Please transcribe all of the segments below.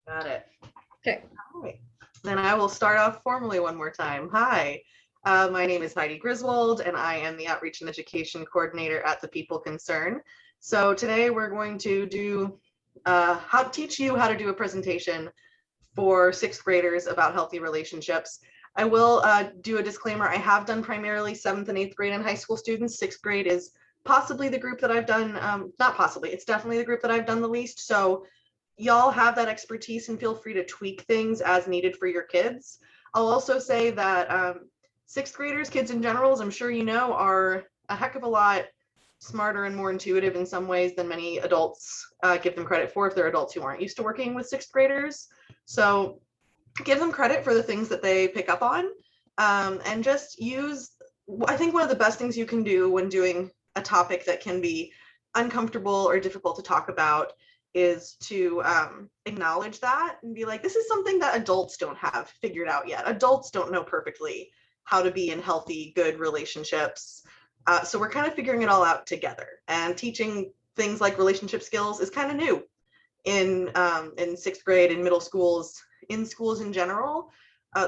Got it. Okay. All right. Then I will start off formally one more time. Hi, my name is Heidi Griswold, and I am the Outreach and Education Coordinator at the People Concern. So today we're going to teach you how to do a presentation for sixth graders about healthy relationships. I will do a disclaimer. I have done primarily seventh and eighth grade and high school students. Sixth grade is possibly the group that I've done, not possibly, it's definitely the group that I've done the least. So y'all have that expertise and feel free to tweak things as needed for your kids. I'll also say that sixth graders, kids in general, as I'm sure you know, are a heck of a lot smarter and more intuitive in some ways than many adults give them credit for if they're adults who aren't used to working with sixth graders. So give them credit for the things that they pick up on, and just use, I think one of the best things you can do when doing a topic that can be uncomfortable or difficult to talk about is to acknowledge that and be like, this is something that adults don't have figured out yet. Adults don't know perfectly how to be in healthy, good relationships. So we're kind of figuring it all out together, and teaching things like relationship skills is kind of new in sixth grade, in middle schools, in schools in general.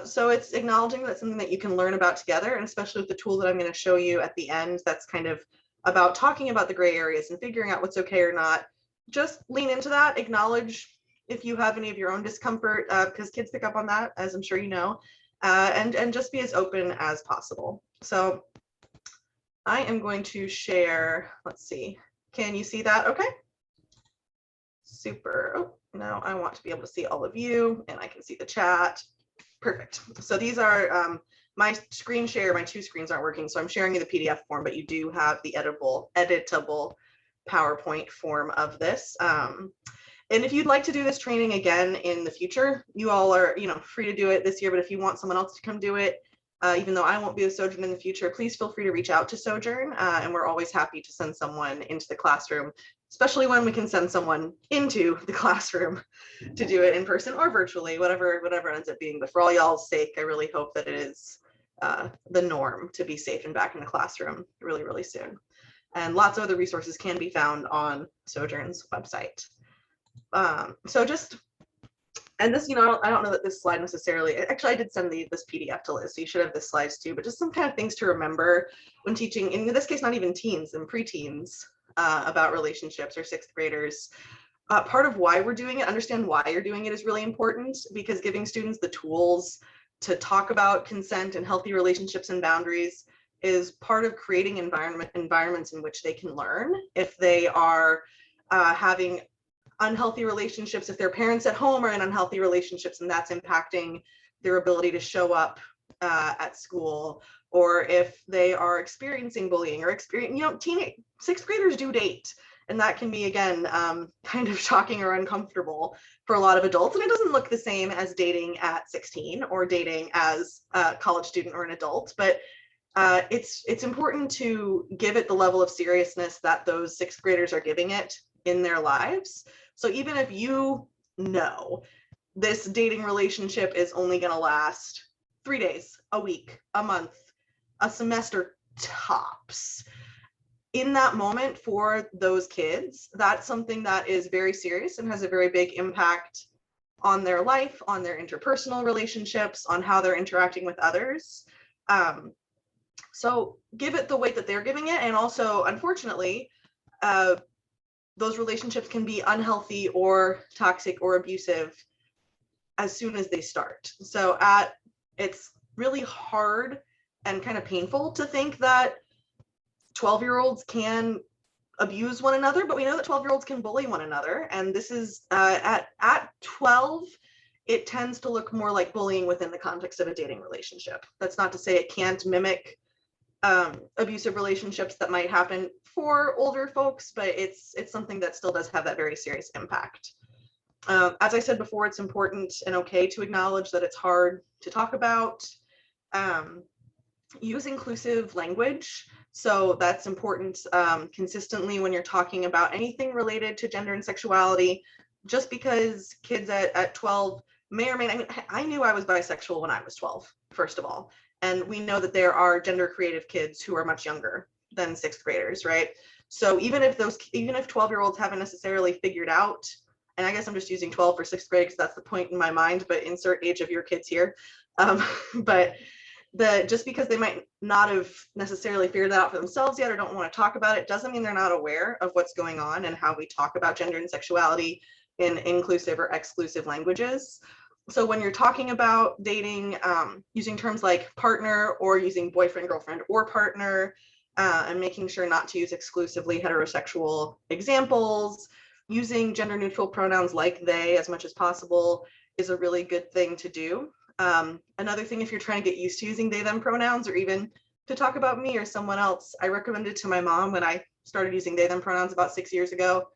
So it's acknowledging that's something that you can learn about together, and especially with the tool that I'm going to show you at the end, that's kind of about talking about the gray areas and figuring out what's okay or not. Just lean into that, acknowledge if you have any of your own discomfort, because kids pick up on that, as I'm sure you know, and just be as open as possible. So I am going to share, let's see, can you see that okay? Super. Oh, now I want to be able to see all of you, and I can see the chat. Perfect. So these are my screen share. My two screens aren't working, so I'm sharing you the PDF form, but you do have the editable PowerPoint form of this. And if you'd like to do this training again in the future, you all are, free to do it this year. But if you want someone else to come do it, even though I won't be with Sojourn in the future, please feel free to reach out to Sojourn, and we're always happy to send someone into the classroom, especially when we can send someone into the classroom to do it in person or virtually, whatever ends up being. But for all y'all's sake, I really hope that it is the norm to be safe and back in the classroom really, really soon. And lots of other resources can be found on Sojourn's website. So just, and this, I don't know that this slide necessarily, actually I did send this PDF to Liz, so you should have this slides too, but just some kind of things to remember when teaching, in this case, not even teens and preteens, about relationships, or sixth graders. Part of why we're doing it, understand why you're doing it, is really important, because giving students the tools to talk about consent and healthy relationships and boundaries is part of creating environments in which they can learn. If they are having unhealthy relationships, if their parents at home are in unhealthy relationships and that's impacting their ability to show up at school, or if they are experiencing bullying or sixth graders do date, and that can be, again, kind of shocking or uncomfortable for a lot of adults, and it doesn't look the same as dating at 16 or dating as a college student or an adult, but it's important to give it the level of seriousness that those sixth graders are giving it in their lives. So even if this dating relationship is only going to last 3 days, a week, a month, a semester tops, in that moment for those kids, that's something that is very serious and has a very big impact on their life, on their interpersonal relationships, on how they're interacting with others. So give it the weight that they're giving it. And also, unfortunately, those relationships can be unhealthy or toxic or abusive as soon as they start. So it's really hard and kind of painful to think that 12-year-olds can abuse one another, but we know that 12-year-olds can bully one another. And this is at 12, it tends to look more like bullying within the context of a dating relationship. That's not to say it can't mimic abusive relationships that might happen for older folks, but it's something that still does have that very serious impact. As I said before, it's important and okay to acknowledge that it's hard to talk about. Use inclusive language. So that's important consistently when you're talking about anything related to gender and sexuality. Just because kids at 12 may or may not, I knew I was bisexual when I was 12, first of all. And we know that there are gender creative kids who are much younger than sixth graders, right? So even if 12-year-olds haven't necessarily figured out and I guess I'm just using 12 for 6th grade because that's the point in my mind, but insert age of your kids here. But just because they might not have necessarily figured that out for themselves yet or don't want to talk about it doesn't mean they're not aware of what's going on and how we talk about gender and sexuality in inclusive or exclusive languages. So when you're talking about dating, using terms like partner or using boyfriend, girlfriend, or partner, and making sure not to use exclusively heterosexual examples, using gender neutral pronouns like they as much as possible is a really good thing to do. Another thing, if you're trying to get used to using they, them pronouns, or even to talk about me or someone else, I recommended to my mom when I started using they, them pronouns about 6 years ago,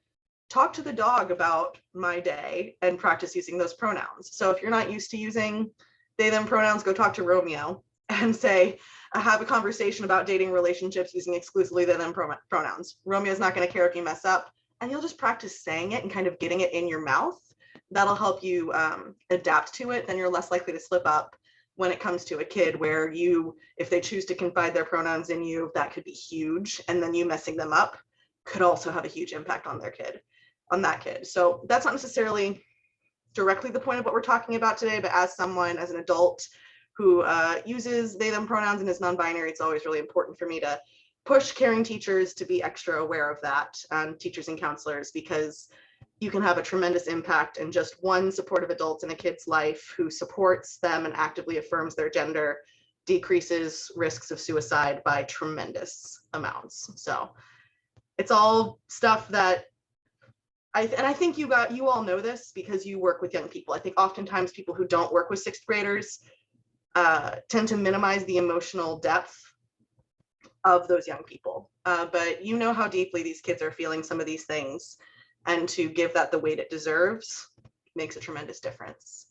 talk to the dog about my day and practice using those pronouns. So if you're not used to using they, them pronouns, go talk to Romeo and say, I have a conversation about dating relationships using exclusively they, them pronouns. Romeo's not going to care if you mess up, and you'll just practice saying it and kind of getting it in your mouth. That'll help you adapt to it. Then you're less likely to slip up when it comes to a kid where if they choose to confide their pronouns in you, that could be huge. And then you messing them up could also have a huge impact on that kid. So that's not necessarily directly the point of what we're talking about today, but as an adult who uses they, them pronouns and is non-binary, it's always really important for me to push caring teachers to be extra aware of that, teachers and counselors, because you can have a tremendous impact, and just one supportive adult in a kid's life who supports them and actively affirms their gender decreases risks of suicide by tremendous amounts. So it's all stuff that I think you all know this because you work with young people. I think oftentimes people who don't work with 6th graders tend to minimize the emotional depth of those young people. But you know how deeply these kids are feeling some of these things, and to give that the weight it deserves makes a tremendous difference.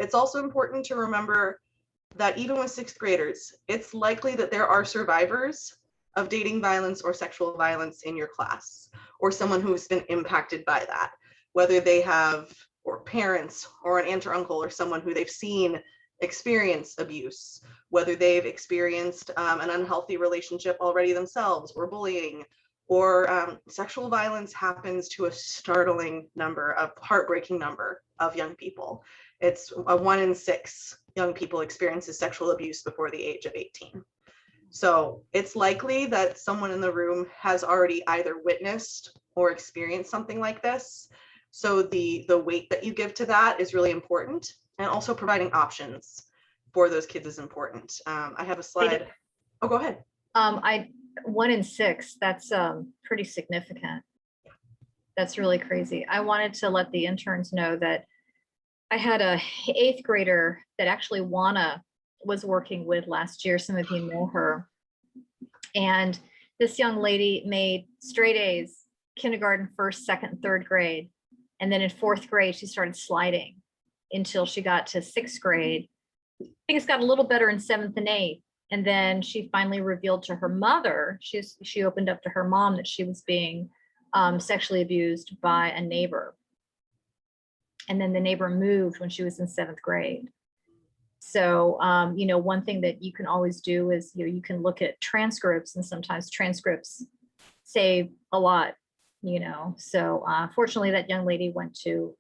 It's also important to remember that even with 6th graders, it's likely that there are survivors of dating violence or sexual violence in your class, or someone who's been impacted by that, whether they have, or parents, or an aunt or uncle, or someone who they've seen experience abuse, whether they've experienced an unhealthy relationship already themselves, or bullying, or sexual violence happens to a heartbreaking number of young people. It's 1 in 6 young people experiences sexual abuse before the age of 18. So it's likely that someone in the room has already either witnessed or experienced something like this. So the weight that you give to that is really important, and also providing options for those kids is important. I have a slide. Oh, go ahead. 1 in 6, that's pretty significant. That's really crazy. I wanted to let the interns know that I had a 8th grader that actually Juana was working with last year. Some of you know her. And this young lady made straight A's, kindergarten, 1st, 2nd, 3rd grade. And then in 4th grade, she started sliding until she got to 6th grade. I think it's got a little better in 7th and 8th. And then she finally revealed to her mother, she opened up to her mom that she was being sexually abused by a neighbor. And then the neighbor moved when she was in 7th grade. So, one thing that you can always do is, you can look at transcripts, and sometimes transcripts say a lot, So fortunately, that young lady went to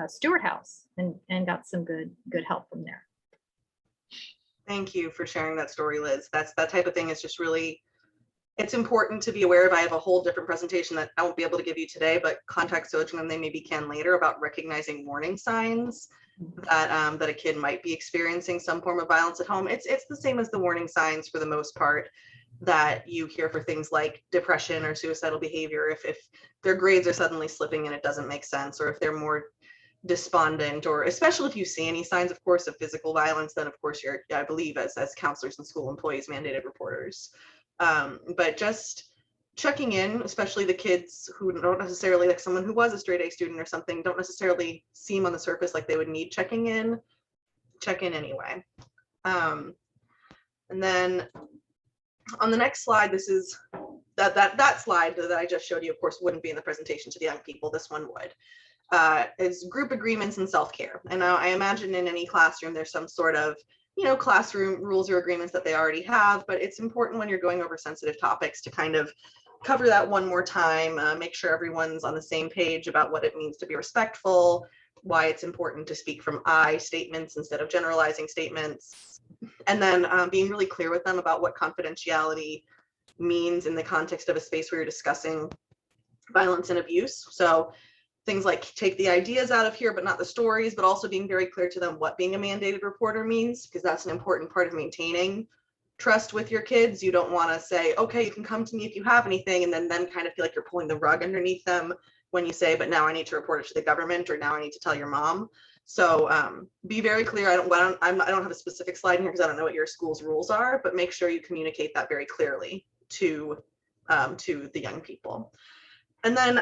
Stewart House and got some good help from there. Thank you for sharing that story, Liz. That type of thing is just really, it's important to be aware of. I have a whole different presentation that I won't be able to give you today, but contact Sojourn and they maybe can later, about recognizing warning signs that a kid might be experiencing some form of violence at home. It's the same as the warning signs for the most part that you hear for things like depression or suicidal behavior. If their grades are suddenly slipping and it doesn't make sense, or if they're more despondent, or especially if you see any signs, of course, of physical violence, then of course you're, I believe, as counselors and school employees, mandated reporters. But just checking in, especially the kids who don't necessarily, like someone who was a straight A student or something, don't necessarily seem on the surface like they would need checking in, check in anyway. And then on the next slide, this is that slide that I just showed you, of course, wouldn't be in the presentation to the young people. This one would. Is group agreements and self-care. And now I imagine in any classroom, there's some sort of, classroom rules or agreements that they already have, but it's important when you're going over sensitive topics to kind of cover that one more time, make sure everyone's on the same page about what it means to be respectful, why it's important to speak from I statements instead of generalizing statements, and then being really clear with them about what confidentiality means in the context of a space where you're discussing violence and abuse. So things like take the ideas out of here, but not the stories, but also being very clear to them what being a mandated reporter means, because that's an important part of maintaining trust with your kids. You don't want to say, okay, you can come to me if you have anything, and then kind of feel like you're pulling the rug underneath them when you say, but now I need to report it to the government, or now I need to tell your mom. So be very clear. I don't have a specific slide in here because I don't know what your school's rules are, but make sure you communicate that very clearly to the young people. And then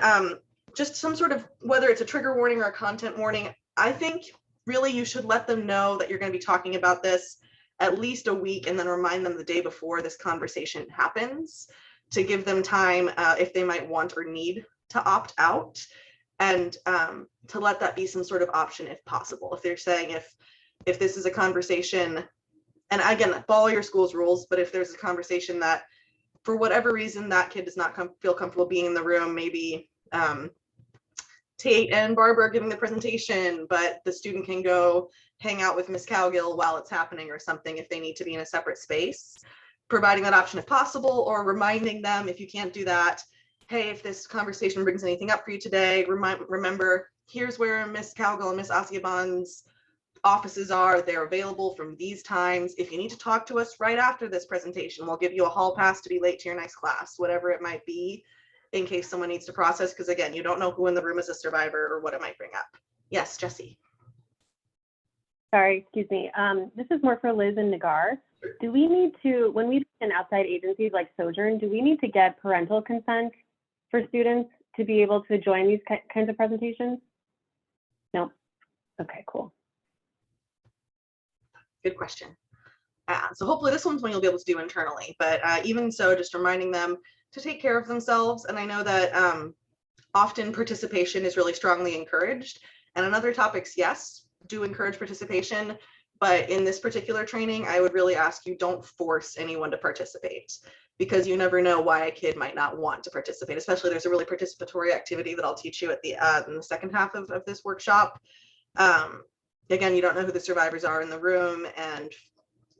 just some sort of, whether it's a trigger warning or a content warning, I think really you should let them know that you're going to be talking about this at least a week, and then remind them the day before this conversation happens to give them time if they might want or need to opt out, and to let that be some sort of option if possible. If they're saying if this is a conversation, and again, follow your school's rules, but if there's a conversation that for whatever reason that kid does not feel comfortable being in the room, maybe Tate and Barbara are giving the presentation, but the student can go hang out with Miss Cowgill while it's happening or something if they need to be in a separate space, providing that option if possible, or reminding them if you can't do that, hey, if this conversation brings anything up for you today, remember, here's where Miss Cowgill and Miss Asiaban's offices are. They're available from these times. If you need to talk to us right after this presentation, we'll give you a hall pass to be late to your next class, whatever it might be, in case someone needs to process, because again, you don't know who in the room is a survivor or what it might bring up. Yes, Jessie. Sorry, excuse me. This is more for Liz and Nagar. Do we need to, when we in outside agencies like Sojourn, do we need to get parental consent for students to be able to join these kinds of presentations? No. Okay, cool. Good question. So hopefully this one's one you'll be able to do internally, but even so, just reminding them to take care of themselves. And I know that often participation is really strongly encouraged, and on other topics, yes, do encourage participation. But in this particular training, I would really ask you, don't force anyone to participate, because you never know why a kid might not want to participate. Especially there's a really participatory activity that I'll teach you at the in the second half of this workshop. Again, you don't know who the survivors are in the room, and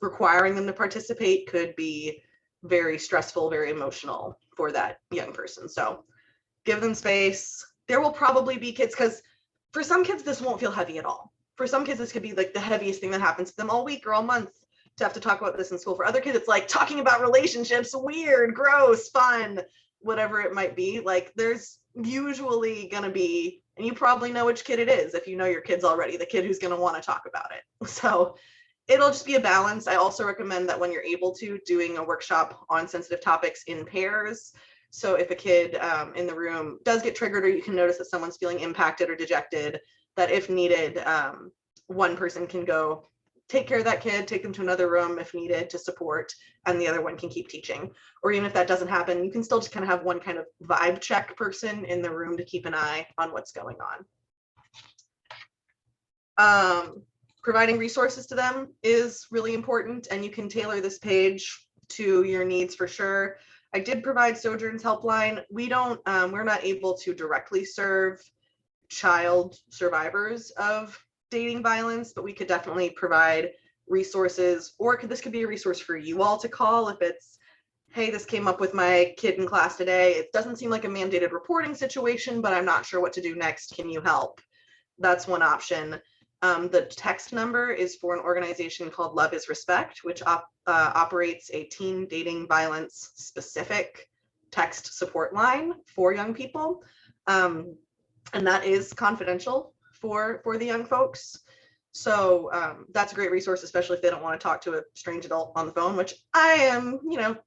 requiring them to participate could be very stressful, very emotional for that young person. So give them space. There will probably be kids, because for some kids, this won't feel heavy at all. For some kids, this could be like the heaviest thing that happens to them all week or all month, to have to talk about this in school. For other kids, it's like talking about relationships, weird, gross, fun, whatever it might be. Like there's usually going to be, and you probably know which kid it is if you know your kids already, the kid who's going to want to talk about it. So it'll just be a balance. I also recommend that when you're able to, doing a workshop on sensitive topics in pairs. So if a kid in the room does get triggered, or you can notice that someone's feeling impacted or dejected, that if needed, one person can go take care of that kid, take them to another room if needed to support, and the other one can keep teaching. Or even if that doesn't happen, you can still just kind of have one kind of vibe check person in the room to keep an eye on what's going on. Providing resources to them is really important, and you can tailor this page to your needs for sure. I did provide Sojourn's helpline. We're not able to directly serve child survivors of dating violence, but we could definitely provide resources, or this could be a resource for you all to call if it's, hey, this came up with my kid in class today. It doesn't seem like a mandated reporting situation, but I'm not sure what to do next. Can you help? That's one option. The text number is for an organization called Love is Respect, which operates a teen dating violence specific text support line for young people. And that is confidential for the young folks. So that's a great resource, especially if they don't want to talk to a strange adult on the phone, which I am,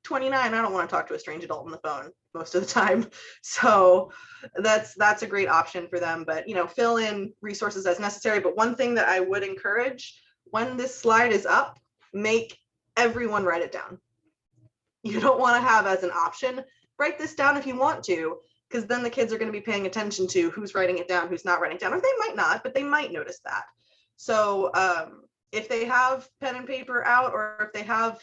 29. I don't want to talk to a strange adult on the phone most of the time. So that's a great option for them. But, fill in resources as necessary. But one thing that I would encourage, when this slide is up, make everyone write it down. You don't want to have as an option, write this down if you want to, because then the kids are going to be paying attention to who's writing it down, who's not writing it down, or they might not, but they might notice that. So if they have pen and paper out, or if they have,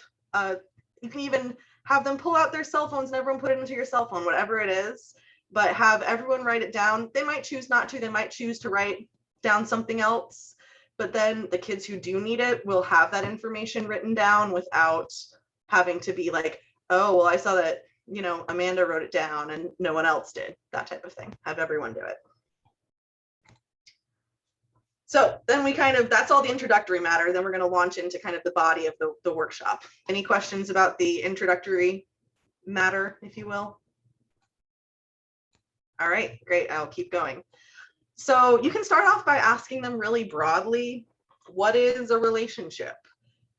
you can even have them pull out their cell phones and everyone put it into your cell phone, whatever it is, but have everyone write it down. They might choose not to, they might choose to write down something else, but then the kids who do need it will have that information written down without having to be like, oh, well, I saw that, you know, Amanda wrote it down and no one else did, that type of thing. Have everyone do it. So then we kind of, that's all the introductory matter. Then we're going to launch into kind of the body of the workshop. Any questions about the introductory matter, if you will? All right, great. I'll keep going. So you can start off by asking them really broadly, what is a relationship?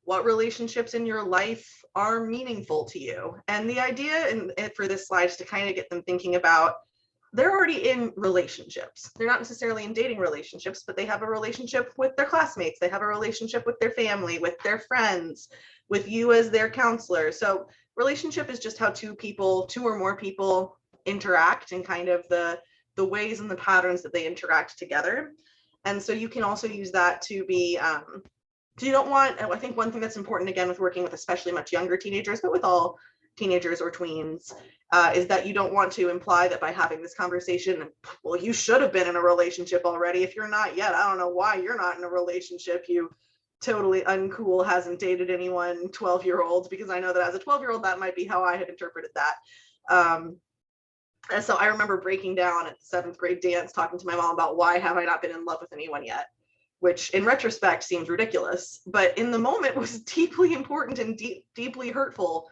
What relationships in your life are meaningful to you? And the idea for this slide is to kind of get them thinking about, they're already in relationships. They're not necessarily in dating relationships, but they have a relationship with their classmates. They have a relationship with their family, with their friends, with you as their counselor. So relationship is just how two or more people interact, and kind of the ways and the patterns that they interact together. And so you can also use that to be, so you don't want, I think one thing that's important, again, with working with especially much younger teenagers, but with all teenagers or tweens, is that you don't want to imply that by having this conversation, well, you should have been in a relationship already. If you're not yet, I don't know why you're not in a relationship. You totally uncool, hasn't dated anyone, 12-year-olds, because I know that as a 12-year-old, that might be how I had interpreted that. And so I remember breaking down at the 7th grade dance, talking to my mom about why have I not been in love with anyone yet, which in retrospect seems ridiculous, but in the moment was deeply important and deeply hurtful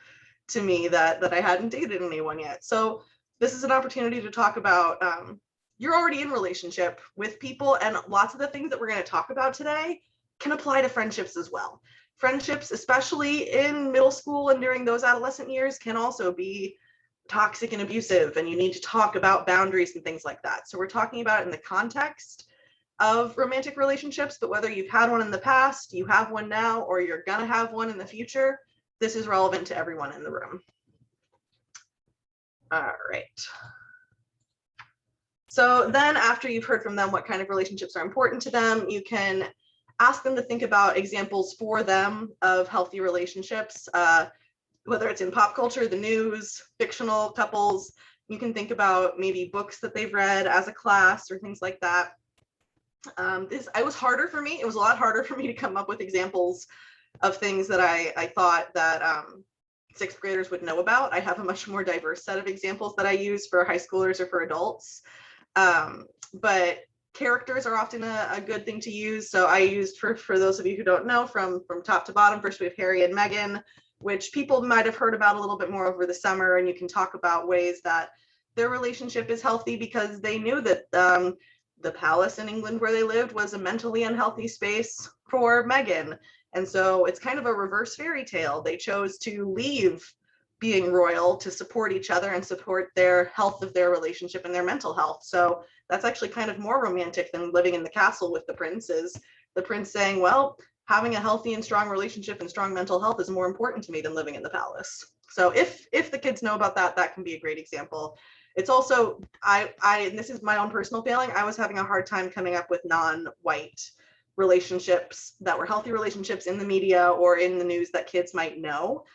to me that I hadn't dated anyone yet. So this is an opportunity to talk about, you're already in relationship with people, and lots of the things that we're going to talk about today can apply to friendships as well. Friendships, especially in middle school and during those adolescent years, can also be toxic and abusive, and you need to talk about boundaries and things like that. So we're talking about it in the context of romantic relationships, but whether you've had one in the past, you have one now, or you're gonna have one in the future, this is relevant to everyone in the room. All right. So then after you've heard from them what kind of relationships are important to them, you can ask them to think about examples for them of healthy relationships, whether it's in pop culture, the news, fictional couples. You can think about maybe books that they've read as a class or things like that. It was harder for me. It was a lot harder for me to come up with examples of things that I thought that 6th graders would know about. I have a much more diverse set of examples that I use for high schoolers or for adults. But characters are often a good thing to use. So I used, for those of you who don't know, from top to bottom, first we have Harry and Meghan, which people might have heard about a little bit more over the summer, and you can talk about ways that their relationship is healthy because they knew that the palace in England where they lived was a mentally unhealthy space for Meghan. And so it's kind of a reverse fairy tale. They chose to leave being royal to support each other and support their health of their relationship and their mental health. So that's actually kind of more romantic than living in the castle with the prince, is the prince saying, well, having a healthy and strong relationship and strong mental health is more important to me than living in the palace. So if the kids know about that, that can be a great example. It's also, and this is my own personal feeling, I was having a hard time coming up with non-white relationships that were healthy relationships in the media or in the news that kids might know.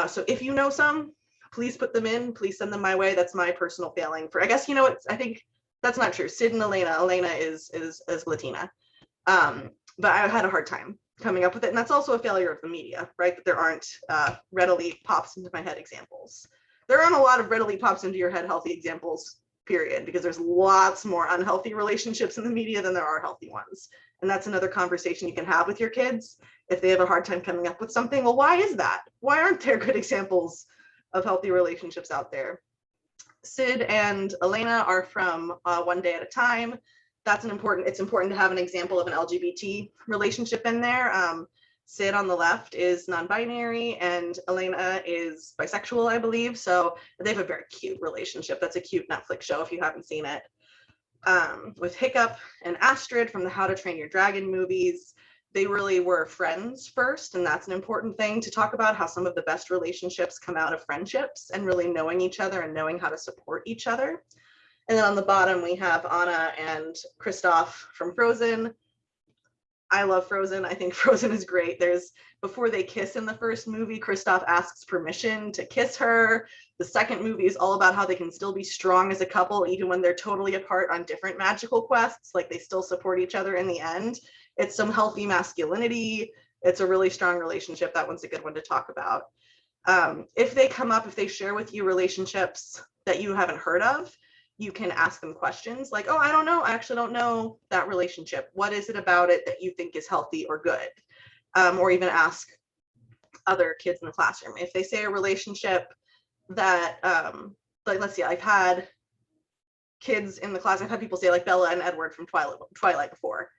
So if you know some, please put them in, please send them my way. That's my personal feeling. For, I guess, you know, I think that's not true. Sid and Elena is Latina. But I had a hard time coming up with it. And that's also a failure of the media, right? That there aren't readily pops into my head examples. There aren't a lot of readily pops into your head healthy examples, period, because there's lots more unhealthy relationships in the media than there are healthy ones. And that's another conversation you can have with your kids. If they have a hard time coming up with something, well, why is that? Why aren't there good examples of healthy relationships out there? Sid and Elena are from One Day at a Time. It's important to have an example of an LGBT relationship in there. Sid on the left is non-binary and Elena is bisexual, I believe. So they have a very cute relationship. That's a cute Netflix show if you haven't seen it. With Hiccup and Astrid from the How to Train Your Dragon movies, they really were friends first, and that's an important thing to talk about, how some of the best relationships come out of friendships and really knowing each other and knowing how to support each other. And then on the bottom, we have Anna and Kristoff from Frozen. I love Frozen. I think Frozen is great. Before they kiss in the first movie, Kristoff asks permission to kiss her. The second movie is all about how they can still be strong as a couple, even when they're totally apart on different magical quests. Like, they still support each other in the end. It's some healthy masculinity. It's a really strong relationship. That one's a good one to talk about. If they come up, if they share with you relationships that you haven't heard of, you can ask them questions like, oh, I don't know. I actually don't know that relationship. What is it about it that you think is healthy or good? Or even ask other kids in the classroom. If they say a relationship that, like, let's see, I've had kids in the class, I've had people say like Bella and Edward from Twilight before.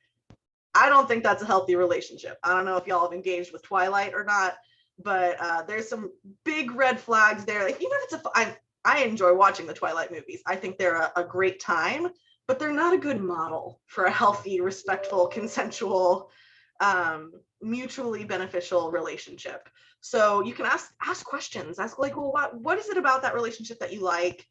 I don't think that's a healthy relationship. I don't know if y'all have engaged with Twilight or not, but there's some big red flags there. Like, even if it's I enjoy watching the Twilight movies. I think they're a great time, but they're not a good model for a healthy, respectful, consensual, mutually beneficial relationship. So you can ask questions. Ask like, well, what is it about that relationship that you like?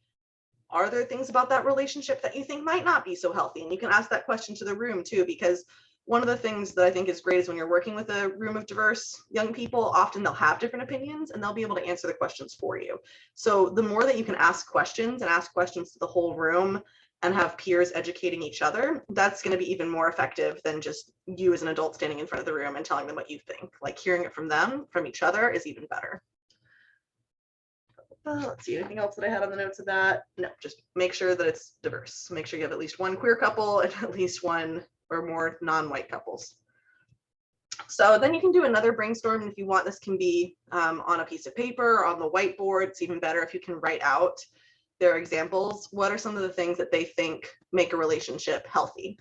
Are there things about that relationship that you think might not be so healthy? And you can ask that question to the room too, because one of the things that I think is great is when you're working with a room of diverse young people, often they'll have different opinions and they'll be able to answer the questions for you. So the more that you can ask questions to the whole room and have peers educating each other, that's going to be even more effective than just you as an adult standing in front of the room and telling them what you think. Like, hearing it from them, from each other, is even better. Let's see, anything else that I had on the notes of that? No, just make sure that it's diverse. Make sure you have at least one queer couple and at least one or more non-white couples. So then you can do another brainstorm, and if you want, this can be on a piece of paper, on the whiteboard. It's even better if you can write out their examples. What are some of the things that they think make a relationship healthy?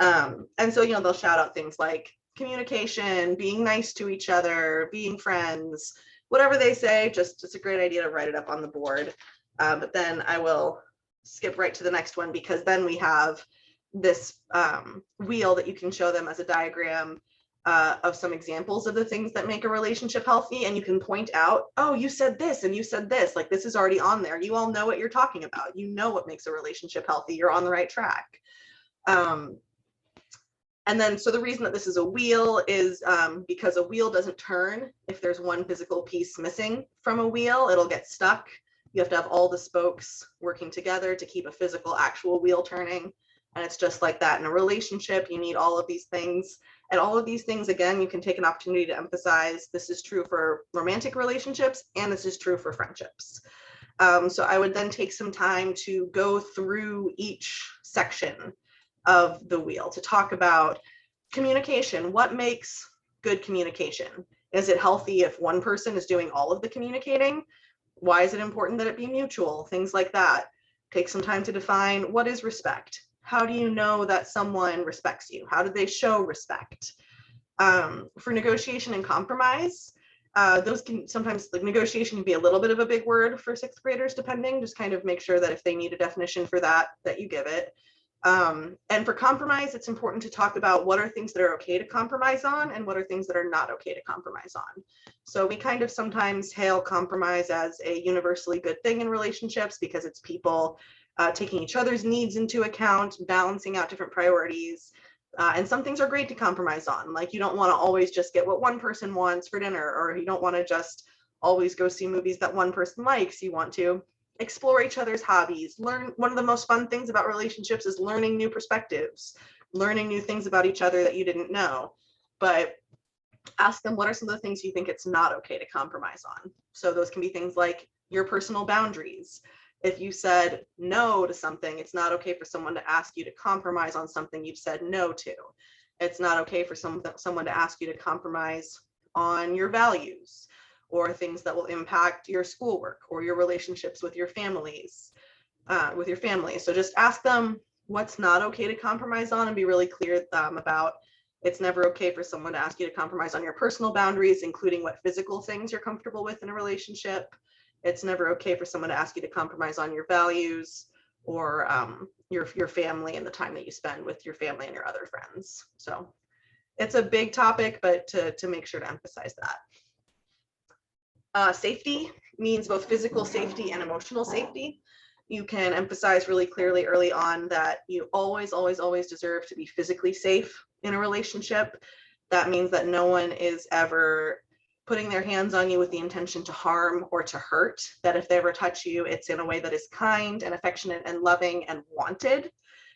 And so, they'll shout out things like communication, being nice to each other, being friends, whatever they say. Just a great idea to write it up on the board. But then I will skip right to the next one, because then we have this wheel that you can show them as a diagram of some examples of the things that make a relationship healthy, and you can point out, oh, you said this and you said this, like, this is already on there. You all know what you're talking about. You know what makes a relationship healthy. You're on the right track. And then, so the reason that this is a wheel is because a wheel doesn't turn if there's one physical piece missing from a wheel. It'll get stuck. You have to have all the spokes working together to keep a physical, actual wheel turning. And it's just like that in a relationship. You need all of these things. And all of these things, again, you can take an opportunity to emphasize this is true for romantic relationships, and this is true for friendships. So I would then take some time to go through each section of the wheel to talk about communication. What makes good communication? Is it healthy if one person is doing all of the communicating? Why is it important that it be mutual? Things like that. Take some time to define what is respect. How do you know that someone respects you? How do they show respect? For negotiation and compromise, those can sometimes, like, negotiation can be a little bit of a big word for sixth graders, depending. Just kind of make sure that if they need a definition for that, that you give it. And for compromise, it's important to talk about what are things that are okay to compromise on and what are things that are not okay to compromise on. So we kind of sometimes hail compromise as a universally good thing in relationships because it's people taking each other's needs into account, balancing out different priorities. And some things are great to compromise on. Like, you don't want to always just get what one person wants for dinner, or you don't want to just always go see movies that one person likes. You want to explore each other's hobbies. Learn. One of the most fun things about relationships is learning new perspectives, learning new things about each other that you didn't know. But ask them, what are some of the things you think it's not okay to compromise on? So those can be things like your personal boundaries. If you said no to something, it's not okay for someone to ask you to compromise on something you've said no to. It's not okay for someone to ask you to compromise on your values or things that will impact your schoolwork or your relationships with your families, So just ask them what's not okay to compromise on, and be really clear about it's never okay for someone to ask you to compromise on your personal boundaries, including what physical things you're comfortable with in a relationship. It's never okay for someone to ask you to compromise on your values or your family and the time that you spend with your family and your other friends. So it's a big topic, but to make sure to emphasize that. Safety means both physical safety and emotional safety. You can emphasize really clearly early on that you always, always, always deserve to be physically safe in a relationship. That means that no one is ever putting their hands on you with the intention to harm or to hurt, that if they ever touch you, it's in a way that is kind and affectionate and loving and wanted.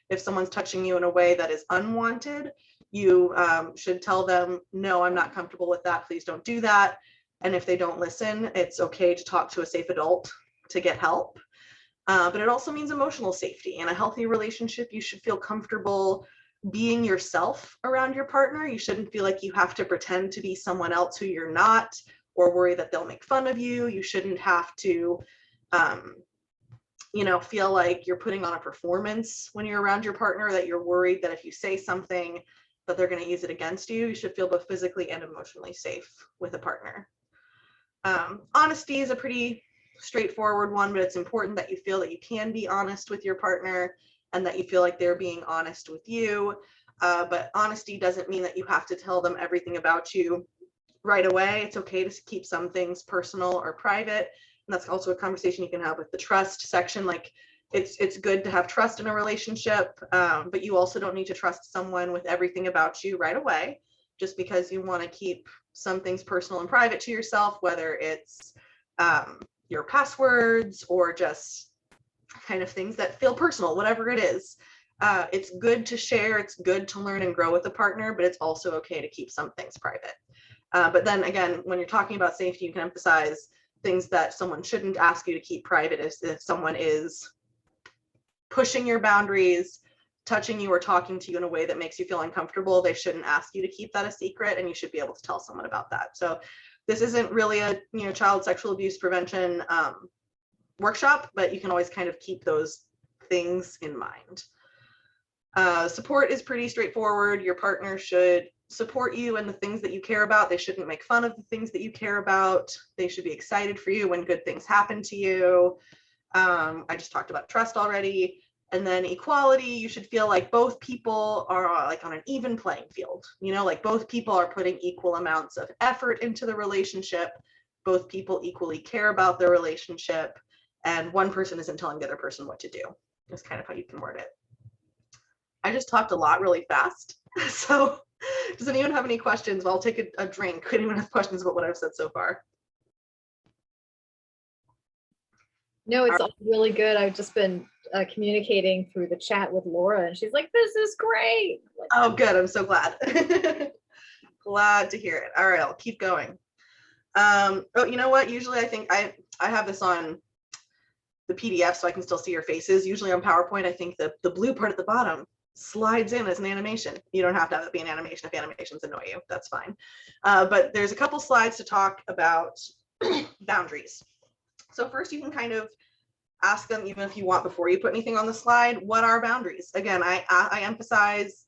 If someone's touching you in a way that is unwanted, you should tell them, no, I'm not comfortable with that. Please don't do that. And if they don't listen, it's okay to talk to a safe adult to get help. But it also means emotional safety. In a healthy relationship, you should feel comfortable being yourself around your partner. You shouldn't feel like you have to pretend to be someone else who you're not, or worry that they'll make fun of you. You shouldn't have to, feel like you're putting on a performance when you're around your partner, that you're worried that if you say something that they're going to use it against you. You should feel both physically and emotionally safe with a partner. Honesty is a pretty straightforward one, but it's important that you feel that you can be honest with your partner and that you feel like they're being honest with you. But honesty doesn't mean that you have to tell them everything about you right away. It's okay to keep some things personal or private. And that's also a conversation you can have with the trust section. Like, it's good to have trust in a relationship, but you also don't need to trust someone with everything about you right away, just because you want to keep some things personal and private to yourself, whether it's your passwords or just kind of things that feel personal, whatever it is. It's good to share, it's good to learn and grow with a partner, but it's also okay to keep some things private. But then again, when you're talking about safety, you can emphasize things that someone shouldn't ask you to keep private. If someone is pushing your boundaries, touching you or talking to you in a way that makes you feel uncomfortable, they shouldn't ask you to keep that a secret, and you should be able to tell someone about that. So this isn't really a child sexual abuse prevention workshop, but you can always kind of keep those things in mind. Support is pretty straightforward. Your partner should support you in the things that you care about. They shouldn't make fun of the things that you care about. They should be excited for you when good things happen to you. I just talked about trust already. And then equality, you should feel like both people are like on an even playing field. Like both people are putting equal amounts of effort into the relationship. Both people equally care about their relationship, and one person isn't telling the other person what to do. That's kind of how you can word it. I just talked a lot really fast. So does anyone have any questions? Well, I'll take a drink. Anyone have questions about what I've said so far? No, it's all really good. I've just been communicating through the chat with Laura, and she's like, this is great. Oh, good. I'm so glad. Glad to hear it. All right, I'll keep going. Oh, you know what? Usually I think I have this on the PDF so I can still see your faces. Usually on PowerPoint, I think the blue part at the bottom slides in as an animation. You don't have to have it be an animation if animations annoy you. That's fine. But there's a couple slides to talk about boundaries. So first, you can kind of ask them, even if you want, before you put anything on the slide, what are boundaries? Again, I emphasize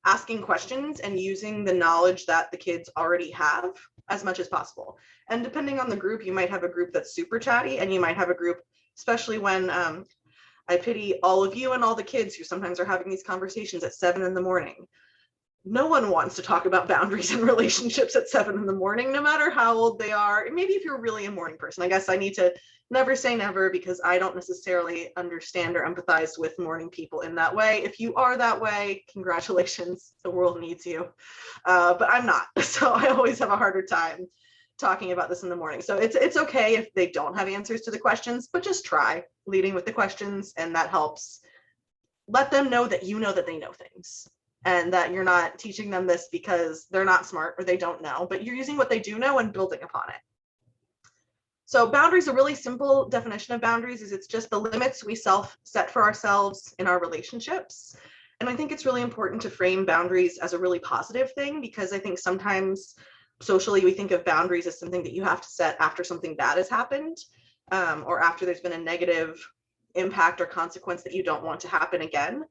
asking questions and using the knowledge that the kids already have as much as possible. And depending on the group, you might have a group that's super chatty, and you might have a group, especially when I pity all of you and all the kids who sometimes are having these conversations at 7 in the morning. No one wants to talk about boundaries in relationships at 7 in the morning, no matter how old they are. Maybe if you're really a morning person. I guess I need to never say never, because I don't necessarily understand or empathize with morning people in that way. If you are that way, congratulations, the world needs you. But I'm not, so I always have a harder time talking about this in the morning. So it's okay if they don't have answers to the questions, but just try leading with the questions, and that helps let them know that you know that they know things, and that you're not teaching them this because they're not smart or they don't know, but you're using what they do know and building upon it. So boundaries, a really simple definition of boundaries is it's just the limits we set for ourselves in our relationships. And I think it's really important to frame boundaries as a really positive thing, because I think sometimes socially we think of boundaries as something that you have to set after something bad has happened, or after there's been a negative impact or consequence that you don't want to happen again.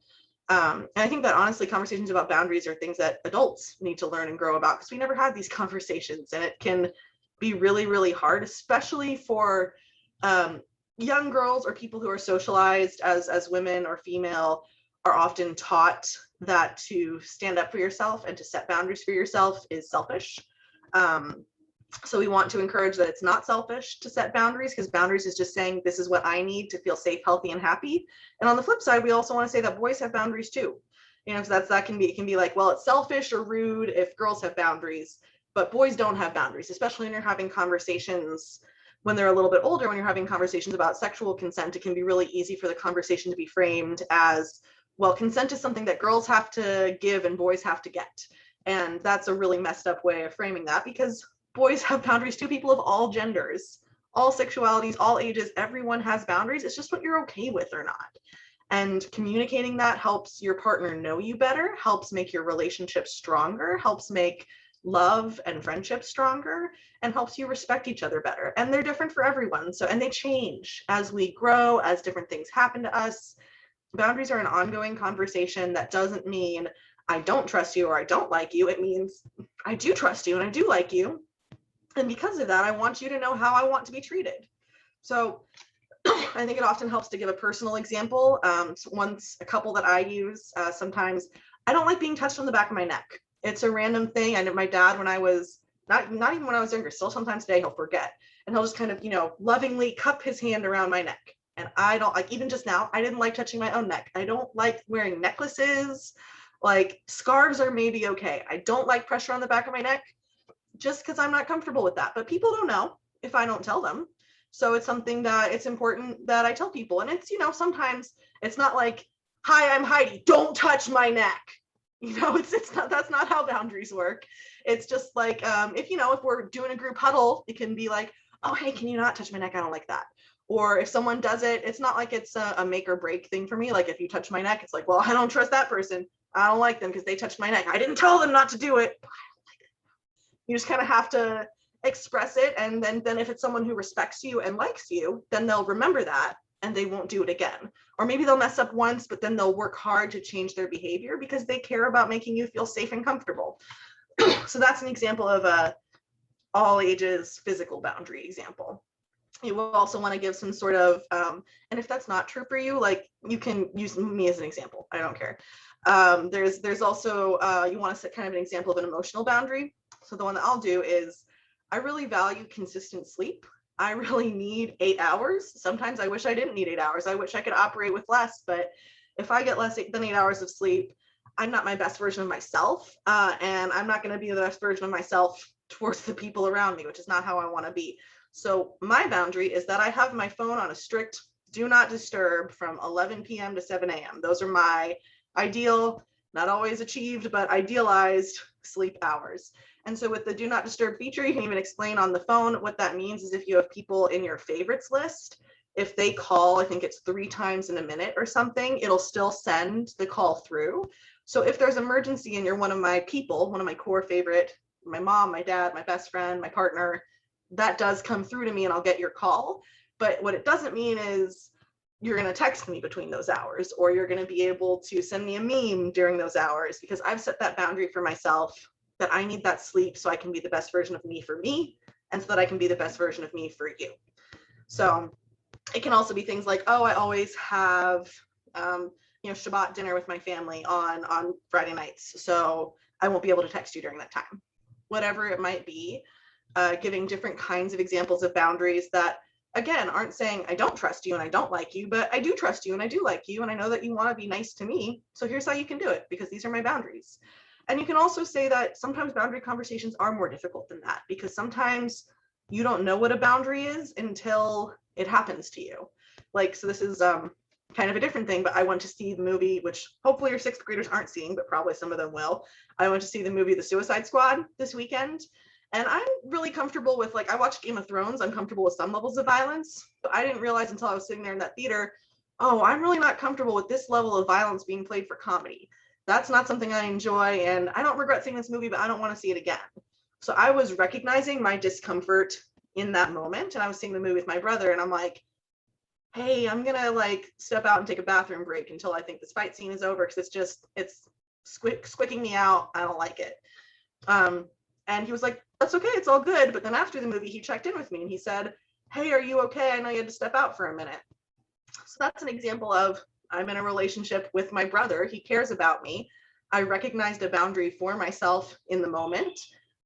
And I think that honestly, conversations about boundaries are things that adults need to learn and grow about, because we never had these conversations, and it can be really, really hard, especially for young girls or people who are socialized as women or female, are often taught that to stand up for yourself and to set boundaries for yourself is selfish. So we want to encourage that it's not selfish to set boundaries, because boundaries is just saying, this is what I need to feel safe, healthy, and happy. And on the flip side, we also want to say that boys have boundaries too. You know, so that can be, it can be like, well, it's selfish or rude if girls have boundaries, but boys don't have boundaries, especially when you're having conversations when they're a little bit older, when you're having conversations about sexual consent. It can be really easy for the conversation to be framed as, well, consent is something that girls have to give and boys have to get. And that's a really messed up way of framing that, because boys have boundaries too. People of all genders, all sexualities, all ages, everyone has boundaries. It's just what you're okay with or not. And communicating that helps your partner know you better, helps make your relationship stronger, helps make love and friendship stronger, and helps you respect each other better. And they're different for everyone. So, and they change as we grow, as different things happen to us. Boundaries are an ongoing conversation. That doesn't mean I don't trust you or I don't like you. It means I do trust you and I do like you. And because of that, I want you to know how I want to be treated. So I think it often helps to give a personal example. A couple that I use sometimes, I don't like being touched on the back of my neck. It's a random thing. I know my dad, when I was not even when I was younger, still sometimes today he'll forget, and he'll just kind of, lovingly cup his hand around my neck. And I don't like, even just now, I didn't like touching my own neck. I don't like wearing necklaces. Like, scarves are maybe okay. I don't like pressure on the back of my neck, just because I'm not comfortable with that. But people don't know if I don't tell them. So it's something that it's important that I tell people. And it's, sometimes it's not like, hi, I'm Heidi, don't touch my neck. It's not, that's not how boundaries work. It's just like, if we're doing a group huddle, it can be like, oh, hey, can you not touch my neck? I don't like that. Or if someone does it, it's not like it's a make or break thing for me. Like, if you touch my neck, it's like, well, I don't trust that person. I don't like them because they touched my neck. I didn't tell them not to do it, but I don't like it. You just kind of have to express it. And then if it's someone who respects you and likes you, then they'll remember that and they won't do it again. Or maybe they'll mess up once, but then they'll work hard to change their behavior because they care about making you feel safe and comfortable. So that's an example of a all ages physical boundary example. You will also want to give some sort of, and if that's not true for you, like, you can use me as an example. I don't care. There's also, you want to set kind of an example of an emotional boundary. So the one that I'll do is, I really value consistent sleep. I really need 8 hours. Sometimes I wish I didn't need 8 hours. I wish I could operate with less, but if I get less than 8 hours of sleep, I'm not my best version of myself. And I'm not going to be the best version of myself towards the people around me, which is not how I want to be. So my boundary is that I have my phone on a strict do not disturb from 11 p.m. to 7 a.m. Those are my ideal, not always achieved, but idealized sleep hours. And so with the do not disturb feature, you can even explain on the phone what that means. Is if you have people in your favorites list, if they call, I think it's 3 times in a minute or something, it'll still send the call through. So if there's emergency and you're one of my people, one of my core favorite, my mom, my dad, my best friend, my partner, that does come through to me and I'll get your call. But what it doesn't mean is you're going to text me between those hours, or you're going to be able to send me a meme during those hours, because I've set that boundary for myself that I need that sleep so I can be the best version of me for me, and so that I can be the best version of me for you. So it can also be things like, oh, I always have, Shabbat dinner with my family on Friday nights, so I won't be able to text you during that time. Whatever it might be, giving different kinds of examples of boundaries that, again, aren't saying I don't trust you and I don't like you, but I do trust you and I do like you, and I know that you want to be nice to me, so here's how you can do it, because these are my boundaries. And you can also say that sometimes boundary conversations are more difficult than that, because sometimes you don't know what a boundary is until it happens to you. Like, so this is kind of a different thing, but I went to see the movie, which hopefully your 6th graders aren't seeing, but probably some of them will. I went to see the movie The Suicide Squad this weekend. And I'm really comfortable with, like, I watched Game of Thrones. I'm comfortable with some levels of violence, but I didn't realize until I was sitting there in that theater, oh, I'm really not comfortable with this level of violence being played for comedy. That's not something I enjoy, and I don't regret seeing this movie, but I don't want to see it again. So I was recognizing my discomfort in that moment, and I was seeing the movie with my brother, and I'm like, hey, I'm gonna step out and take a bathroom break until I think this fight scene is over, because it's squicking me out. I don't like it. And he was like, that's okay, it's all good. But then after the movie, he checked in with me and he said, hey, are you okay? I know you had to step out for a minute. So that's an example of, I'm in a relationship with my brother. He cares about me. I recognized a boundary for myself in the moment.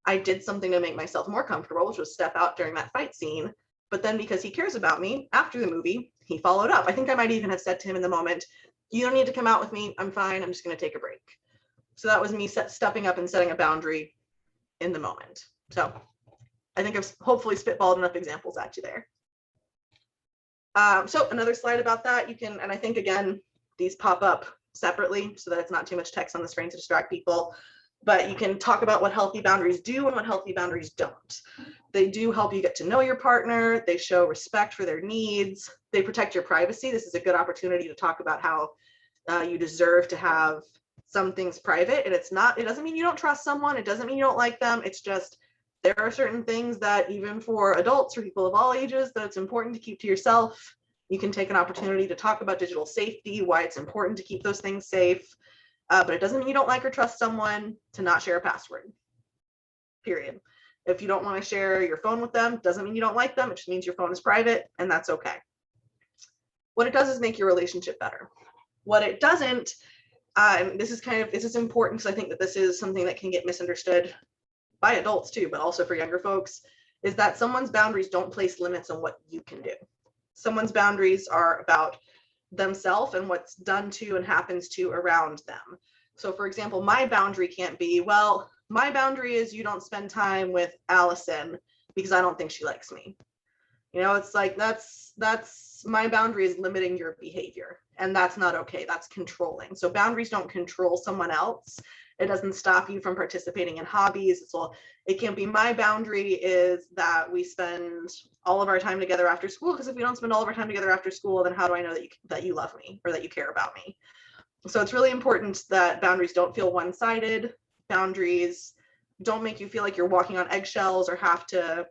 I did something to make myself more comfortable, which was step out during that fight scene. But then because he cares about me, after the movie, he followed up. I think I might even have said to him in the moment, You don't need to come out with me. I'm fine. I'm just going to take a break. So that was me stepping up and setting a boundary in the moment. So I think I've hopefully spitballed enough examples at you there. So another slide about that, you can, and I think again, these pop up separately so that it's not too much text on the screen to distract people, but you can talk about what healthy boundaries do and what healthy boundaries don't. They do help you get to know your partner. They show respect for their needs. They protect your privacy. This is a good opportunity to talk about how you deserve to have some things private. And it doesn't mean you don't trust someone. It doesn't mean you don't like them. It's just, there are certain things that even for adults or people of all ages that it's important to keep to yourself. You can take an opportunity to talk about digital safety, why it's important to keep those things safe. But it doesn't mean you don't like or trust someone to not share a password, period. If you don't want to share your phone with them, doesn't mean you don't like them. It just means your phone is private, and that's okay. What it does is make your relationship better. What it doesn't, and this is important because I think that this is something that can get misunderstood by adults too, but also for younger folks, is that someone's boundaries don't place limits on what you can do. Someone's boundaries are about themselves and what's done to and happens to around them. So for example, my boundary can't be, well, my boundary is you don't spend time with Allison because I don't think she likes me. You know, it's like, that's my boundary is limiting your behavior, and that's not okay. That's controlling. So boundaries don't control someone else. It doesn't stop you from participating in hobbies. It can't be, my boundary is that we spend all of our time together after school, because if we don't spend all of our time together after school, then how do I know that you love me or that you care about me? So it's really important that boundaries don't feel one-sided. Boundaries don't make you feel like you're walking on eggshells or have to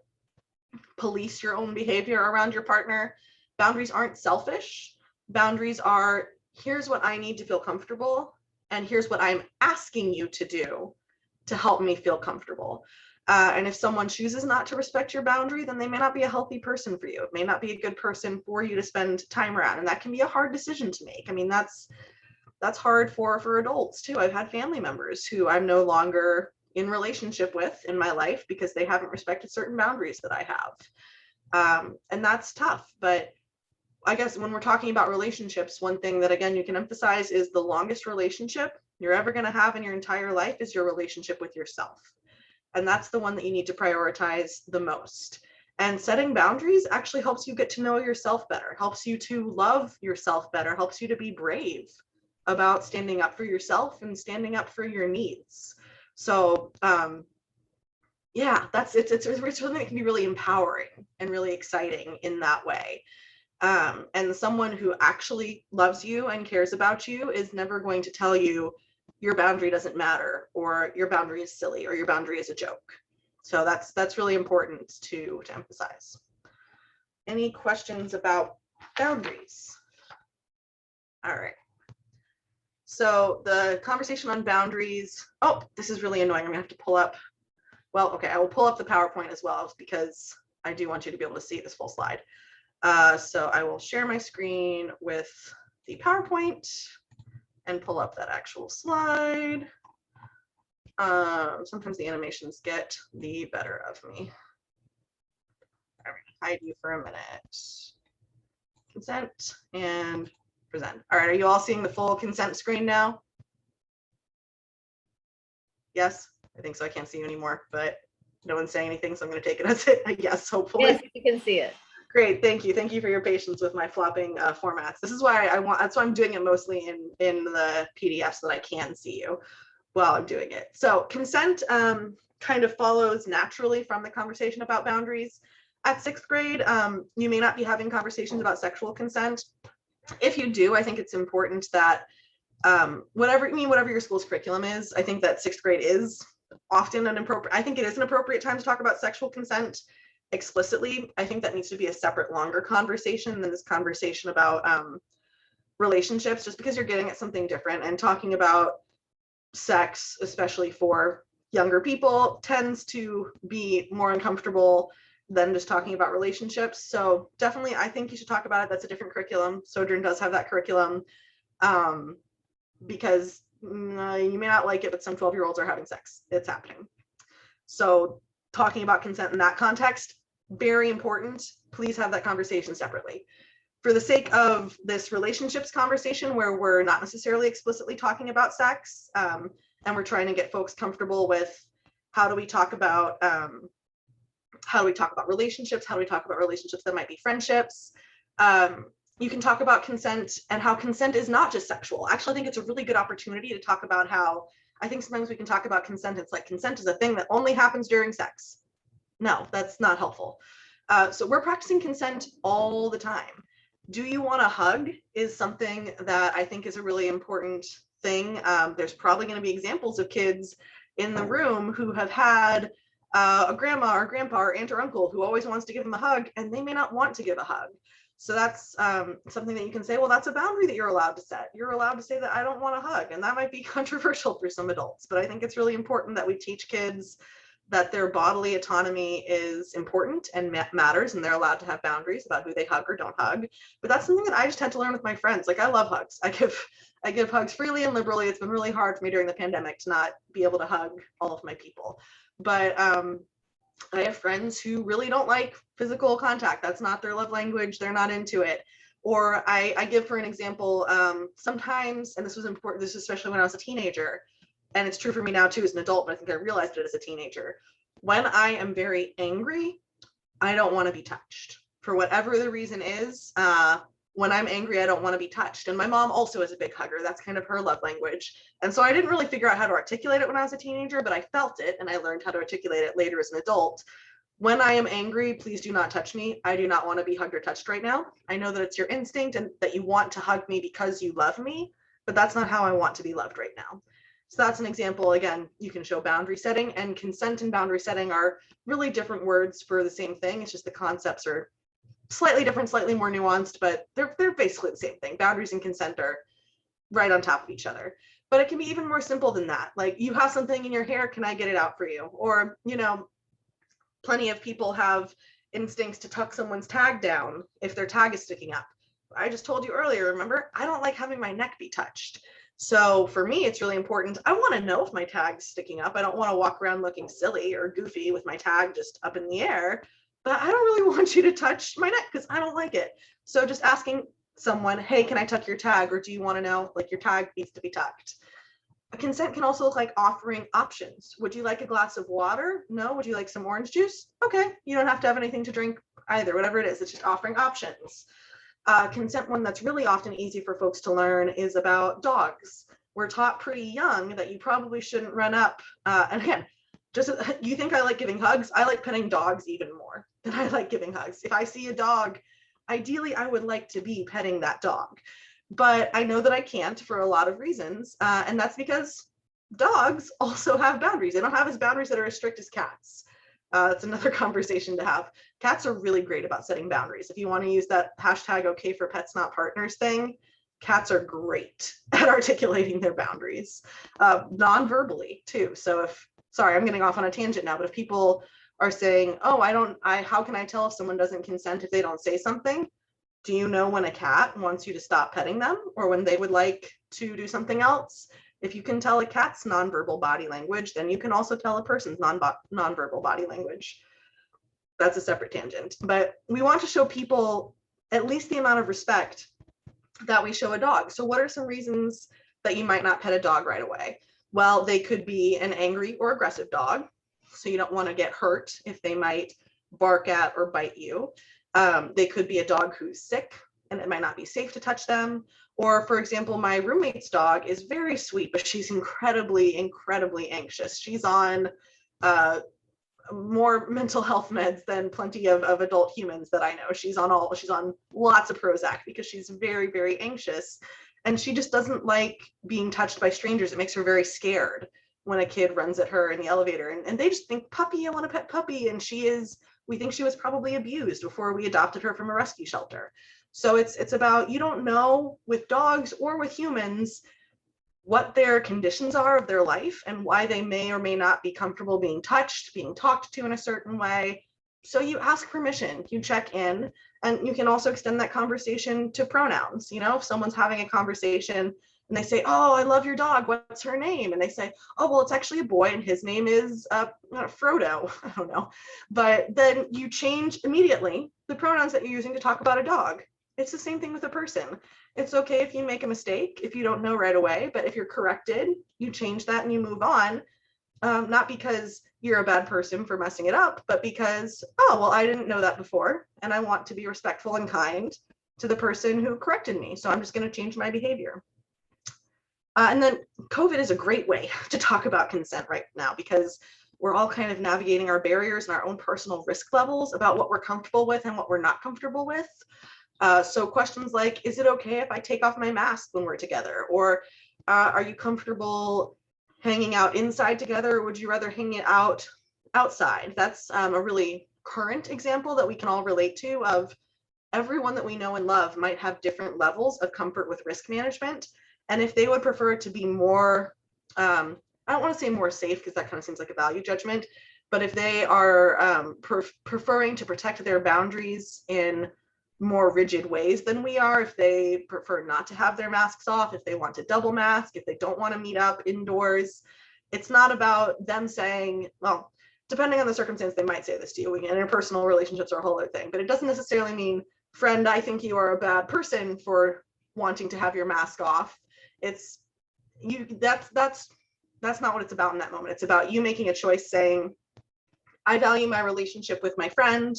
police your own behavior around your partner. Boundaries aren't selfish. Boundaries are, here's what I need to feel comfortable, and here's what I'm asking you to do to help me feel comfortable. And if someone chooses not to respect your boundary, then they may not be a healthy person for you. It may not be a good person for you to spend time around. And that can be a hard decision to make. I mean, that's hard for adults too. I've had family members who I'm no longer in relationship with in my life because they haven't respected certain boundaries that I have. And that's tough. But I guess when we're talking about relationships, one thing that, again, you can emphasize is the longest relationship you're ever going to have in your entire life is your relationship with yourself. And that's the one that you need to prioritize the most. And setting boundaries actually helps you get to know yourself better, helps you to love yourself better, helps you to be brave about standing up for yourself and standing up for your needs. So yeah, it's something that can be really empowering and really exciting in that way. And someone who actually loves you and cares about you is never going to tell you your boundary doesn't matter, or your boundary is silly, or your boundary is a joke. So that's really important to emphasize. Any questions about boundaries? All right. So the conversation on boundaries, oh, this is really annoying. I'm gonna have to pull up, well, okay, I will pull up the PowerPoint as well because I do want you to be able to see this full slide. So I will share my screen with the PowerPoint and pull up that actual slide. Sometimes the animations get the better of me. All right, hide you for a minute. Consent and present. All right, are you all seeing the full consent screen now? Yes, I think so. I can't see you anymore, but no one's saying anything, so I'm going to take it as a yes, hopefully. Yes, you can see it. Great, thank you. Thank you for your patience with my flopping formats. This is why that's why I'm doing it mostly in the PDF so that I can see you while I'm doing it. So consent kind of follows naturally from the conversation about boundaries. At 6th grade, you may not be having conversations about sexual consent. If you do, I think it's important that whatever your school's curriculum is, I think that 6th grade is often an appropriate time to talk about sexual consent explicitly. I think that needs to be a separate, longer conversation than this conversation about relationships, just because you're getting at something different. And talking about sex, especially for younger people, tends to be more uncomfortable than just talking about relationships. So definitely, I think you should talk about it. That's a different curriculum. Sojourn does have that curriculum because you may not like it, but some 12-year-olds are having sex. It's happening. So talking about consent in that context, very important. Please have that conversation separately. for the sake of this relationships conversation where we're not necessarily explicitly talking about sex, and we're trying to get folks comfortable with how do we talk about relationships, how do we talk about relationships that might be friendships. You can talk about consent and how consent is not just sexual. Actually, I think it's a really good opportunity to talk about how, I think sometimes we can talk about consent, it's like consent is a thing that only happens during sex. No, that's not helpful. So we're practicing consent all the time. Do you want a hug is something that I think is a really important thing. There's probably going to be examples of kids in the room who have had a grandma or grandpa or aunt or uncle who always wants to give them a hug, and they may not want to give a hug. So that's something that you can say, well, that's a boundary that you're allowed to set. You're allowed to say that I don't want a hug, and that might be controversial for some adults, but I think it's really important that we teach kids that their bodily autonomy is important and matters, and they're allowed to have boundaries about who they hug or don't hug. But that's something that I just had to learn with my friends. Like, I love hugs. I give hugs freely and liberally. It's been really hard for me during the pandemic to not be able to hug all of my people. But I have friends who really don't like physical contact. That's not their love language. They're not into it. Or I give, for an example, sometimes, and this was important, this is especially when I was a teenager, and it's true for me now too as an adult, but I think I realized it as a teenager. When I am very angry, I don't want to be touched. For whatever the reason is, when I'm angry, I don't want to be touched. And my mom also is a big hugger. That's kind of her love language. And so I didn't really figure out how to articulate it when I was a teenager, but I felt it, and I learned how to articulate it later as an adult. When I am angry, please do not touch me. I do not want to be hugged or touched right now. I know that it's your instinct and that you want to hug me because you love me, but that's not how I want to be loved right now. So that's an example. Again, you can show boundary setting, and consent and boundary setting are really different words for the same thing. It's just the concepts are slightly different, slightly more nuanced, but they're basically the same thing. Boundaries and consent are right on top of each other. But it can be even more simple than that. Like, you have something in your hair, can I get it out for you? Or, plenty of people have instincts to tuck someone's tag down if their tag is sticking up. I just told you earlier, remember, I don't like having my neck be touched. So for me, it's really important. I want to know if my tag's sticking up. I don't want to walk around looking silly or goofy with my tag just up in the air, but I don't really want you to touch my neck because I don't like it. So just asking someone, hey, can I tuck your tag? Or do you want to know, like, your tag needs to be tucked? A consent can also look like offering options. Would you like a glass of water? No. Would you like some orange juice? Okay. You don't have to have anything to drink either, whatever it is. It's just offering options. Consent, one that's really often easy for folks to learn, is about dogs. We're taught pretty young that you probably shouldn't run up. And again, just you think I like giving hugs? I like petting dogs even more than I like giving hugs. If I see a dog, ideally I would like to be petting that dog. But I know that I can't for a lot of reasons. And that's because dogs also have boundaries. They don't have as boundaries that are as strict as cats. That's another conversation to have. Cats are really great about setting boundaries. If you want to use that hashtag okay for pets not partners thing, cats are great at articulating their boundaries, non-verbally too. So sorry, I'm getting off on a tangent now, but if people are saying, oh, how can I tell if someone doesn't consent if they don't say something? Do you know when a cat wants you to stop petting them or when they would like to do something else? If you can tell a cat's nonverbal body language, then you can also tell a person's nonverbal body language. That's a separate tangent. But we want to show people at least the amount of respect that we show a dog. So what are some reasons that you might not pet a dog right away? Well, they could be an angry or aggressive dog. So you don't want to get hurt if they might bark at or bite you. They could be a dog who's sick and it might not be safe to touch them. Or, for example, my roommate's dog is very sweet, but she's incredibly, incredibly anxious. She's on more mental health meds than plenty of adult humans that I know. She's on lots of Prozac because she's very, very anxious. And she just doesn't like being touched by strangers. It makes her very scared when a kid runs at her in the elevator. And they just think, puppy, I want to pet puppy. And we think she was probably abused before we adopted her from a rescue shelter. So it's about, you don't know with dogs or with humans what their conditions are of their life and why they may or may not be comfortable being touched, being talked to in a certain way. So you ask permission, you check in, and you can also extend that conversation to pronouns. If someone's having a conversation and they say, oh, I love your dog, what's her name? And they say, oh, well, it's actually a boy and his name is Frodo, I don't know. But then you change immediately the pronouns that you're using to talk about a dog. It's the same thing with a person. It's okay if you make a mistake, if you don't know right away, but if you're corrected, you change that and you move on. Not because you're a bad person for messing it up, but because, oh, well, I didn't know that before, and I want to be respectful and kind to the person who corrected me. So I'm just going to change my behavior. And then COVID is a great way to talk about consent right now, because we're all kind of navigating our barriers and our own personal risk levels about what we're comfortable with and what we're not comfortable with. So questions like, is it okay if I take off my mask when we're together? Or are you comfortable hanging out inside together, or would you rather hang it out outside? That's a really current example that we can all relate to, of everyone that we know and love might have different levels of comfort with risk management. And if they would prefer to be more, I don't want to say more safe, because that kind of seems like a value judgment, but if they are preferring to protect their boundaries in more rigid ways than we are, if they prefer not to have their masks off, if they want to double mask, if they don't want to meet up indoors, it's not about them saying, well, depending on the circumstance, they might say this to you. Interpersonal relationships are a whole other thing, but it doesn't necessarily mean, friend, I think you are a bad person for wanting to have your mask off. It's you, that's not what it's about in that moment. It's about you making a choice saying, I value my relationship with my friend,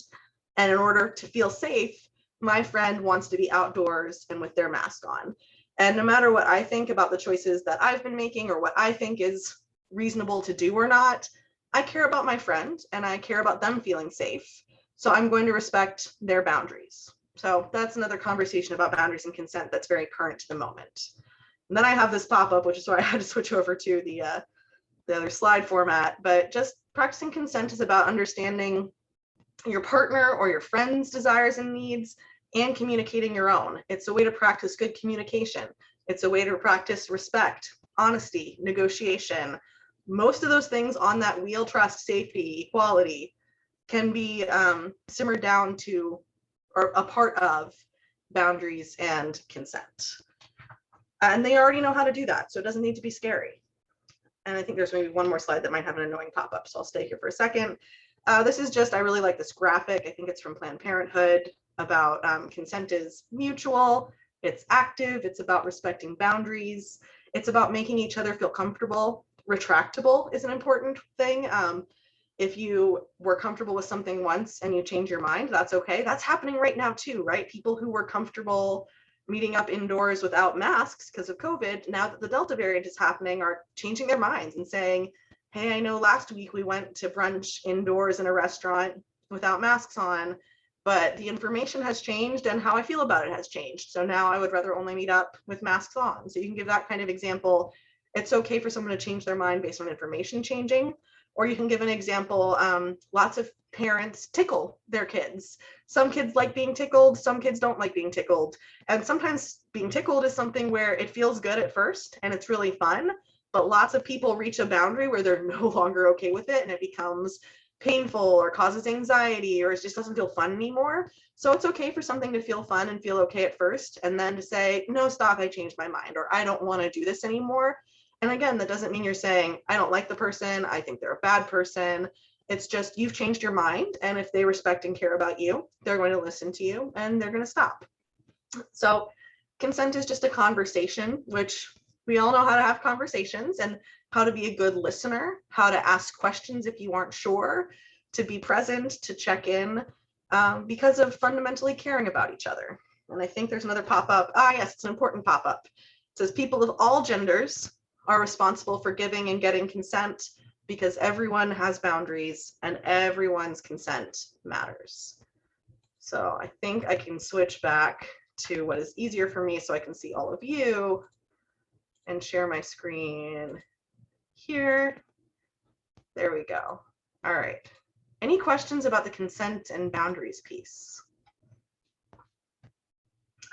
and in order to feel safe, my friend wants to be outdoors and with their mask on. And no matter what I think about the choices that I've been making, or what I think is reasonable to do or not, I care about my friend and I care about them feeling safe. So I'm going to respect their boundaries. So that's another conversation about boundaries and consent that's very current to the moment. And then I have this pop-up, which is why I had to switch over to the other slide format. But just practicing consent is about understanding your partner or your friend's desires and needs, and communicating your own. It's a way to practice good communication. It's a way to practice respect, honesty, negotiation. Most of those things on that wheel, trust, safety, equality, can be simmered down to, or a part of, boundaries and consent. And they already know how to do that, so it doesn't need to be scary. And I think there's maybe one more slide that might have an annoying pop-up, so I'll stay here for a second. This is just, I really like this graphic. I think it's from Planned Parenthood, about consent is mutual, it's active, it's about respecting boundaries, it's about making each other feel comfortable. Retractable is an important thing. If you were comfortable with something once and you change your mind, that's okay. That's happening right now too, right? People who were comfortable meeting up indoors without masks because of COVID, now that the Delta variant is happening, are changing their minds and saying, hey, I know last week we went to brunch indoors in a restaurant without masks on, but the information has changed and how I feel about it has changed. So now I would rather only meet up with masks on. So you can give that kind of example. It's okay for someone to change their mind based on information changing. Or you can give an example, lots of parents tickle their kids. Some kids like being tickled, some kids don't like being tickled. And sometimes being tickled is something where it feels good at first and it's really fun, but lots of people reach a boundary where they're no longer okay with it and it becomes painful or causes anxiety, or it just doesn't feel fun anymore. So it's okay for something to feel fun and feel okay at first, and then to say, no, stop, I changed my mind, or I don't want to do this anymore. And again, that doesn't mean you're saying, I don't like the person, I think they're a bad person. It's just, you've changed your mind, and if they respect and care about you, they're going to listen to you and they're going to stop. So consent is just a conversation, which we all know how to have conversations, and how to be a good listener, how to ask questions if you aren't sure, to be present, to check in, because of fundamentally caring about each other. And I think there's another pop-up. Yes, it's an important pop-up. It says people of all genders are responsible for giving and getting consent, because everyone has boundaries and everyone's consent matters. So I think I can switch back to what is easier for me so I can see all of you and share my screen here. There we go. All right. Any questions about the consent and boundaries piece?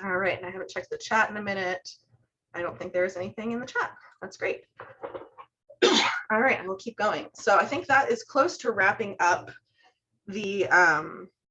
All right, and I haven't checked the chat in a minute. I don't think there's anything in the chat. That's great. All right, we'll keep going. So I think that is close to wrapping up the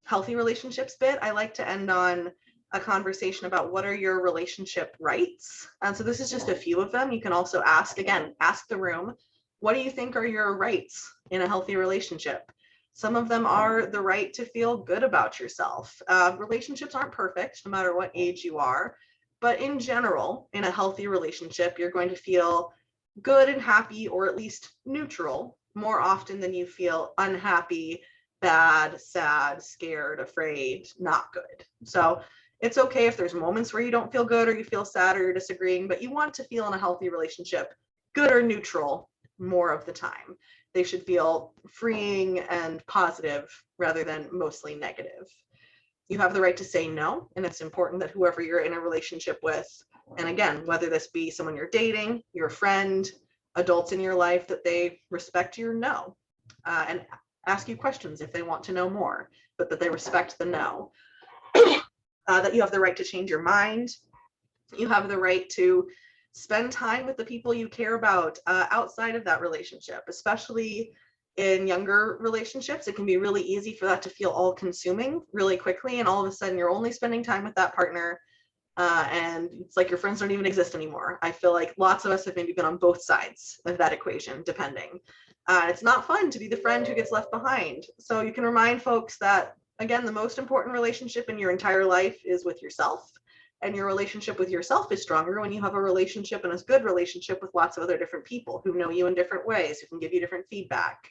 healthy relationships bit. I like to end on a conversation about what are your relationship rights. And so this is just a few of them. You can also ask, again, ask the room, what do you think are your rights in a healthy relationship? Some of them are the right to feel good about yourself. Relationships aren't perfect, no matter what age you are. But in general, in a healthy relationship, you're going to feel good and happy, or at least neutral, more often than you feel unhappy, bad, sad, scared, afraid, not good. So it's okay if there's moments where you don't feel good or you feel sad or you're disagreeing, but you want to feel in a healthy relationship good or neutral more of the time. They should feel freeing and positive rather than mostly negative. You have the right to say no, and it's important that whoever you're in a relationship with, and again, whether this be someone you're dating, your friend, adults in your life, that they respect your no, and ask you questions if they want to know more, but that they respect the no. That you have the right to change your mind. You have the right to spend time with the people you care about outside of that relationship, especially in younger relationships. It can be really easy for that to feel all consuming really quickly, and all of a sudden you're only spending time with that partner, and it's like your friends don't even exist anymore. I feel like lots of us have maybe been on both sides of that equation, depending. It's not fun to be the friend who gets left behind. So you can remind folks that, again, the most important relationship in your entire life is with yourself. And your relationship with yourself is stronger when you have a relationship, and a good relationship, with lots of other different people who know you in different ways, who can give you different feedback.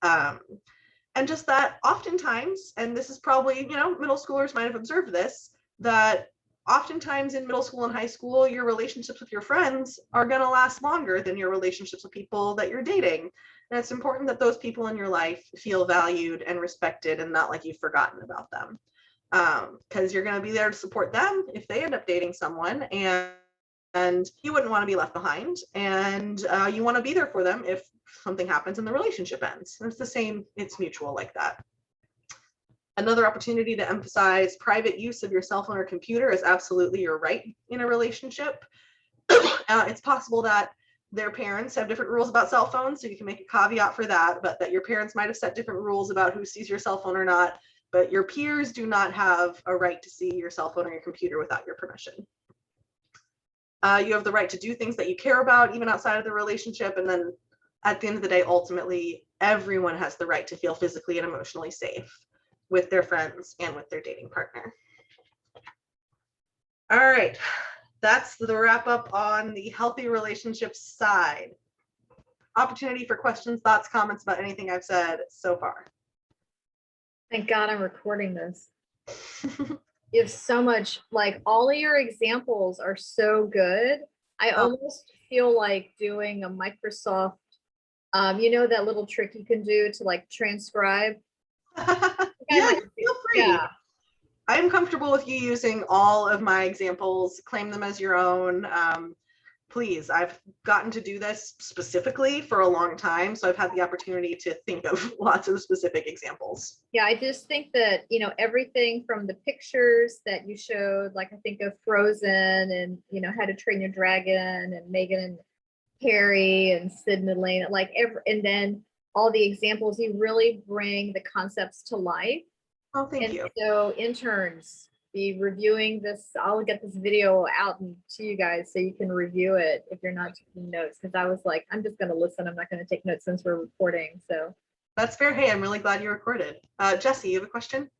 And just that oftentimes, and this is probably, middle schoolers might have observed this, that oftentimes in middle school and high school, your relationships with your friends are going to last longer than your relationships with people that you're dating. And it's important that those people in your life feel valued and respected, and not like you've forgotten about them. Because you're going to be there to support them if they end up dating someone, and you wouldn't want to be left behind, and you want to be there for them if something happens and the relationship ends. And it's the same, it's mutual like that. Another opportunity to emphasize private use of your cell phone or computer is absolutely your right in a relationship. It's possible that their parents have different rules about cell phones, so you can make a caveat for that, but that your parents might have set different rules about who sees your cell phone or not. But your peers do not have a right to see your cell phone or your computer without your permission. You have the right to do things that you care about, even outside of the relationship. And then at the end of the day, ultimately, everyone has the right to feel physically and emotionally safe with their friends and with their dating partner. All right, that's the wrap up on the healthy relationships side. Opportunity for questions, thoughts, comments about anything I've said so far. Thank God I'm recording this. You have so much, like, all of your examples are so good. I almost feel like doing a Microsoft, that little trick you can do to like transcribe. Yeah, feel free. Yeah. I'm comfortable with you using all of my examples, claim them as your own. Please, I've gotten to do this specifically for a long time, so I've had the opportunity to think of lots of specific examples. Yeah, I just think that, everything from the pictures that you showed, like I think of Frozen and, How to Train Your Dragon and Megan and Harry and Sid and Elaine, and then all the examples, you really bring the concepts to life. Oh, thank you. So interns, be reviewing this. I'll get this video out to you guys so you can review it if you're not taking notes, because I was like, I'm just going to listen. I'm not going to take notes since we're recording. So that's fair. Hey, I'm really glad you recorded. Jesse, you have a question?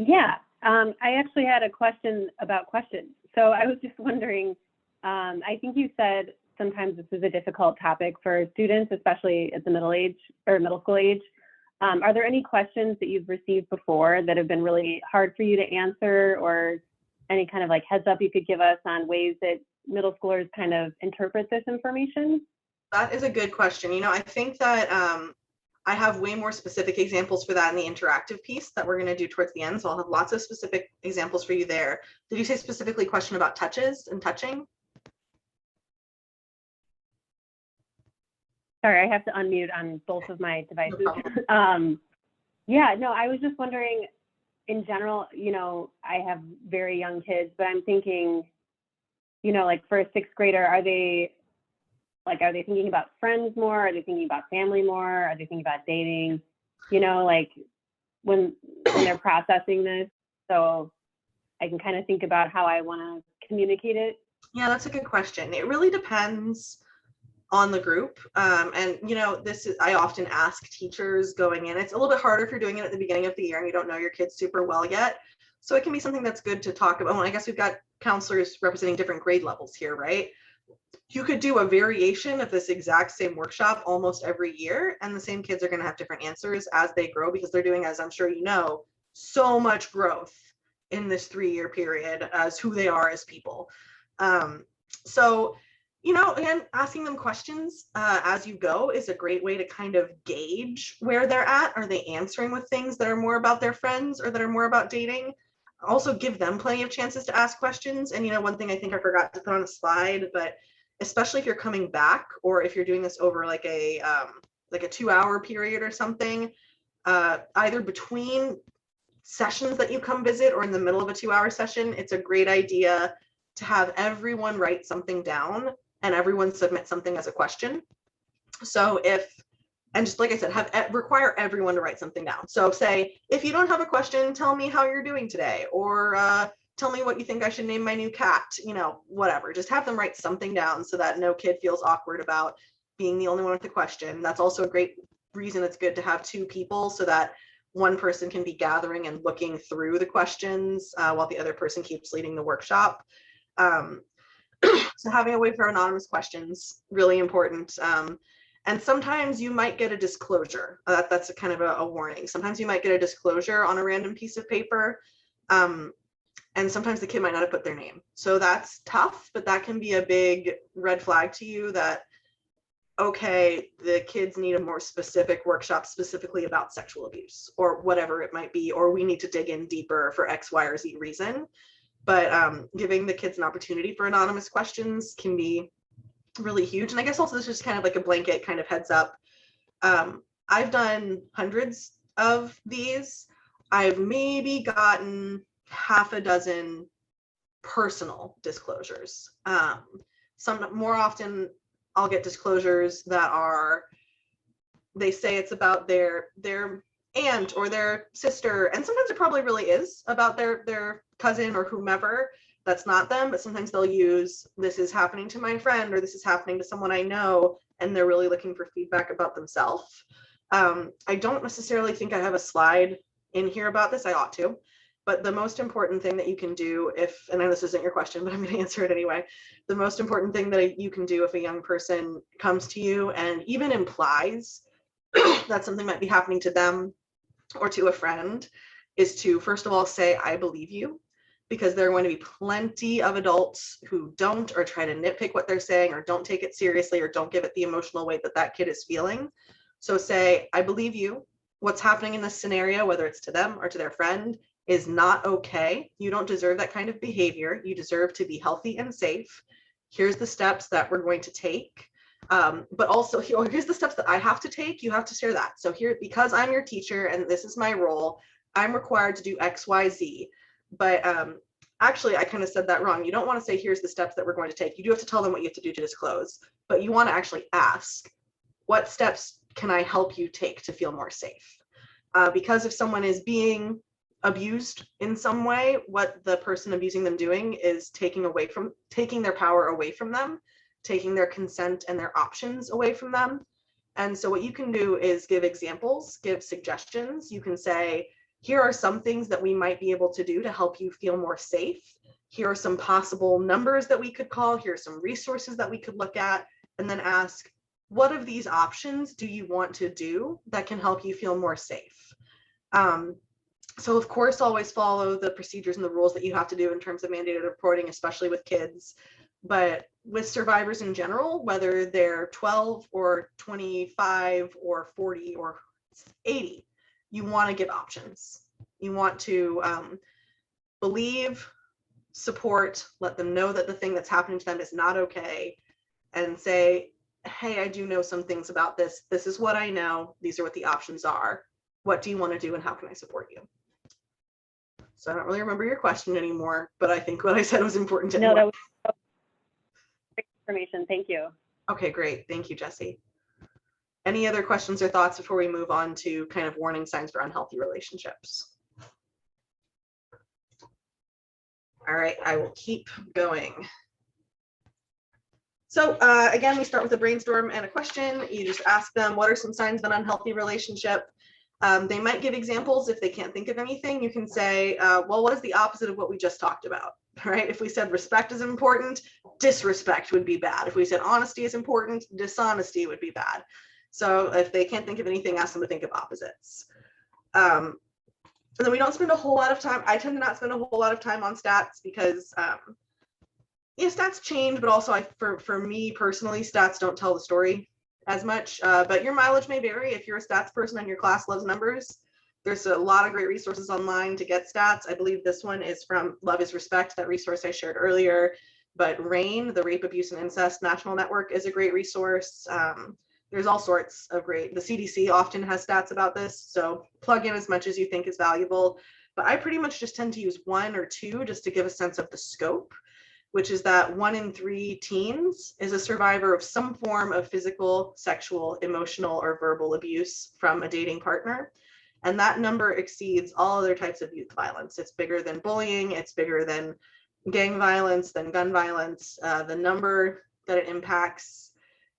Yeah, I actually had a question about questions. So I was just wondering, I think you said sometimes this is a difficult topic for students, especially at the middle school age. Are there any questions that you've received before that have been really hard for you to answer, or any kind of like heads up you could give us on ways that middle schoolers kind of interpret this information? That is a good question. I think that I have way more specific examples for that in the interactive piece that we're going to do towards the end. So I'll have lots of specific examples for you there. Did you say specifically question about touches and touching? Sorry, I have to unmute on both of my devices. Yeah, no, I was just wondering, in general, I have very young kids, but I'm thinking, like for a sixth grader, are they thinking about friends more? Are they thinking about family more? Are they thinking about dating? Like when they're processing this, so I can kind of think about how I want to communicate it. Yeah, that's a good question. It really depends on the group. And you know, this is, I often ask teachers going in, it's a little bit harder if you're doing it at the beginning of the year and you don't know your kids super well yet. So it can be something that's good to talk about. Well, I guess we've got counselors representing different grade levels here, right? You could do a variation of this exact same workshop almost every year, and the same kids are going to have different answers as they grow, because they're doing, as I'm sure you know, so much growth in this 3-year period as who they are as people. So, you know, again, asking them questions as you go is a great way to kind of gauge where they're at. Are they answering with things that are more about their friends or that are more about dating? Also give them plenty of chances to ask questions. And, you know, one thing I think I forgot to put on a slide, but especially if you're coming back or if you're doing this over like a 2-hour period or something, either between sessions that you come visit or in the middle of a 2-hour session, it's a great idea to have everyone write something down and everyone submit something as a question. So and just like I said, require everyone to write something down. So say, if you don't have a question, tell me how you're doing today, or tell me what you think I should name my new cat, you know, whatever. Just have them write something down so that no kid feels awkward about being the only one with a question. That's also a great reason it's good to have 2 people, so that one person can be gathering and looking through the questions while the other person keeps leading the workshop. So having a way for anonymous questions, really important. And sometimes you might get a disclosure. That's a kind of a warning. Sometimes you might get a disclosure on a random piece of paper. And sometimes the kid might not have put their name. So that's tough, but that can be a big red flag to you that, okay, the kids need a more specific workshop specifically about sexual abuse or whatever it might be, or we need to dig in deeper for X, Y, or Z reason. But giving the kids an opportunity for anonymous questions can be really huge. And I guess also this is kind of like a blanket kind of heads up. I've done hundreds of these. I've maybe gotten half a dozen personal disclosures. Some more often I'll get disclosures that are, they say it's about their aunt or their sister, and sometimes it probably really is about their cousin or whomever. That's not them, but sometimes they'll use, this is happening to my friend, or this is happening to someone I know, and they're really looking for feedback about themselves. I don't necessarily think I have a slide in here about this. I ought to, but the most important thing that you can do and I know this isn't your question, but I'm going to answer it anyway. The most important thing that you can do if a young person comes to you and even implies that something might be happening to them or to a friend is to, first of all, say, I believe you. Because there are going to be plenty of adults who don't, or try to nitpick what they're saying, or don't take it seriously, or don't give it the emotional weight that that kid is feeling. So say, I believe you. What's happening in this scenario, whether it's to them or to their friend, is not okay. You don't deserve that kind of behavior. You deserve to be healthy and safe. Here's the steps that we're going to take. But also, here's the steps that I have to take. You have to share that. So here, because I'm your teacher and this is my role, I'm required to do X, Y, Z. But actually, I kind of said that wrong. You don't want to say, here's the steps that we're going to take. You do have to tell them what you have to do to disclose, but you want to actually ask, what steps can I help you take to feel more safe? Because if someone is being abused in some way, what the person abusing them doing is taking their power away from them, taking their consent and their options away from them. And so what you can do is give examples, give suggestions. You can say, here are some things that we might be able to do to help you feel more safe. Here are some possible numbers that we could call. Here are some resources that we could look at, and then ask, what of these options do you want to do that can help you feel more safe? So of course, always follow the procedures and the rules that you have to do in terms of mandated reporting, especially with kids. But with survivors in general, whether they're 12 or 25 or 40 or 80, you want to give options. You want to believe, support, let them know that the thing that's happening to them is not okay, and say, hey, I do know some things about this. This is what I know. These are what the options are. What do you want to do and how can I support you? So I don't really remember your question anymore, but I think what I said was important to No, that was great information. Thank you. Okay, great. Thank you, Jessie. Any other questions or thoughts before we move on to kind of warning signs for unhealthy relationships? All right, I will keep going. So again, we start with a brainstorm and a question. You just ask them, what are some signs of an unhealthy relationship? They might give examples. If they can't think of anything, you can say, well, what is the opposite of what we just talked about, right? If we said respect is important, disrespect would be bad. If we said honesty is important, dishonesty would be bad. So if they can't think of anything, ask them to think of opposites. And then we don't spend a whole lot of time. I tend to not spend a whole lot of time on stats because stats change, but also for me personally, stats don't tell the story as much, but your mileage may vary. If you're a stats person and your class loves numbers, there's a lot of great resources online to get stats. I believe this one is from Love is Respect, that resource I shared earlier, but RAIN, the Rape, Abuse, and Incest National Network, is a great resource. There's all sorts of great, the CDC often has stats about this, so plug in as much as you think is valuable, but I pretty much just tend to use 1 or 2 just to give a sense of the scope, which is that 1 in 3 teens is a survivor of some form of physical, sexual, emotional, or verbal abuse from a dating partner. And that number exceeds all other types of youth violence. It's bigger than bullying, it's bigger than gang violence, than gun violence. The number that it impacts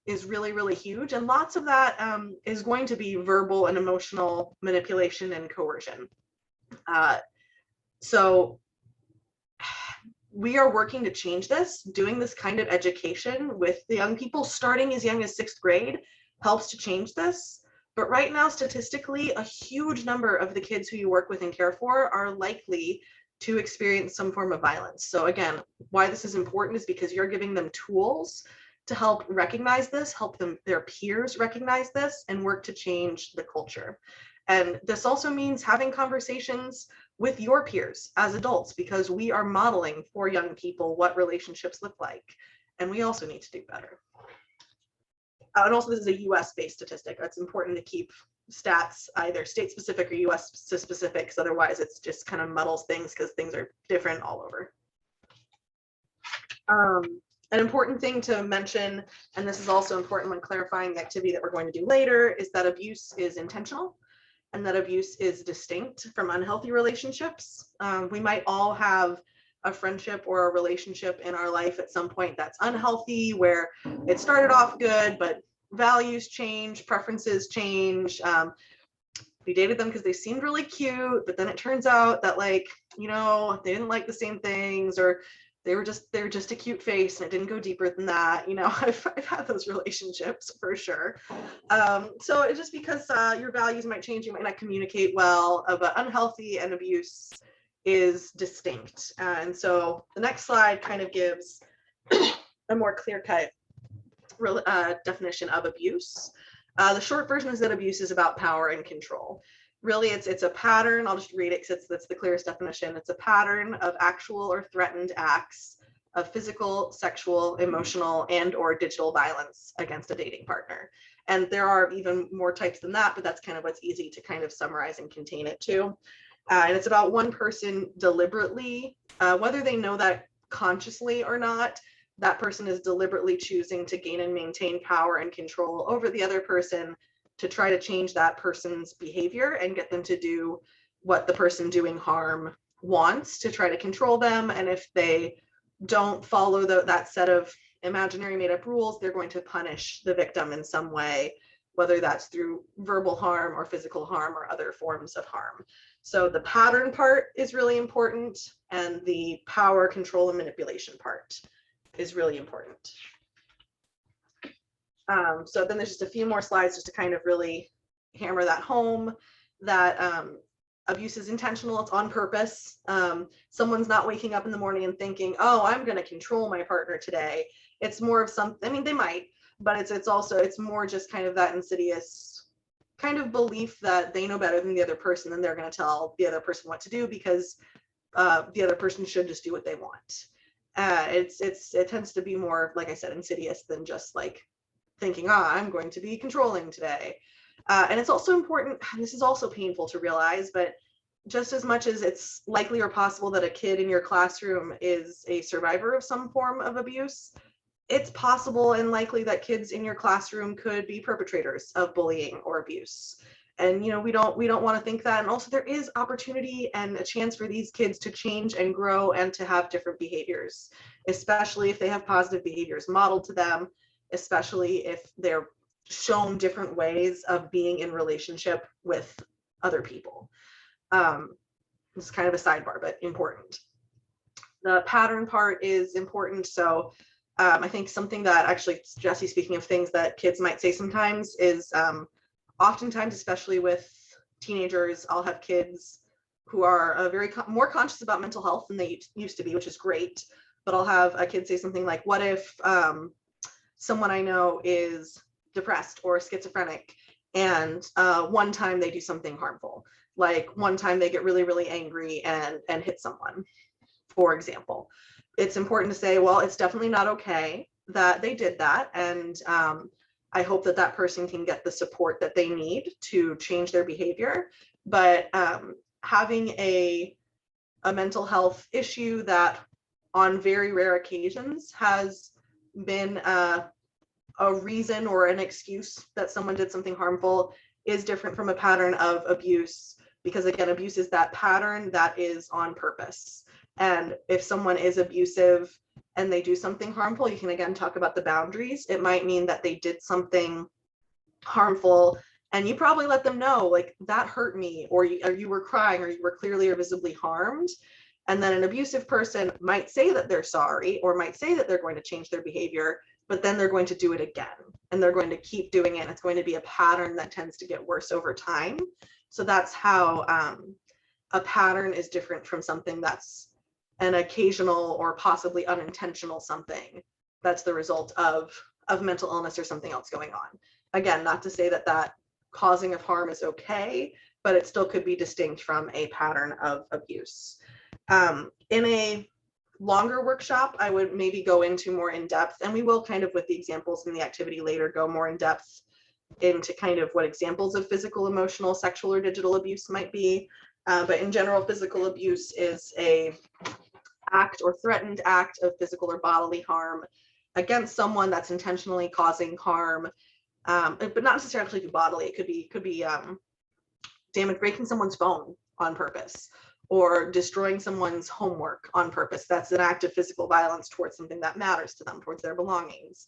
is really, really huge. And lots of that is going to be verbal and emotional manipulation and coercion. So we are working to change this. Doing this kind of education with the young people starting as young as 6th grade helps to change this. But right now, statistically, a huge number of the kids who you work with and care for are likely to experience some form of violence. So again, why this is important is because you're giving them tools to help recognize this, help them, their peers recognize this, and work to change the culture. And this also means having conversations with your peers as adults, because we are modeling for young people what relationships look like, and we also need to do better. And also, this is a US-based statistic. It's important to keep stats either state-specific or US-specific, because otherwise it's just kind of muddles things, because things are different all over. An important thing to mention, and this is also important when clarifying the activity that we're going to do later, is that abuse is intentional and that abuse is distinct from unhealthy relationships. We might all have a friendship or a relationship in our life at some point that's unhealthy, where it started off good, but values change, preferences change. We dated them because they seemed really cute, but then it turns out that, like, you know, they didn't like the same things, or they were just a cute face and it didn't go deeper than that. You know, I've had those relationships for sure. So it's just because your values might change, you might not communicate well, but unhealthy and abuse is distinct. And so the next slide kind of gives a more clear-cut definition of abuse. The short version is that abuse is about power and control. Really, it's a pattern. I'll just read it because that's the clearest definition. It's a pattern of actual or threatened acts of physical, sexual, emotional, and or digital violence against a dating partner. And there are even more types than that, but that's kind of what's easy to kind of summarize and contain it to. And it's about one person deliberately, whether they know that consciously or not, that person is deliberately choosing to gain and maintain power and control over the other person, to try to change that person's behavior and get them to do what the person doing harm wants, to try to control them. And if they don't follow that set of imaginary made up rules, they're going to punish the victim in some way, whether that's through verbal harm or physical harm or other forms of harm. So the pattern part is really important, and the power, control, and manipulation part is really important. So then there's just a few more slides just to kind of really hammer that home, that abuse is intentional, it's on purpose. Someone's not waking up in the morning and thinking, oh, I'm going to control my partner today. It's more of something, I mean, they might, but it's more just kind of that insidious kind of belief that they know better than the other person, and they're going to tell the other person what to do because the other person should just do what they want. It tends to be more, like I said, insidious than just like thinking, I'm going to be controlling today. And it's also important, this is also painful to realize, but just as much as it's likely or possible that a kid in your classroom is a survivor of some form of abuse, it's possible and likely that kids in your classroom could be perpetrators of bullying or abuse. And we don't want to think that. And also there is opportunity and a chance for these kids to change and grow and to have different behaviors, especially if they have positive behaviors modeled to them, especially if they're shown different ways of being in relationship with other people. It's kind of a sidebar, but important. The pattern part is important. So I think something that actually, Jesse, speaking of things that kids might say sometimes is oftentimes, especially with teenagers, I'll have kids who are very more conscious about mental health than they used to be, which is great. But I'll have a kid say something like, what if someone I know is depressed or schizophrenic, and one time they do something harmful, like one time they get really, really angry and hit someone, for example. It's important to say, well, it's definitely not okay that they did that. And I hope that that person can get the support that they need to change their behavior. But having a mental health issue that on very rare occasions has been a reason or an excuse that someone did something harmful is different from a pattern of abuse, because again, abuse is that pattern that is on purpose. And if someone is abusive and they do something harmful, you can again talk about the boundaries. It might mean that they did something harmful and you probably let them know, like, that hurt me, or you were crying, or you were clearly or visibly harmed. And then an abusive person might say that they're sorry, or might say that they're going to change their behavior, but then they're going to do it again, and they're going to keep doing it. It's going to be a pattern that tends to get worse over time. So that's how a pattern is different from something that's an occasional or possibly unintentional something that's the result of mental illness or something else going on. Again, not to say that that causing of harm is okay, but it still could be distinct from a pattern of abuse. In a longer workshop, I would maybe go into more in depth, and we will kind of, with the examples in the activity later, go more in depth into kind of what examples of physical, emotional, sexual, or digital abuse might be. But in general, physical abuse is a act or threatened act of physical or bodily harm against someone that's intentionally causing harm, but not necessarily bodily. It could be damage, breaking someone's phone on purpose, or destroying someone's homework on purpose. That's an act of physical violence towards something that matters to them, towards their belongings.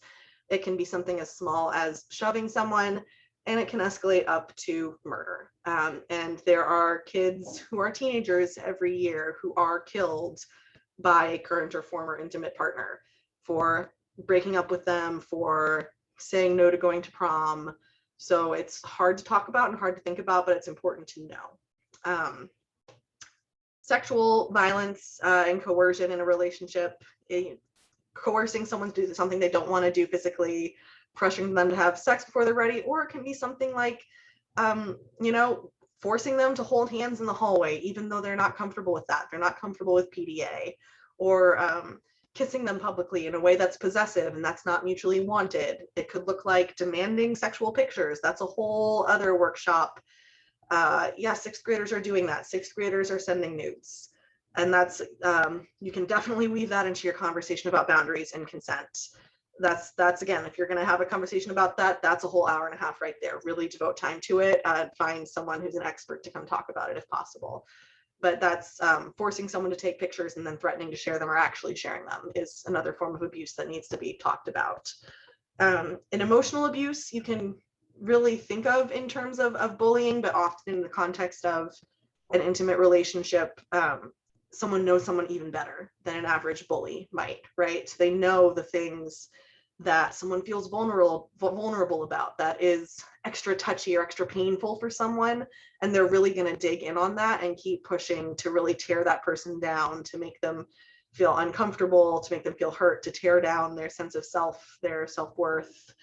It can be something as small as shoving someone, and it can escalate up to murder. And there are kids who are teenagers every year who are killed by a current or former intimate partner for breaking up with them, for saying no to going to prom. So it's hard to talk about and hard to think about, but it's important to know. Sexual violence and coercion in a relationship, coercing someone to do something they don't want to do physically, pressuring them to have sex before they're ready, or it can be something like, forcing them to hold hands in the hallway, even though they're not comfortable with that. They're not comfortable with PDA, or kissing them publicly in a way that's possessive and that's not mutually wanted. It could look like demanding sexual pictures. That's a whole other workshop. Yeah, sixth graders are doing that. Sixth graders are sending nudes. And that's, you can definitely weave that into your conversation about boundaries and consent. That's again, if you're going to have a conversation about that, that's a whole hour and a half right there. Really devote time to it. Find someone who's an expert to come talk about it if possible. But that's forcing someone to take pictures and then threatening to share them or actually sharing them is another form of abuse that needs to be talked about. In emotional abuse, you can really think of in terms of bullying, but often in the context of an intimate relationship, someone knows someone even better than an average bully might, right? So they know the things that someone feels vulnerable about, that is extra touchy or extra painful for someone, and they're really going to dig in on that and keep pushing to really tear that person down, to make them feel uncomfortable, to make them feel hurt, to tear down their sense of self, their self-worth.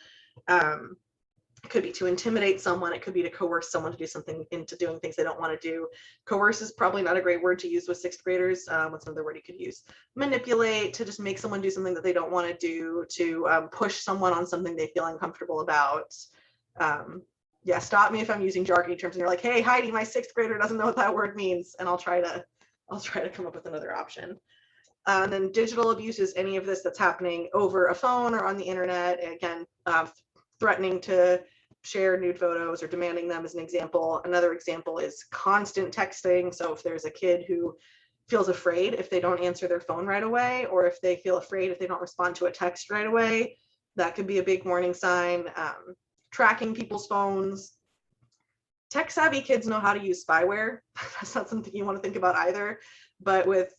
It could be to intimidate someone. It could be to coerce someone to do something, into doing things they don't want to do. Coerce is probably not a great word to use with sixth graders. What's another word you could use? Manipulate, to just make someone do something that they don't want to do, to push someone on something they feel uncomfortable about. Yeah, stop me if I'm using jargony terms and you're like, hey, Heidi, my sixth grader doesn't know what that word means, and I'll try to come up with another option. And then digital abuse is any of this that's happening over a phone or on the internet. And again, threatening to share nude photos or demanding them as an example. Another example is constant texting. So if there's a kid who feels afraid if they don't answer their phone right away, or if they feel afraid if they don't respond to a text right away, that could be a big warning sign. Tracking people's phones. Tech savvy kids know how to use spyware. That's not something you want to think about either. But with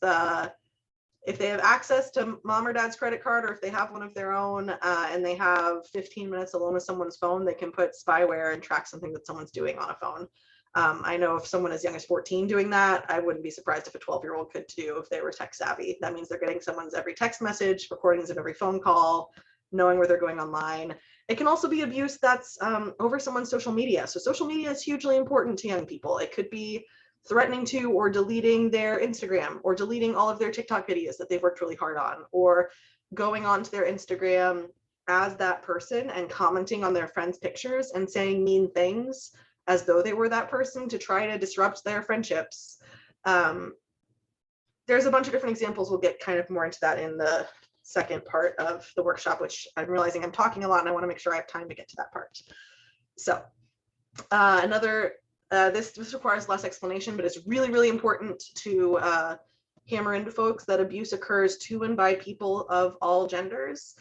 if they have access to mom or dad's credit card, or if they have one of their own and they have 15 minutes alone with someone's phone, they can put spyware and track something that someone's doing on a phone. I know if someone as young as 14 doing that, I wouldn't be surprised if a 12-year-old could too, if they were tech savvy. That means they're getting someone's every text message, recordings of every phone call, knowing where they're going online. It can also be abuse that's over someone's social media. So social media is hugely important to young people. It could be threatening to or deleting their Instagram, or deleting all of their TikTok videos that they've worked really hard on, or going onto their Instagram as that person and commenting on their friends' pictures and saying mean things as though they were that person to try to disrupt their friendships. There's a bunch of different examples. We'll get kind of more into that in the second part of the workshop, which I'm realizing I'm talking a lot and I want to make sure I have time to get to that part. So this requires less explanation, but it's really, really important to hammer into folks that abuse occurs to and by people of all genders.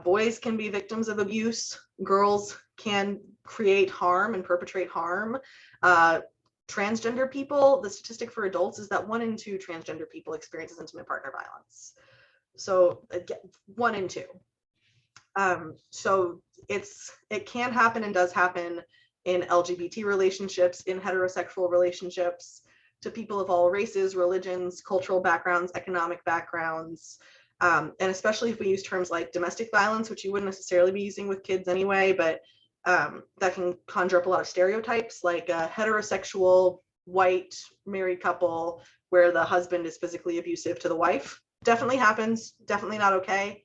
Boys can be victims of abuse. Girls can create harm and perpetrate harm. Transgender people, the statistic for adults is that 1 in 2 transgender people experiences intimate partner violence. So 1 in 2. So it can happen and does happen in LGBT relationships, in heterosexual relationships, to people of all races, religions, cultural backgrounds, economic backgrounds, and especially if we use terms like domestic violence, which you wouldn't necessarily be using with kids anyway, but that can conjure up a lot of stereotypes, like a heterosexual white married couple where the husband is physically abusive to the wife. Definitely happens, definitely not okay,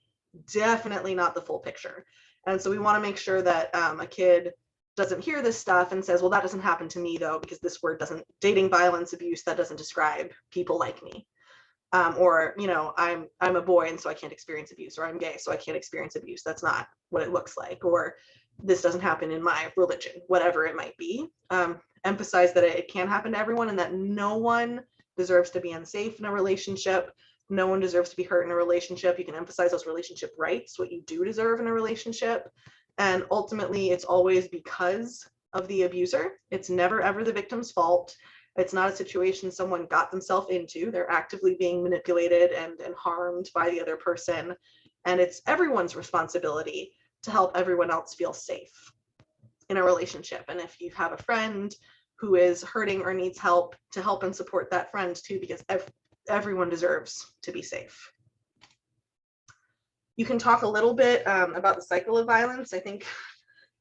definitely not the full picture. And so we want to make sure that a kid doesn't hear this stuff and says, well, that doesn't happen to me though, because this word doesn't, dating violence, abuse, that doesn't describe people like me. Or, you know, I'm a boy and so I can't experience abuse, or I'm gay so I can't experience abuse. That's not what it looks like. Or this doesn't happen in my religion, whatever it might be. Emphasize that it can happen to everyone and that no one deserves to be unsafe in a relationship. No one deserves to be hurt in a relationship. You can emphasize those relationship rights, what you do deserve in a relationship. And ultimately, it's always because of the abuser. It's never, ever the victim's fault. It's not a situation someone got themselves into. They're actively being manipulated and harmed by the other person. And it's everyone's responsibility to help everyone else feel safe in a relationship. And if you have a friend who is hurting or needs help, to help and support that friend too, because everyone deserves to be safe. You can talk a little bit about the cycle of violence. I think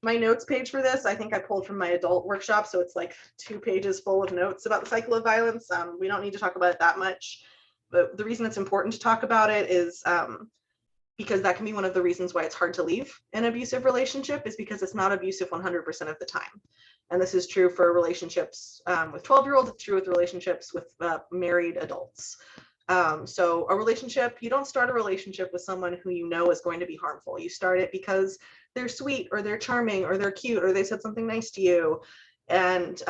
my notes page for this, I think I pulled from my adult workshop. So it's like 2 pages full of notes about the cycle of violence. We don't need to talk about it that much, but the reason it's important to talk about it is because that can be one of the reasons why it's hard to leave an abusive relationship, is because it's not abusive 100% of the time. And this is true for relationships with 12-year-olds, it's true with relationships with married adults. So a relationship, you don't start a relationship with someone who you know is going to be harmful. You start it because they're sweet or they're charming or they're cute or they said something nice to you. And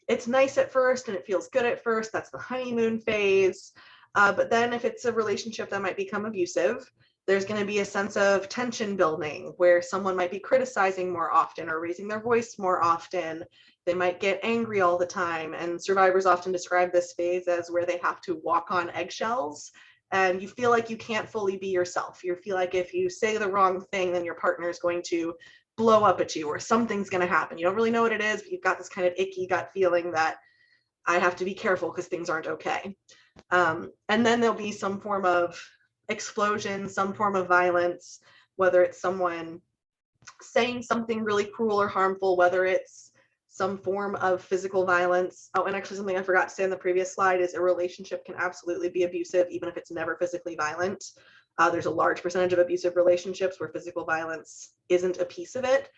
it's nice at first and it feels good at first. That's the honeymoon phase. But then if it's a relationship that might become abusive, there's going to be a sense of tension building where someone might be criticizing more often or raising their voice more often. They might get angry all the time. And survivors often describe this phase as where they have to walk on eggshells and you feel like you can't fully be yourself. You feel like if you say the wrong thing, then your partner is going to blow up at you or something's going to happen. You don't really know what it is, but you've got this kind of icky gut feeling that I have to be careful because things aren't okay. And then there'll be some form of explosion, some form of violence, whether it's someone saying something really cruel or harmful, whether it's some form of physical violence. Oh, and actually something I forgot to say on the previous slide is a relationship can absolutely be abusive, even if it's never physically violent. There's a large percentage of abusive relationships where physical violence isn't a piece of it.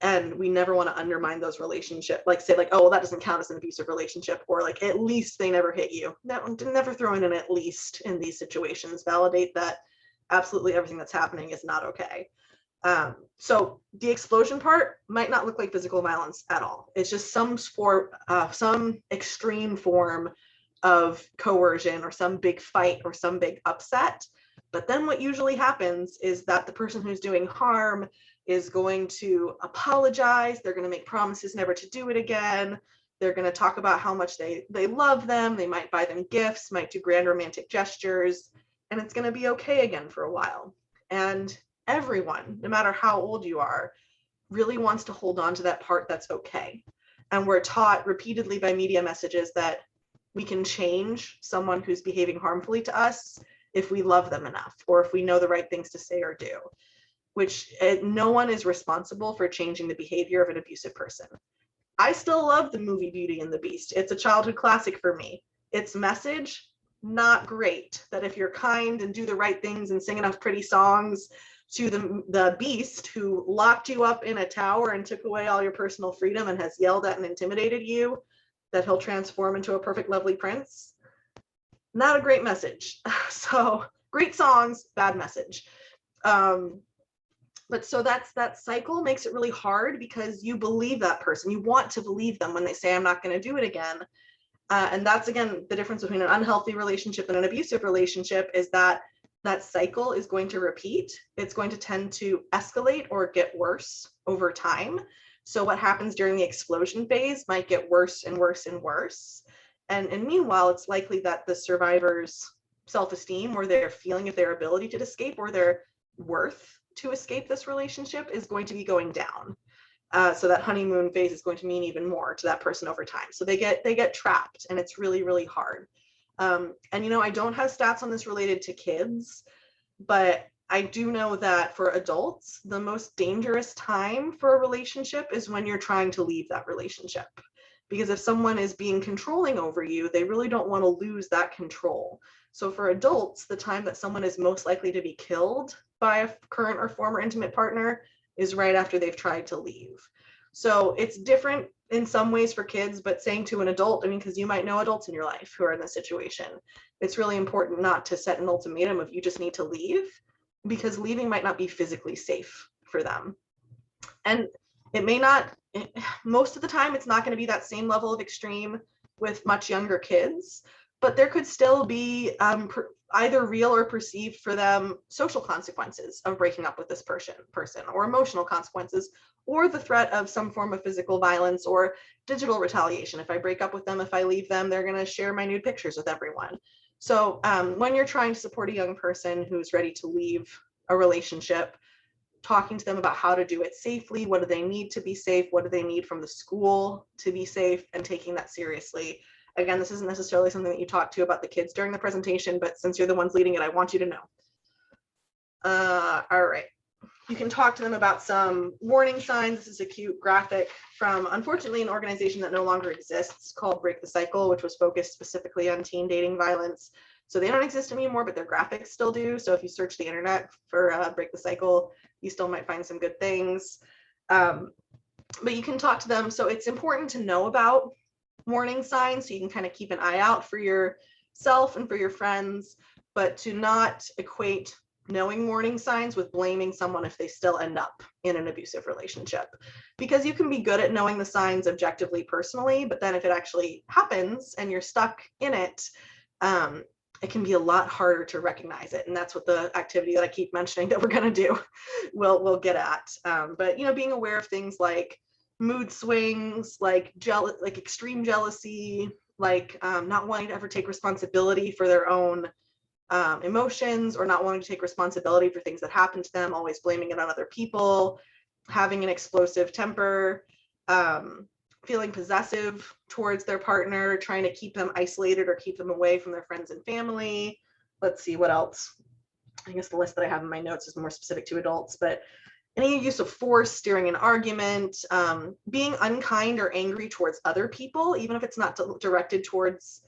And we never want to undermine those relationships, like say like, oh, well, that doesn't count as an abusive relationship, or like, at least they never hit you. No, never throw in an at least in these situations. Validate that absolutely everything that's happening is not okay. So the explosion part might not look like physical violence at all. It's just some extreme form of coercion or some big fight or some big upset. But then what usually happens is that the person who's doing harm is going to apologize. They're going to make promises never to do it again. They're going to talk about how much they love them. They might buy them gifts, might do grand romantic gestures, and it's going to be okay again for a while. And everyone, no matter how old you are, really wants to hold on to that part that's okay. And we're taught repeatedly by media messages that we can change someone who's behaving harmfully to us if we love them enough, or if we know the right things to say or do, which no one is responsible for changing the behavior of an abusive person. I still love the movie Beauty and the Beast. It's a childhood classic for me. Its message, not great, that if you're kind and do the right things and sing enough pretty songs to the beast who locked you up in a tower and took away all your personal freedom and has yelled at and intimidated you, that he'll transform into a perfect, lovely prince. Not a great message. So great songs, bad message. But so that cycle makes it really hard because you believe that person. You want to believe them when they say, I'm not going to do it again. And that's, again, the difference between an unhealthy relationship and an abusive relationship, is that that cycle is going to repeat. It's going to tend to escalate or get worse over time. So what happens during the explosion phase might get worse and worse and worse. And meanwhile, it's likely that the survivor's self-esteem, or their feeling of their ability to escape, or their worth to escape this relationship, is going to be going down. So that honeymoon phase is going to mean even more to that person over time. So they get trapped, and it's really, really hard. And I don't have stats on this related to kids, but I do know that for adults, the most dangerous time for a relationship is when you're trying to leave that relationship. Because if someone is being controlling over you, they really don't want to lose that control. So for adults, the time that someone is most likely to be killed by a current or former intimate partner is right after they've tried to leave. So it's different in some ways for kids, but saying to an adult, because you might know adults in your life who are in this situation, it's really important not to set an ultimatum of you just need to leave, because leaving might not be physically safe for them. And it may not, most of the time, it's not going to be that same level of extreme with much younger kids, but there could still be either real or perceived for them social consequences of breaking up with this person, or emotional consequences, or the threat of some form of physical violence or digital retaliation. If I break up with them, if I leave them, they're going to share my nude pictures with everyone. So when you're trying to support a young person who's ready to leave a relationship, talking to them about how to do it safely, what do they need to be safe, what do they need from the school to be safe, and taking that seriously. Again, this isn't necessarily something that you talk to about the kids during the presentation, but since you're the ones leading it, I want you to know. All right. You can talk to them about some warning signs. This is a cute graphic from, unfortunately, an organization that no longer exists called Break the Cycle, which was focused specifically on teen dating violence. So they don't exist anymore, but their graphics still do. So if you search the internet for Break the Cycle, you still might find some good things. But you can talk to them. So it's important to know about warning signs, so you can kind of keep an eye out for yourself and for your friends, but to not equate knowing warning signs with blaming someone if they still end up in an abusive relationship. Because you can be good at knowing the signs objectively, personally, but then if it actually happens and you're stuck in it, it can be a lot harder to recognize it. And that's what the activity that I keep mentioning that we're going to do will get at. But being aware of things like mood swings, like extreme jealousy, like not wanting to ever take responsibility for their own emotions, or not wanting to take responsibility for things that happen to them, always blaming it on other people, having an explosive temper, feeling possessive towards their partner, trying to keep them isolated or keep them away from their friends and family. Let's see what else. I guess the list that I have in my notes is more specific to adults, but any use of force during an argument, being unkind or angry towards other people, even if it's not directed towards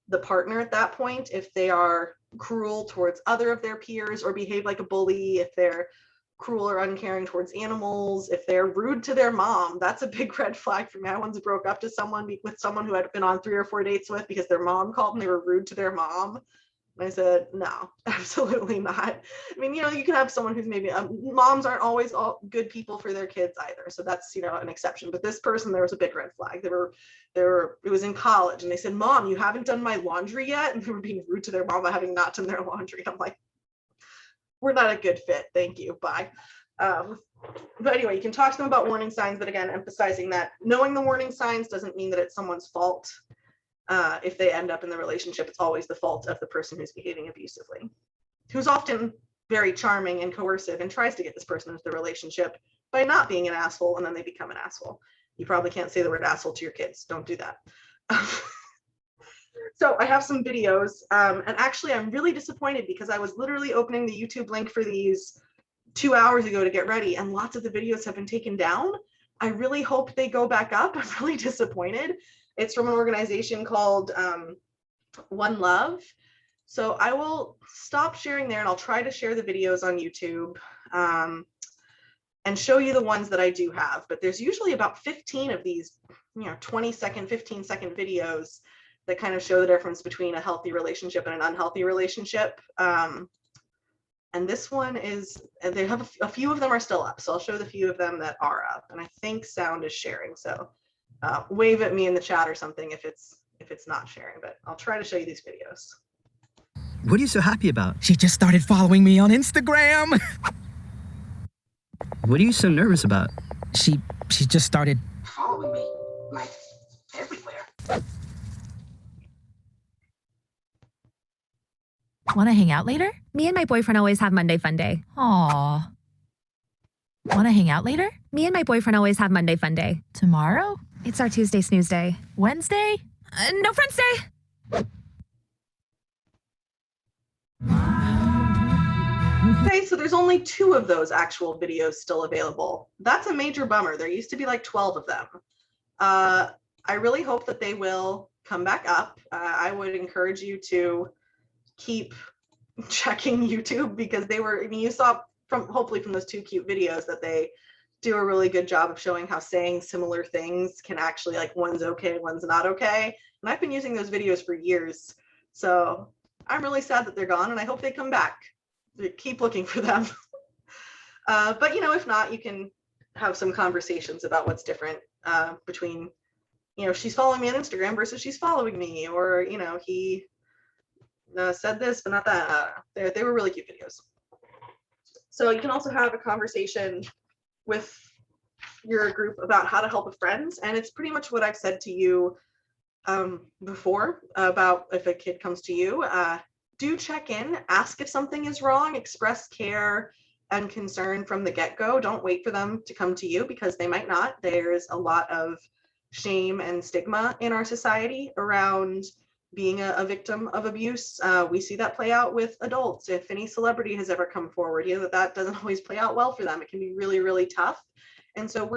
the partner at that point, if they are cruel towards other of their peers or behave like a bully, if they're cruel or uncaring towards animals, if they're rude to their mom, that's a big red flag for me. I once broke up with someone who had been on 3 or 4 dates with because their mom called and they were rude to their mom. And I said, no, absolutely not. I mean, you can have someone who's maybe, moms aren't always all good people for their kids either. So that's, an exception. But this person, there was a big red flag. It was in college and they said, Mom, you haven't done my laundry yet. And they were being rude to their mom by having not done their laundry. I'm like, we're not a good fit. Thank you. Bye. But anyway, you can talk to them about warning signs, but again, emphasizing that knowing the warning signs doesn't mean that it's someone's fault. If they end up in the relationship, it's always the fault of the person who's behaving abusively, who's often very charming and coercive and tries to get this person into the relationship by not being an asshole, and then they become an asshole. You probably can't say the word asshole to your kids. Don't do that. So I have some videos, and actually I'm really disappointed because I was literally opening the YouTube link for these 2 hours ago to get ready, and lots of the videos have been taken down. I really hope they go back up. I'm really disappointed. It's from an organization called One Love. So I will stop sharing there and I'll try to share the videos on YouTube and show you the ones that I do have. But there's usually about 15 of these, 20-second, 15-second videos that kind of show the difference between a healthy relationship and an unhealthy relationship. And this one is, they have a few of them are still up. So I'll show the few of them that are up. And I think sound is sharing. So wave at me in the chat or something if it's not sharing, but I'll try to show you these videos. What are you so happy about? She just started following me on Instagram. What are you so nervous about? She just started following me, like, everywhere. Want to hang out later? Me and my boyfriend always have Monday Fun Day. Aw. Want to hang out later? Me and my boyfriend always have Monday Fun Day. Tomorrow? It's our Tuesday Snooze Day. Wednesday? No Friends Day. Okay, so there's only 2 of those actual videos still available. That's a major bummer. There used to be like 12 of them. I really hope that they will come back up. I would encourage you to keep checking YouTube because you saw hopefully from those 2 cute videos that they do a really good job of showing how saying similar things can actually, like, one's okay, one's not okay. And I've been using those videos for years. So I'm really sad that they're gone and I hope they come back. Keep looking for them. But if not, you can have some conversations about what's different between, she's following me on Instagram versus she's following me, or, he said this, but not that. They were really cute videos. So you can also have a conversation with your group about how to help with friends. And it's pretty much what I've said to you before about if a kid comes to you, do check in, ask if something is wrong, express care and concern from the get-go. Don't wait for them to come to you because they might not. There's a lot of shame and stigma in our society around being a victim of abuse. We see that play out with adults. If any celebrity has ever come forward, that doesn't always play out well for them. It can be really, really tough. And so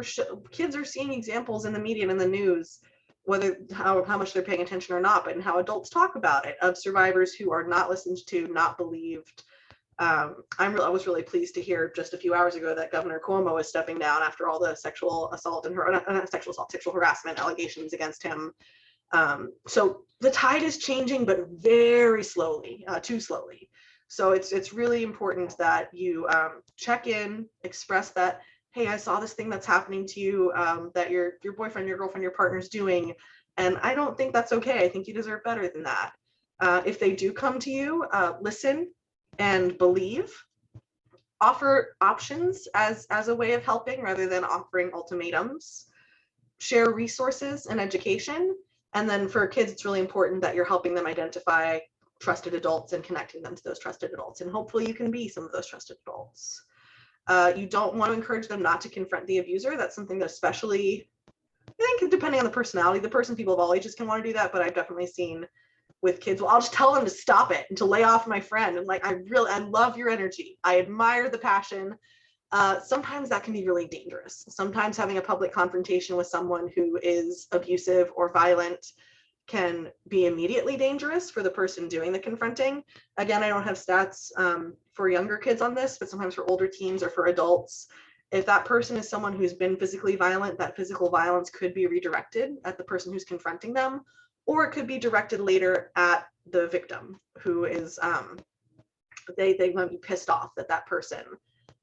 kids are seeing examples in the media and in the news, whether how much they're paying attention or not, but in how adults talk about it, of survivors who are not listened to, not believed. I was really pleased to hear just a few hours ago that Governor Cuomo is stepping down after all the sexual harassment allegations against him. So the tide is changing, but very slowly, too slowly. So it's really important that you check in, express that, hey, I saw this thing that's happening to you, that your boyfriend, your girlfriend, your partner's doing, and I don't think that's okay. I think you deserve better than that. If they do come to you, listen and believe. Offer options as a way of helping rather than offering ultimatums. Share resources and education. And then for kids, it's really important that you're helping them identify trusted adults and connecting them to those trusted adults. And hopefully you can be some of those trusted adults. You don't want to encourage them not to confront the abuser. That's something that especially, I think depending on the personality, people of all ages can want to do that, but I've definitely seen with kids, well, I'll just tell them to stop it and to lay off my friend. And like, I love your energy. I admire the passion. Sometimes that can be really dangerous. Sometimes having a public confrontation with someone who is abusive or violent can be immediately dangerous for the person doing the confronting. Again, I don't have stats for younger kids on this, but sometimes for older teens or for adults, if that person is someone who's been physically violent, that physical violence could be redirected at the person who's confronting them. or it could be directed later at the victim who is, they might be pissed off that that person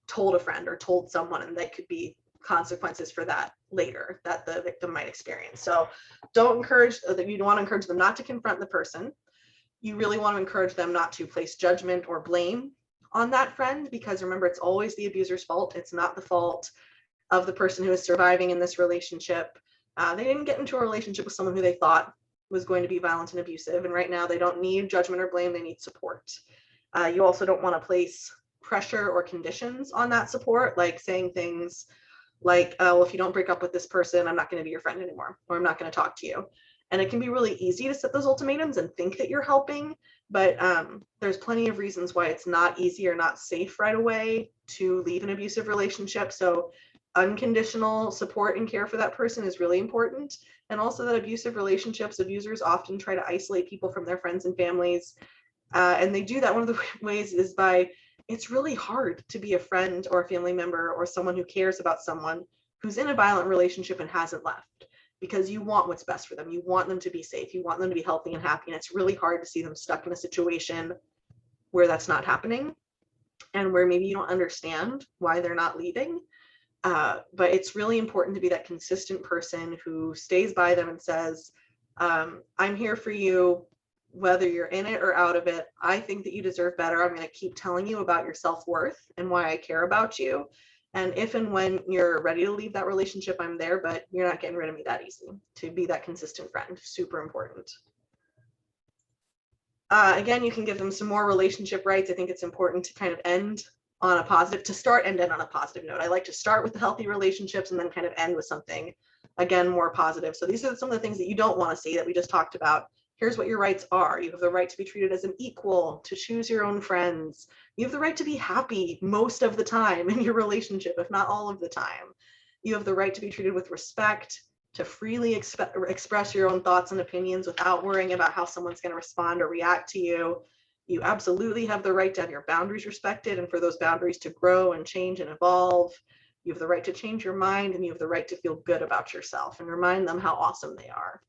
told a friend or told someone, and that could be consequences for that later that the victim might experience. So don't encourage that. You don't want to encourage them not to confront the person. You really want to encourage them not to place judgment or blame on that friend, because remember, it's always the abuser's fault. It's not the fault of the person who is surviving in this relationship. They didn't get into a relationship with someone who they thought was going to be violent and abusive, and right now they don't need judgment or blame. They need support. You also don't want to place pressure or conditions on that support, like saying things like, well, if you don't break up with this person, I'm not going to be your friend anymore, or I'm not going to talk to you. And it can be really easy to set those ultimatums and think that you're helping, but there's plenty of reasons why it's not easy or not safe right away to leave an abusive relationship. So unconditional support and care for that person is really important. And also that abusive relationships, abusers often try to isolate people from their friends and families. And they do that. One of the ways is by, it's really hard to be a friend or a family member or someone who cares about someone who's in a violent relationship and hasn't left, because you want what's best for them. You want them to be safe. You want them to be healthy and happy. And it's really hard to see them stuck in a situation where that's not happening and where maybe you don't understand why they're not leaving. But it's really important to be that consistent person who stays by them and says, I'm here for you, whether you're in it or out of it. I think that you deserve better. I'm going to keep telling you about your self-worth and why I care about you. And if and when you're ready to leave that relationship, I'm there, but you're not getting rid of me that easy. To be that consistent friend, super important. Again, you can give them some more relationship rights. I think it's important to kind of end on a positive, to start and end on a positive note. I like to start with the healthy relationships and then kind of end with something, again, more positive. So these are some of the things that you don't want to see that we just talked about. Here's what your rights are. You have the right to be treated as an equal, to choose your own friends. You have the right to be happy most of the time in your relationship, if not all of the time. You have the right to be treated with respect, to freely express your own thoughts and opinions without worrying about how someone's going to respond or react to you. You absolutely have the right to have your boundaries respected and for those boundaries to grow and change and evolve. You have the right to change your mind, and you have the right to feel good about yourself and remind them how awesome they are.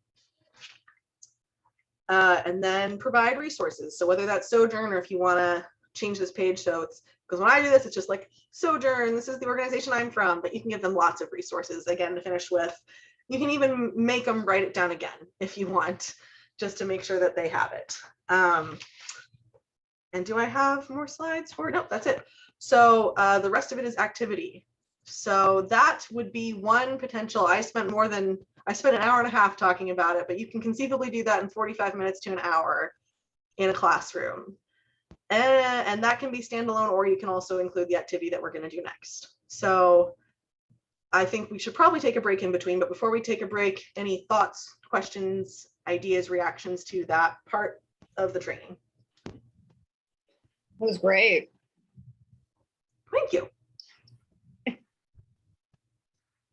And then provide resources. So whether that's Sojourn, or if you want to change this page, so it's, because when I do this, it's just like Sojourn, this is the organization I'm from, but you can give them lots of resources. Again, to finish with, you can even make them write it down again if you want, just to make sure that they have it. And do I have more slides for it? Nope, that's it. So the rest of it is activity. So that would be one potential. I spent an hour and a half talking about it, but you can conceivably do that in 45 minutes to an hour in a classroom. And that can be standalone, or you can also include the activity that we're going to do next. So I think we should probably take a break in between, but before we take a break, any thoughts, questions, ideas, reactions to that part of the training? It was great. Thank you.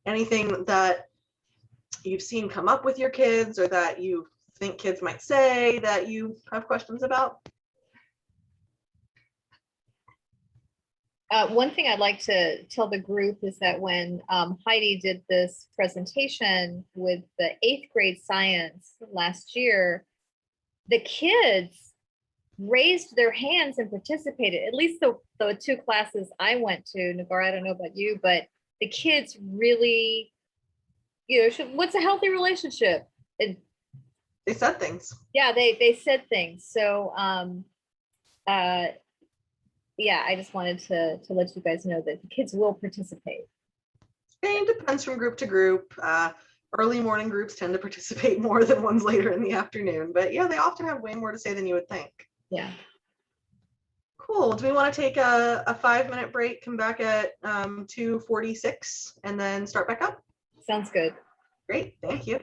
Anything that you've seen come up with your kids, or that you think kids might say that you have questions about? One thing I'd like to tell the group is that when Heidi did this presentation with the 8th grade science last year, the kids raised their hands and participated. At least the two classes I went to, Nagar, I don't know about you, but the kids really, what's a healthy relationship? They said things. Yeah, they said things. So yeah, I just wanted to let you guys know that the kids will participate. It depends from group to group. Early morning groups tend to participate more than ones later in the afternoon, but yeah, they often have way more to say than you would think. Yeah. Cool. Do we want to take a 5-minute break, come back at 2:46, and then start back up? Sounds good. Great, thank you.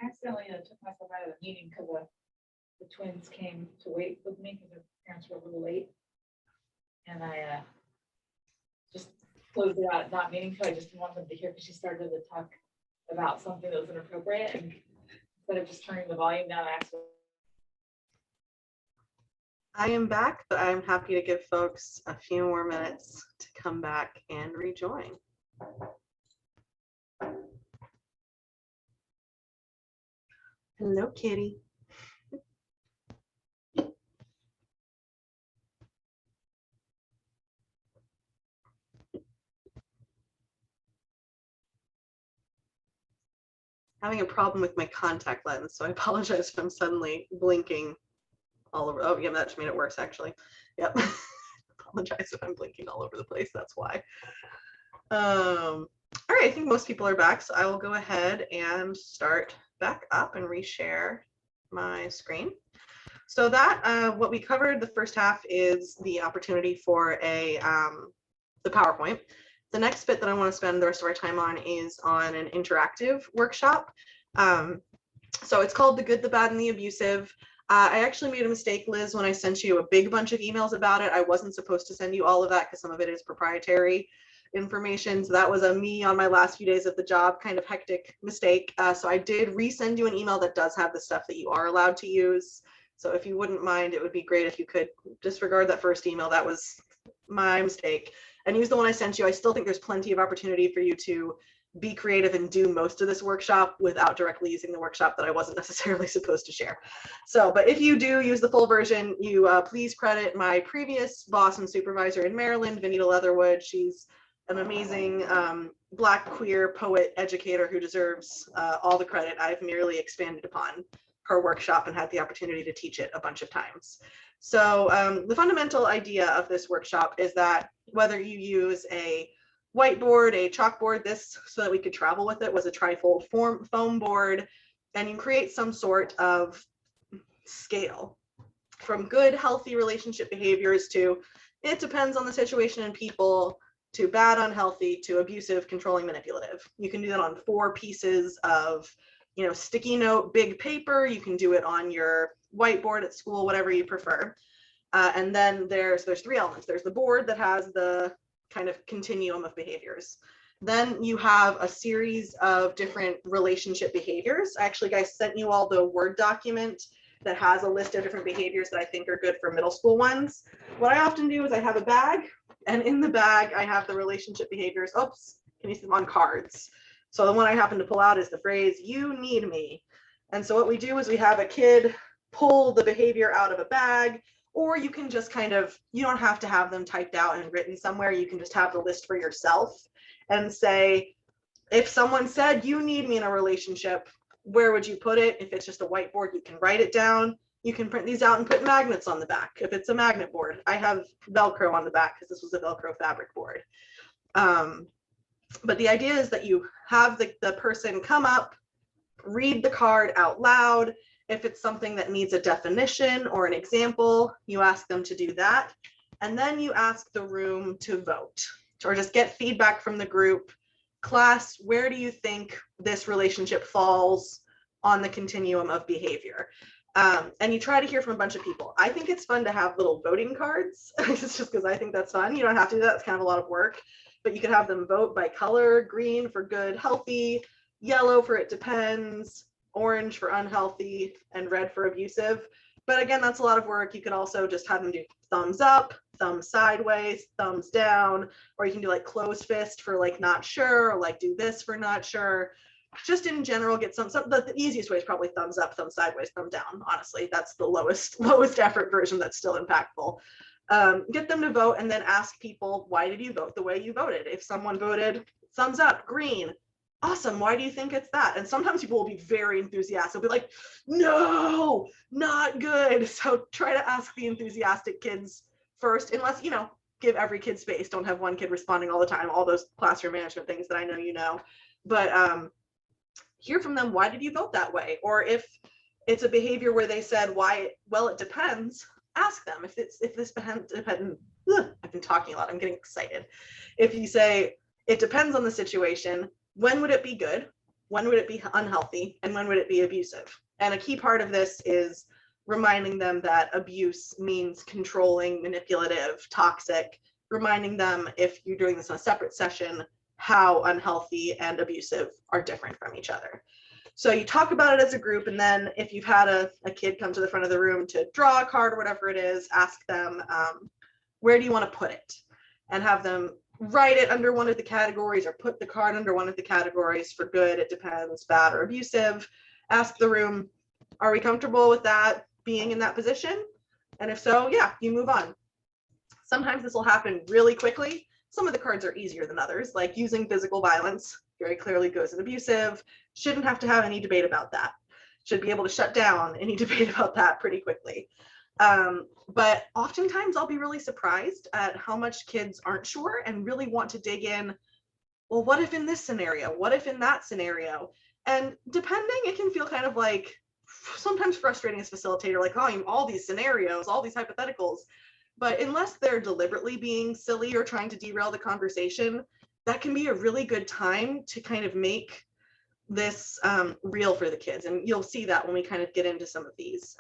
Accidentally took myself out of the meeting because the twins came to wait with me because their parents were a little late. And I just closed it out, not meaning to. I just didn't want them to hear because she started to talk about something that was inappropriate. And instead of just turning the volume down, I accidentally. I am back, but I'm happy to give folks a few more minutes to come back and rejoin. Hello, kitty. Having a problem with my contact lens, so I apologize if I'm suddenly blinking all over. Oh, yeah, that just made it worse, actually. Yep. Apologize if I'm blinking all over the place. That's why. All right, I think most people are back, so I will go ahead and start back up and reshare my screen. So that what we covered the first half is the opportunity for the PowerPoint. The next bit that I want to spend the rest of our time on is on an interactive workshop. So it's called The Good, the Bad, and the Abusive. I actually made a mistake, Liz, when I sent you a big bunch of emails about it. I wasn't supposed to send you all of that because some of it is proprietary information. So that was a me on my last few days of the job kind of hectic mistake. So I did resend you an email that does have the stuff that you are allowed to use. So if you wouldn't mind, it would be great if you could disregard that first email. That was my mistake. And use the one I sent you. I still think there's plenty of opportunity for you to be creative and do most of this workshop without directly using the workshop that I wasn't necessarily supposed to share. So, but if you do use the full version, you please credit my previous boss and supervisor in Maryland, Vanita Leatherwood. She's an amazing Black queer poet educator who deserves all the credit. I've merely expanded upon her workshop and had the opportunity to teach it a bunch of times. So the fundamental idea of this workshop is that whether you use a whiteboard, a chalkboard, this so that we could travel with it was a trifold foam board, and you create some sort of scale from good, healthy relationship behaviors to it depends on the situation and people, to bad, unhealthy, to abusive, controlling, manipulative. You can do that on 4 pieces of, you know, sticky note, big paper. You can do it on your whiteboard at school, whatever you prefer. And then there's 3 elements. There's the board that has the kind of continuum of behaviors. Then you have a series of different relationship behaviors. Actually, guys, sent you all the Word document that has a list of different behaviors that I think are good for middle school ones. What I often do is I have a bag, and in the bag, I have the relationship behaviors. Oops, can you see them on cards? So the one I happen to pull out is the phrase, "You need me." And so what we do is we have a kid pull the behavior out of a bag, or you can just kind of, you don't have to have them typed out and written somewhere. You can just have the list for yourself and say, if someone said, "You need me in a relationship," where would you put it? If it's just a whiteboard, you can write it down. You can print these out and put magnets on the back. If it's a magnet board, I have Velcro on the back because this was a Velcro fabric board. But the idea is that you have the person come up, read the card out loud. If it's something that needs a definition or an example, you ask them to do that. And then you ask the room to vote or just get feedback from the group. Class, where do you think this relationship falls on the continuum of behavior? And you try to hear from a bunch of people. I think it's fun to have little voting cards. It's just because I think that's fun. You don't have to do that. It's kind of a lot of work. But you could have them vote by color: green for good, healthy, yellow for it depends, orange for unhealthy, and red for abusive. But again, that's a lot of work. You could also just have them do thumbs up, thumbs sideways, thumbs down, or you can do like closed fist for like not sure, or like do this for not sure. Just in general, get some the easiest way is probably thumbs up, thumbs sideways, thumb down. Honestly, that's the lowest effort version that's still impactful. Get them to vote and then ask people, why did you vote the way you voted? If someone voted thumbs up, green, awesome, why do you think it's that? And sometimes people will be very enthusiastic. They'll be like, no, not good. So try to ask the enthusiastic kids first, unless, you know, give every kid space. Don't have one kid responding all the time, all those classroom management things that I know you know. But hear from them, why did you vote that way? Or if it's a behavior where they said, why, well, it depends, ask them. If this depends, I've been talking a lot, I'm getting excited. If you say, it depends on the situation, when would it be good? when would it be unhealthy, and when would it be abusive? And a key part of this is reminding them that abuse means controlling, manipulative, toxic, reminding them, if you're doing this in a separate session, how unhealthy and abusive are different from each other. So you talk about it as a group, and then if you've had a kid come to the front of the room to draw a card or whatever it is, ask them, where do you want to put it? And have them write it under one of the categories or put the card under one of the categories. For good, it depends, bad, or abusive. Ask the room, are we comfortable with that being in that position? And if so, yeah, you move on. Sometimes this will happen really quickly. Some of the cards are easier than others, like using physical violence very clearly goes in abusive. Shouldn't have to have any debate about that. Should be able to shut down any debate about that pretty quickly. But oftentimes I'll be really surprised at how much kids aren't sure and really want to dig in. Well, what if in this scenario? What if in that scenario? And depending, it can feel kind of like sometimes frustrating as facilitator, like, oh, all these scenarios, all these hypotheticals. But unless they're deliberately being silly or trying to derail the conversation, that can be a really good time to kind of make this real for the kids. And you'll see that when we kind of get into some of these.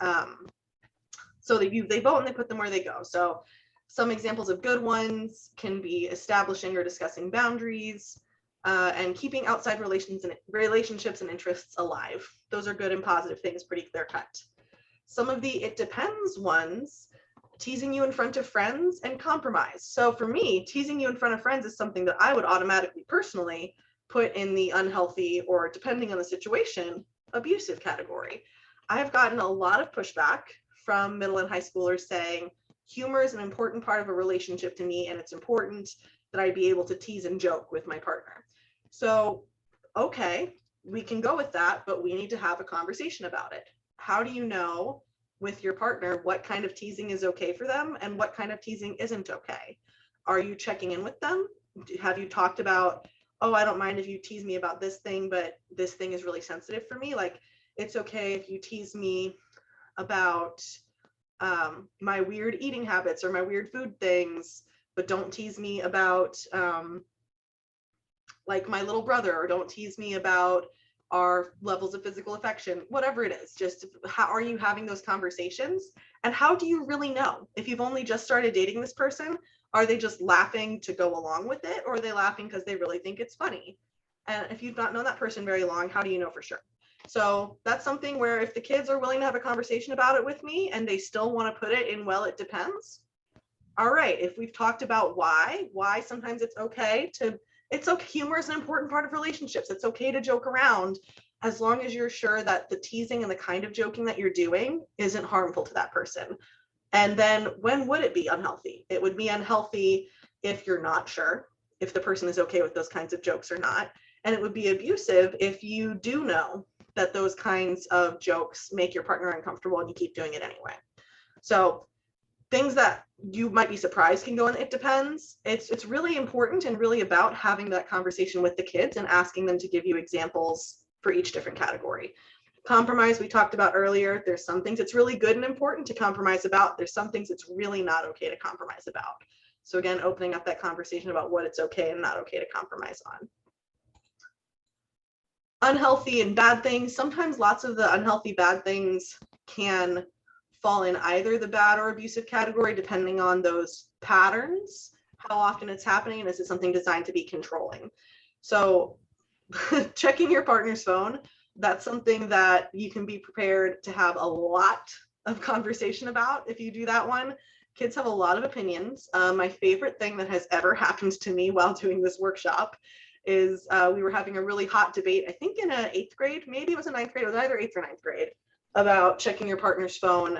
So they vote and they put them where they go. So some examples of good ones can be establishing or discussing boundaries and keeping outside relationships and interests alive. Those are good and positive things, pretty clear cut. Some of the it depends ones, teasing you in front of friends and compromise. So for me, teasing you in front of friends is something that I would automatically personally put in the unhealthy, or depending on the situation, abusive category. I have gotten a lot of pushback from middle and high schoolers saying humor is an important part of a relationship to me, and it's important that I be able to tease and joke with my partner. So, okay, we can go with that, but we need to have a conversation about it. How do you know with your partner what kind of teasing is okay for them and what kind of teasing isn't okay? Are you checking in with them? Have you talked about, oh, I don't mind if you tease me about this thing, but this thing is really sensitive for me. Like, it's okay if you tease me about my weird eating habits or my weird food things, but don't tease me about like my little brother, or don't tease me about our levels of physical affection, whatever it is. Just how are you having those conversations? And how do you really know if you've only just started dating this person? Are they just laughing to go along with it, or are they laughing because they really think it's funny? And if you've not known that person very long, how do you know for sure? So that's something where if the kids are willing to have a conversation about it with me and they still want to put it in, well, it depends. All right, if we've talked about why sometimes it's okay, humor is an important part of relationships. It's okay to joke around as long as you're sure that the teasing and the kind of joking that you're doing isn't harmful to that person. And then when would it be unhealthy? It would be unhealthy if you're not sure if the person is okay with those kinds of jokes or not. And it would be abusive if you do know that those kinds of jokes make your partner uncomfortable and you keep doing it anyway. So things that you might be surprised can go in it depends. It's really important and really about having that conversation with the kids and asking them to give you examples for each different category. Compromise, we talked about earlier. There's some things it's really good and important to compromise about. There's some things it's really not okay to compromise about. So again, opening up that conversation about what it's okay and not okay to compromise on. Unhealthy and bad things. Sometimes lots of the unhealthy bad things can fall in either the bad or abusive category, depending on those patterns, how often it's happening, and is it something designed to be controlling. So checking your partner's phone, that's something that you can be prepared to have a lot of conversation about if you do that one. Kids have a lot of opinions. My favorite thing that has ever happened to me while doing this workshop is we were having a really hot debate, I think in 8th grade, maybe it was in 9th grade, it was either 8th or 9th grade, about checking your partner's phone.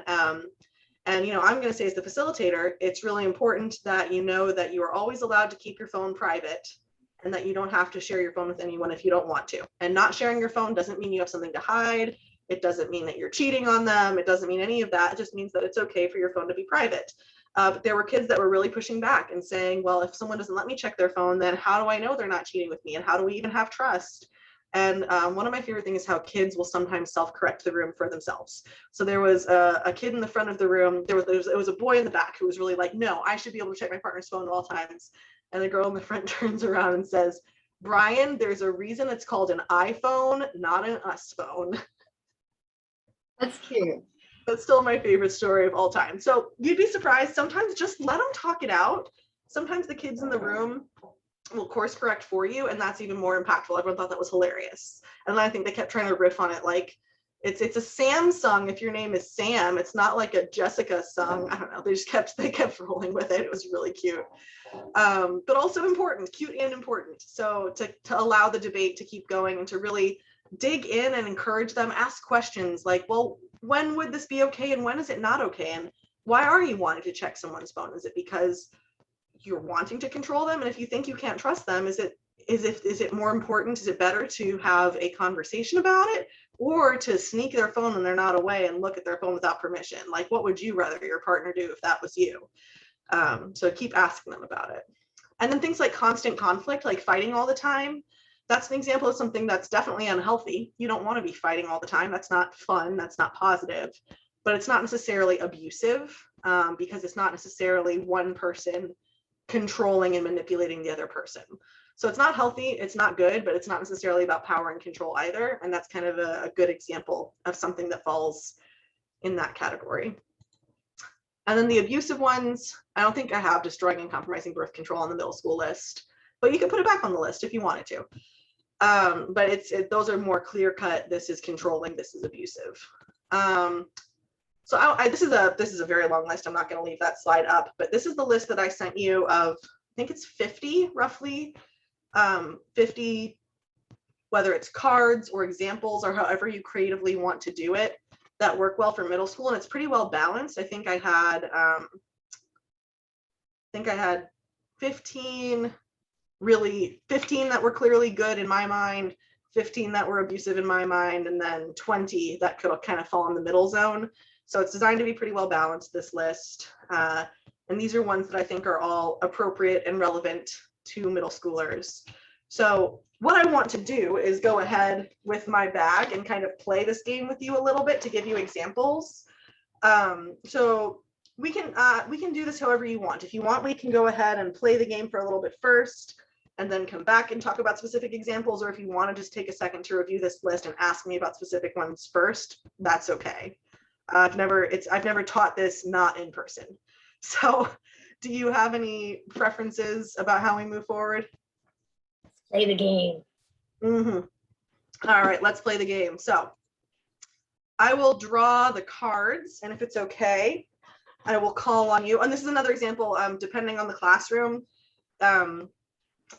And, you know, I'm going to say as the facilitator, it's really important that you know that you are always allowed to keep your phone private and that you don't have to share your phone with anyone if you don't want to. And not sharing your phone doesn't mean you have something to hide. It doesn't mean that you're cheating on them. It doesn't mean any of that. It just means that it's okay for your phone to be private. But there were kids that were really pushing back and saying, well, if someone doesn't let me check their phone, then how do I know they're not cheating with me? And how do we even have trust? And one of my favorite things is how kids will sometimes self-correct the room for themselves. So there was a kid in the front of the room. It was a boy in the back who was really like, no, I should be able to check my partner's phone at all times. And the girl in the front turns around and says, Brian, there's a reason it's called an iPhone, not an us phone. That's cute. That's still my favorite story of all time. So you'd be surprised. Sometimes just let them talk it out. Sometimes the kids in the room will course correct for you, and that's even more impactful. Everyone thought that was hilarious. And then I think they kept trying to riff on it like it's a Samsung if your name is Sam. It's not like a Jessica sung. I don't know. They kept rolling with it. It was really cute. But also important, cute and important. So to allow the debate to keep going and to really dig in and encourage them, ask questions like, well, when would this be okay and when is it not okay? And why are you wanting to check someone's phone? Is it because you're wanting to control them? And if you think you can't trust them, is it more important? Is it better to have a conversation about it or to sneak their phone when they're not away and look at their phone without permission? Like, what would you rather your partner do if that was you? So keep asking them about it. And then things like constant conflict, like fighting all the time. That's an example of something that's definitely unhealthy. You don't want to be fighting all the time. That's not fun. That's not positive. But it's not necessarily abusive because it's not necessarily one person controlling and manipulating the other person. So it's not healthy. It's not good, but it's not necessarily about power and control either. And that's kind of a good example of something that falls in that category. And then the abusive ones, I don't think I have destroying and compromising birth control on the middle school list, but you can put it back on the list if you wanted to. But those are more clear cut. This is controlling, this is abusive. So this is a very long list. I'm not going to leave that slide up, but this is the list that I sent you of, I think it's 50 roughly, 50, whether it's cards or examples or however you creatively want to do it, that work well for middle school. And it's pretty well balanced. I think I had 15 that were clearly good in my mind, 15 that were abusive in my mind, and then 20 that could kind of fall in the middle zone. So it's designed to be pretty well balanced, this list. And these are ones that I think are all appropriate and relevant to middle schoolers. So what I want to do is go ahead with my bag and kind of play this game with you a little bit to give you examples. So we can do this however you want. If you want, we can go ahead and play the game for a little bit first and then come back and talk about specific examples. Or if you want to just take a second to review this list and ask me about specific ones first, that's okay. I've never taught this not in person. So do you have any preferences about how we move forward? Play the game. All right, let's play the game. So I will draw the cards, and if it's okay, I will call on you. And this is another example, depending on the classroom.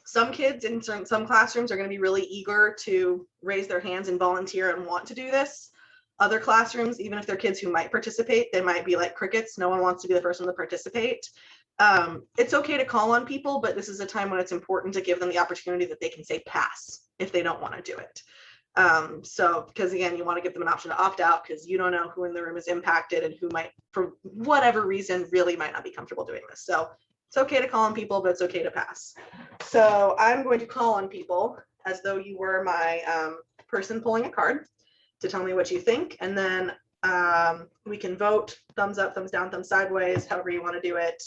Some kids in some classrooms are going to be really eager to raise their hands and volunteer and want to do this. Other classrooms, even if they're kids who might participate, they might be like crickets. No one wants to be the first one to participate. It's okay to call on people, but this is a time when it's important to give them the opportunity that they can say pass if they don't want to do it. So, because again, you want to give them an option to opt out because you don't know who in the room is impacted and who might, for whatever reason, really might not be comfortable doing this. So it's okay to call on people, but it's okay to pass. So I'm going to call on people as though you were my person pulling a card to tell me what you think. And then we can vote, thumbs up, thumbs down, thumbs sideways, however you want to do it.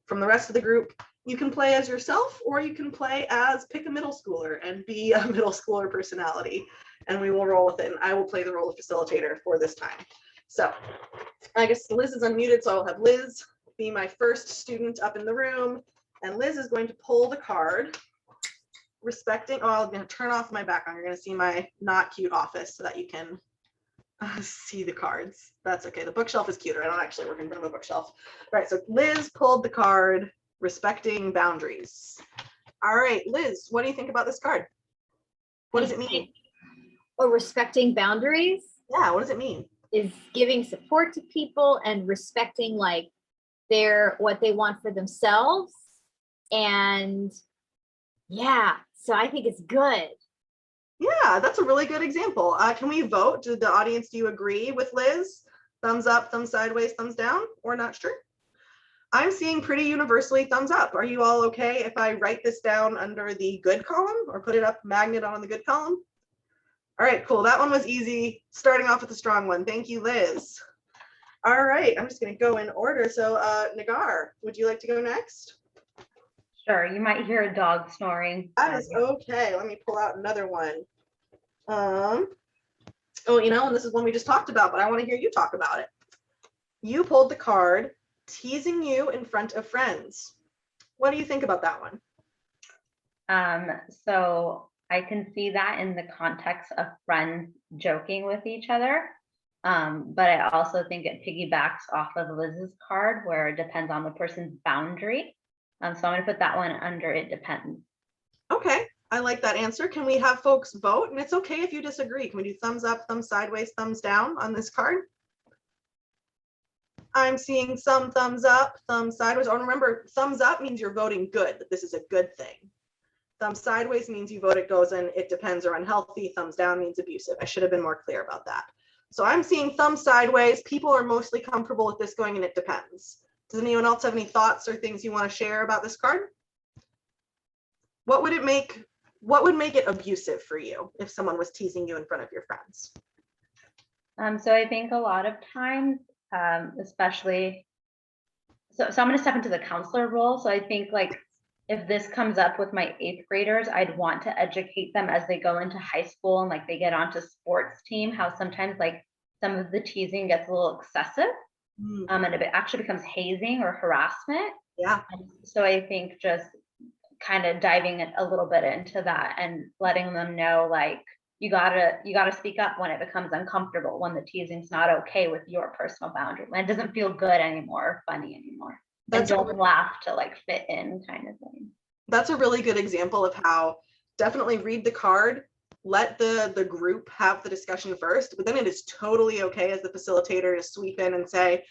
From the rest of the group, you can play as yourself, or you can play as pick a middle schooler and be a middle schooler personality, and we will roll with it. And I will play the role of facilitator for this time. So I guess Liz is unmuted, so I'll have Liz be my first student up in the room. And Liz is going to pull the card, respecting, oh, I'm going to turn off my background. You're going to see my not cute office so that you can see the cards. That's okay. The bookshelf is cuter. I don't actually work in front of a bookshelf. All right, so Liz pulled the card, respecting boundaries. All right, Liz, what do you think about this card? What does it mean? Oh, respecting boundaries? Yeah, what does it mean? Is giving support to people and respecting like what they want for themselves. And yeah, so I think it's good. Yeah, that's a really good example. Can we vote? Did the audience, do you agree with Liz? Thumbs up, thumbs sideways, thumbs down, or not sure? I'm seeing pretty universally thumbs up. Are you all okay if I write this down under the good column or put it up magnet on the good column? All right, cool. That one was easy. Starting off with a strong one. Thank you, Liz. All right, I'm just going to go in order. So Nagar, would you like to go next? Sure, you might hear a dog snoring. That is okay. Let me pull out another one. Oh, you know, and this is one we just talked about, but I want to hear you talk about it. You pulled the card, teasing you in front of friends. What do you think about that one? So I can see that in the context of friends joking with each other. But I also think it piggybacks off of Liz's card where it depends on the person's boundary. So I'm going to put that one under it depends. Okay, I like that answer. Can we have folks vote? And it's okay if you disagree. Can we do thumbs up, thumbs sideways, thumbs down on this card? I'm seeing some thumbs up, thumbs sideways. Oh, remember, thumbs up means you're voting good, that this is a good thing. Thumbs sideways means you vote it goes in, it depends, or unhealthy. Thumbs down means abusive. I should have been more clear about that. So I'm seeing thumbs sideways. People are mostly comfortable with this going in it depends. Does anyone else have any thoughts or things you want to share about this card? What would make it abusive for you if someone was teasing you in front of your friends? So I think a lot of times, especially, so I'm going to step into the counselor role. So I think like if this comes up with my 8th graders, I'd want to educate them as they go into high school and like they get onto sports team, how sometimes like some of the teasing gets a little excessive. And it actually becomes hazing or harassment. Yeah. So I think just kind of diving a little bit into that and letting them know like you gotta speak up when it becomes uncomfortable, when the teasing's not okay with your personal boundary, when it doesn't feel good anymore or funny anymore. And don't laugh to like fit in kind of thing. That's a really good example of how definitely read the card, let the group have the discussion first, but then it is totally okay as the facilitator to sweep in and say,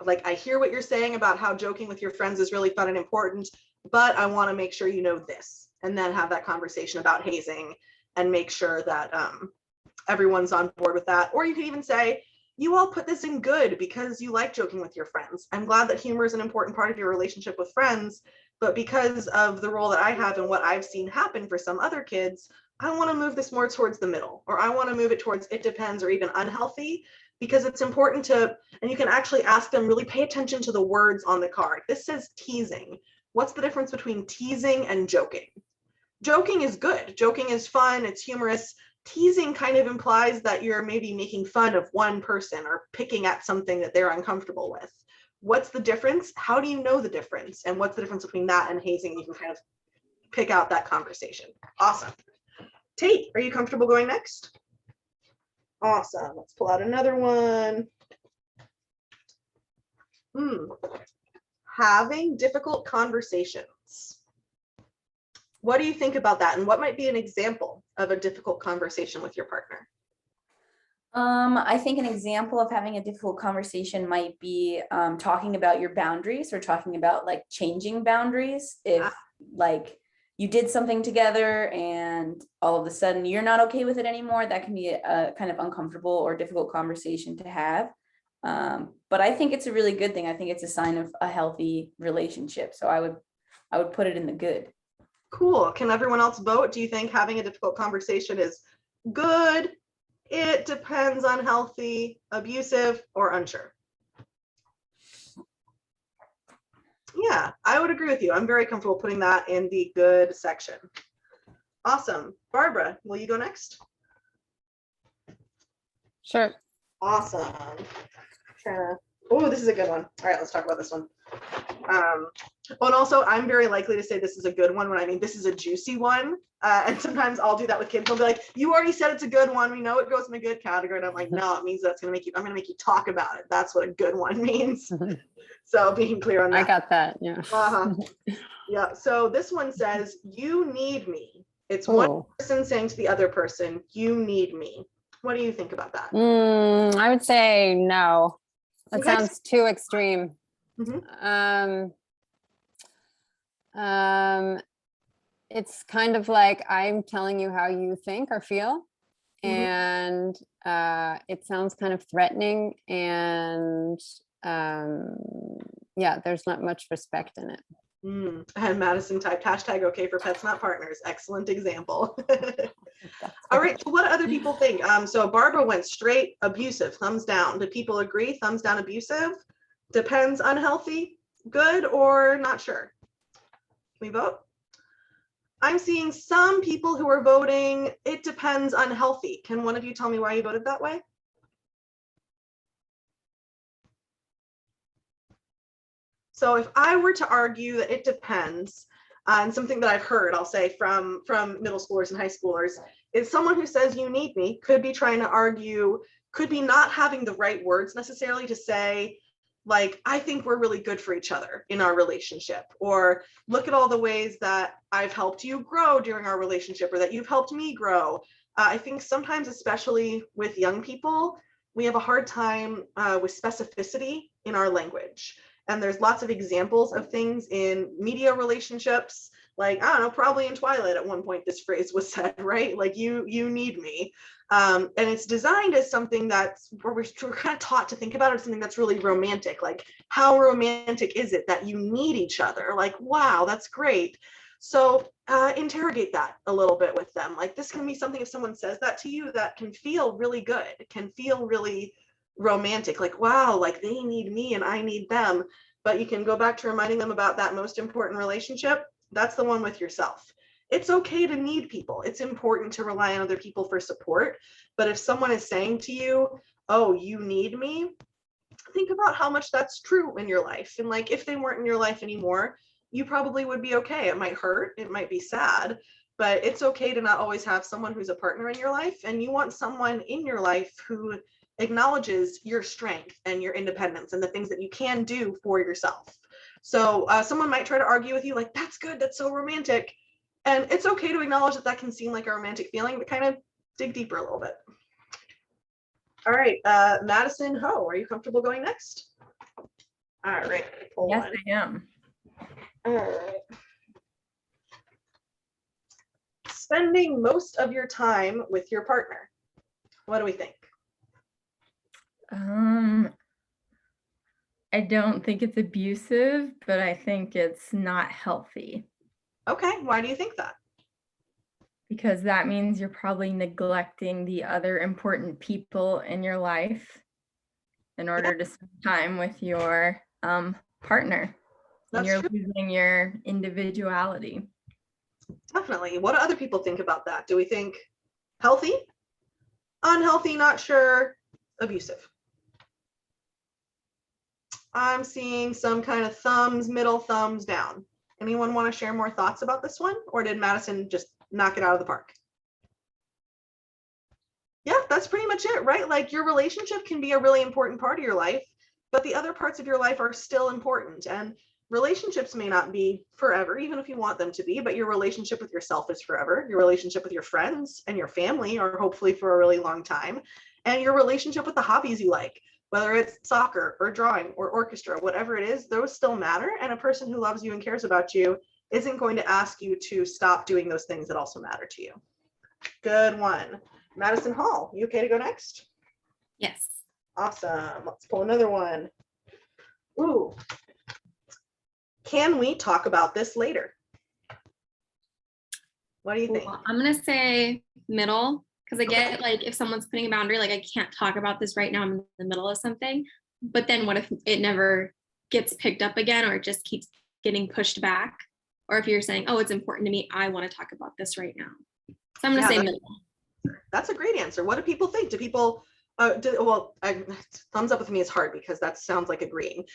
like, I hear what you're saying about how joking with your friends is really fun and important, but I want to make sure you know this, and then have that conversation about hazing and make sure that everyone's on board with that. Or you could even say, you all put this in good because you like joking with your friends. I'm glad that humor is an important part of your relationship with friends, but because of the role that I have and what I've seen happen for some other kids, I want to move this more towards the middle, or I want to move it towards it depends or even unhealthy, because it's important to, and you can actually ask them, really pay attention to the words on the card. This says teasing. What's the difference between teasing and joking? Joking is good. Joking is fun. It's humorous. Teasing kind of implies that you're maybe making fun of one person or picking at something that they're uncomfortable with. What's the difference? How do you know the difference? And what's the difference between that and hazing? You can kind of pick out that conversation. Awesome. Tate, are you comfortable going next? Awesome. Let's pull out another one. Having difficult conversations. What do you think about that? And what might be an example of a difficult conversation with your partner? I think an example of having a difficult conversation might be talking about your boundaries, or talking about like changing boundaries. If like you did something together and all of a sudden you're not okay with it anymore, that can be a kind of uncomfortable or difficult conversation to have. But I think it's a really good thing. I think it's a sign of a healthy relationship. So I would put it in the good. Cool. Can everyone else vote? Do you think having a difficult conversation is good, it depends, unhealthy, abusive, or unsure? Yeah, I would agree with you. I'm very comfortable putting that in the good section. Awesome. Barbara, will you go next? Sure. Awesome. Oh, this is a good one. All right, let's talk about this one. And also, I'm very likely to say this is a good one when I mean this is a juicy one. And sometimes I'll do that with kids. They'll be like, "You already said it's a good one. We know it goes in a good category." And I'm like, "No, it means that's gonna make you. I'm gonna make you talk about it. That's what a good one means." So being clear on that. I got that. Yeah. Yeah. So this one says, "You need me." It's one person saying to the other person, "You need me." What do you think about that? I would say no. That sounds too extreme. It's kind of like I'm telling you how you think or feel, and it sounds kind of threatening, and yeah, there's not much respect in it. And Madison typed #okay for pets not partners. Excellent example. All right, so what do other people think? So Barbara went straight abusive, thumbs down. Do people agree? Thumbs down, abusive? Depends, unhealthy, good, or not sure? we vote? I'm seeing some people who are voting, it depends, unhealthy. Can one of you tell me why you voted that way? So if I were to argue that it depends, and something that I've heard, I'll say from middle schoolers and high schoolers, is someone who says you need me could be trying to argue, could be not having the right words necessarily to say, like, I think we're really good for each other in our relationship, or look at all the ways that I've helped you grow during our relationship, or that you've helped me grow. I think sometimes, especially with young people, we have a hard time with specificity in our language. And there's lots of examples of things in media relationships, like, I don't know, probably in Twilight at one point this phrase was said, right? Like, you need me. And it's designed as something that's where we're kind of taught to think about it as something that's really romantic. Like, how romantic is it that you need each other? Like, wow, that's great. So interrogate that a little bit with them. Like, this can be something, if someone says that to you, that can feel really good, can feel really romantic, like, wow, like they need me and I need them. But you can go back to reminding them about that most important relationship. That's the one with yourself. It's okay to need people. It's important to rely on other people for support. But if someone is saying to you, oh, you need me, think about how much that's true in your life. And like, if they weren't in your life anymore, you probably would be okay. It might hurt, it might be sad, but it's okay to not always have someone who's a partner in your life. And you want someone in your life who acknowledges your strength and your independence and the things that you can do for yourself. So someone might try to argue with you, like, that's good, that's so romantic. And it's okay to acknowledge that that can seem like a romantic feeling, but kind of dig deeper a little bit. All right, Madison Ho, are you comfortable going next? All right. Yes, I am. All right. Spending most of your time with your partner. What do we think? I don't think it's abusive, but I think it's not healthy. Okay, why do you think that? Because that means you're probably neglecting the other important people in your life in order to spend time with your partner. And you're losing your individuality. Definitely. What do other people think about that? Do we think healthy, unhealthy, not sure, abusive? I'm seeing some kind of thumbs, middle thumbs down. Anyone want to share more thoughts about this one? Or did Madison just knock it out of the park? Yeah, that's pretty much it, right? Like, your relationship can be a really important part of your life, but the other parts of your life are still important. And relationships may not be forever, even if you want them to be, but your relationship with yourself is forever. Your relationship with your friends and your family are hopefully for a really long time. And your relationship with the hobbies you like, whether it's soccer or drawing or orchestra, whatever it is, those still matter. And a person who loves you and cares about you isn't going to ask you to stop doing those things that also matter to you. Good one. Madison Hall, you okay to go next? Yes. Awesome. Let's pull another one. Ooh. Can we talk about this later? What do you think? Well, I'm gonna say middle, because I get, like, if someone's putting a boundary, like, I can't talk about this right now, I'm in the middle of something. But then what if it never gets picked up again, or it just keeps getting pushed back? Or if you're saying, oh, it's important to me, I want to talk about this right now. So I'm gonna say middle. That's a great answer. What do people think? Do people, thumbs up with me is hard because that sounds like agreeing.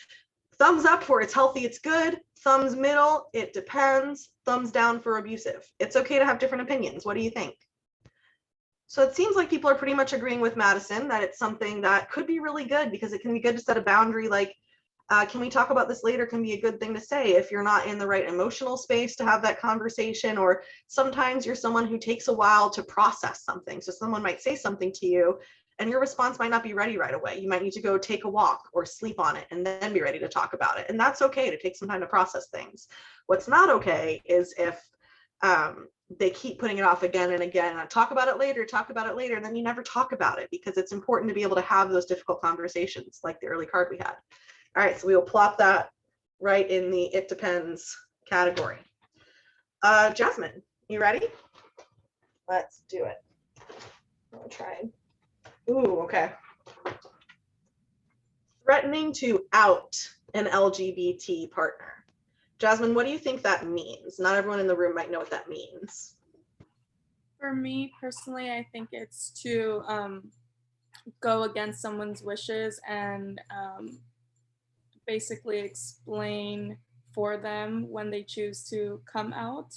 Thumbs up for it's healthy, it's good. Thumbs middle, it depends. Thumbs down for abusive. It's okay to have different opinions. What do you think? So it seems like people are pretty much agreeing with Madison that it's something that could be really good, because it can be good to set a boundary, like, can we talk about this later, can be a good thing to say if you're not in the right emotional space to have that conversation, or sometimes you're someone who takes a while to process something. So someone might say something to you and your response might not be ready right away. You might need to go take a walk or sleep on it and then be ready to talk about it. And that's okay to take some time to process things. What's not okay is if they keep putting it off again and again, and talk about it later, and then you never talk about it, because it's important to be able to have those difficult conversations like the early card we had. All right, so we will plop that right in the it depends category. Jasmine, you ready? Let's do it. I'll try. Ooh, okay. Threatening to out an LGBT partner. Jasmine, what do you think that means? Not everyone in the room might know what that means. For me personally, I think it's to go against someone's wishes and basically explain for them when they choose to come out.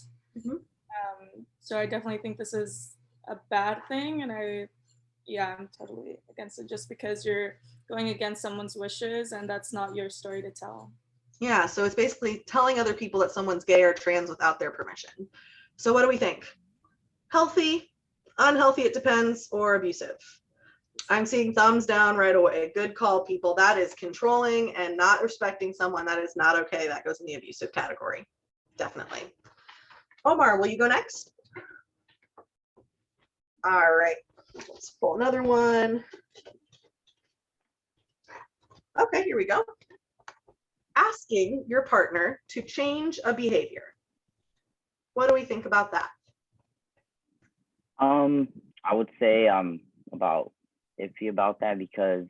So I definitely think this is a bad thing, and I'm totally against it, just because you're going against someone's wishes and that's not your story to tell. Yeah, so it's basically telling other people that someone's gay or trans without their permission. So what do we think? Healthy, unhealthy, it depends, or abusive? I'm seeing thumbs down right away. Good call, people. That is controlling and not respecting someone. That is not okay. That goes in the abusive category. Definitely. Omar, will you go next? All right. Let's pull another one. Okay, here we go. Asking your partner to change a behavior. What do we think about that? I would say about iffy about that, because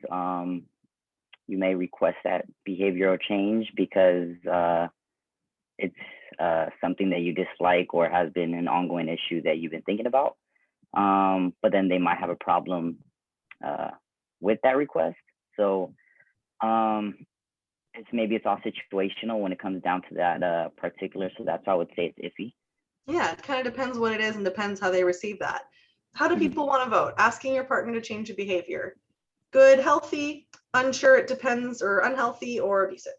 you may request that behavioral change because it's something that you dislike or has been an ongoing issue that you've been thinking about. But then they might have a problem with that request. So it's all situational when it comes down to that particular. So that's why I would say it's iffy. Yeah, it kind of depends what it is and depends how they receive that. How do people want to vote? Asking your partner to change a behavior. Good, healthy, unsure, it depends, or unhealthy, or abusive.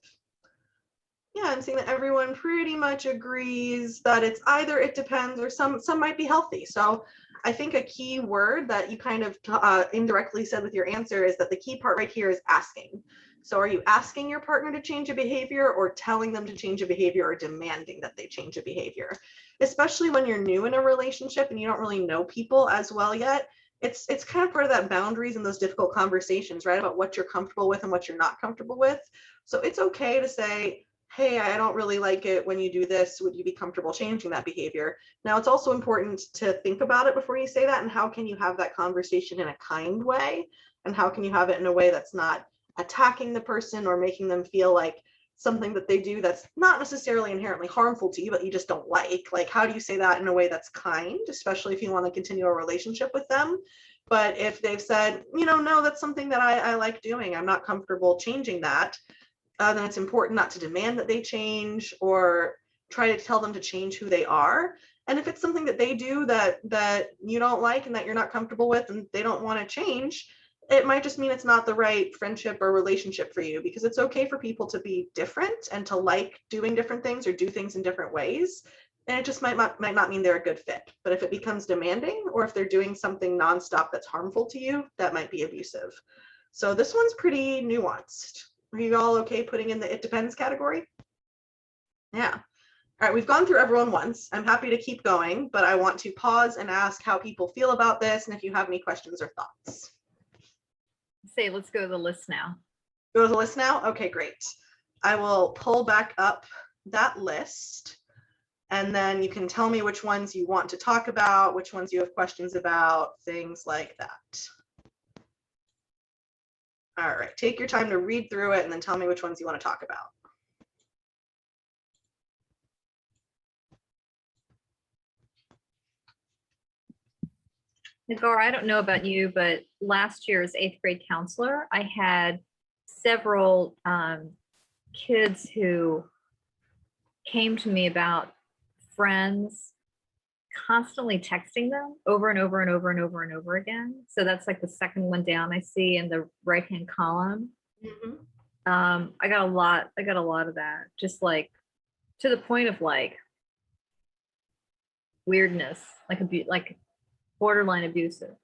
Yeah, I'm seeing that everyone pretty much agrees that it's either it depends or some might be healthy. So I think a key word that you kind of indirectly said with your answer is that the key part right here is asking. So are you asking your partner to change a behavior, or telling them to change a behavior, or demanding that they change a behavior? Especially when you're new in a relationship and you don't really know people as well yet. It's kind of part of that boundaries and those difficult conversations, right? About what you're comfortable with and what you're not comfortable with. So it's okay to say, hey, I don't really like it when you do this. Would you be comfortable changing that behavior? Now, it's also important to think about it before you say that, and how can you have that conversation in a kind way? And how can you have it in a way that's not attacking the person or making them feel like something that they do that's not necessarily inherently harmful to you, but you just don't like? Like, how do you say that in a way that's kind, especially if you want to continue a relationship with them? But if they've said, no, that's something that I like doing, I'm not comfortable changing that, then it's important not to demand that they change or try to tell them to change who they are. And if it's something that they do that you don't like and that you're not comfortable with and they don't want to change, it might just mean it's not the right friendship or relationship for you, because it's okay for people to be different and to like doing different things or do things in different ways. And it just might not mean they're a good fit. But if it becomes demanding, or if they're doing something nonstop that's harmful to you, that might be abusive. So this one's pretty nuanced. Are you all okay putting in the it depends category? Yeah. All right, we've gone through everyone once. I'm happy to keep going, but I want to pause and ask how people feel about this and if you have any questions or thoughts. Say, let's go to the list now. Go to the list now? Okay, great. I will pull back up that list, and then you can tell me which ones you want to talk about, which ones you have questions about, things like that. All right, take your time to read through it and then tell me which ones you want to talk about. Nagar, I don't know about you, but last year's 8th grade counselor, I had several kids who came to me about friends constantly texting them over and over and over and over and over again. So that's like the second one down I see in the right-hand column. I got a lot of that, just like to the point of like weirdness, like borderline abusive.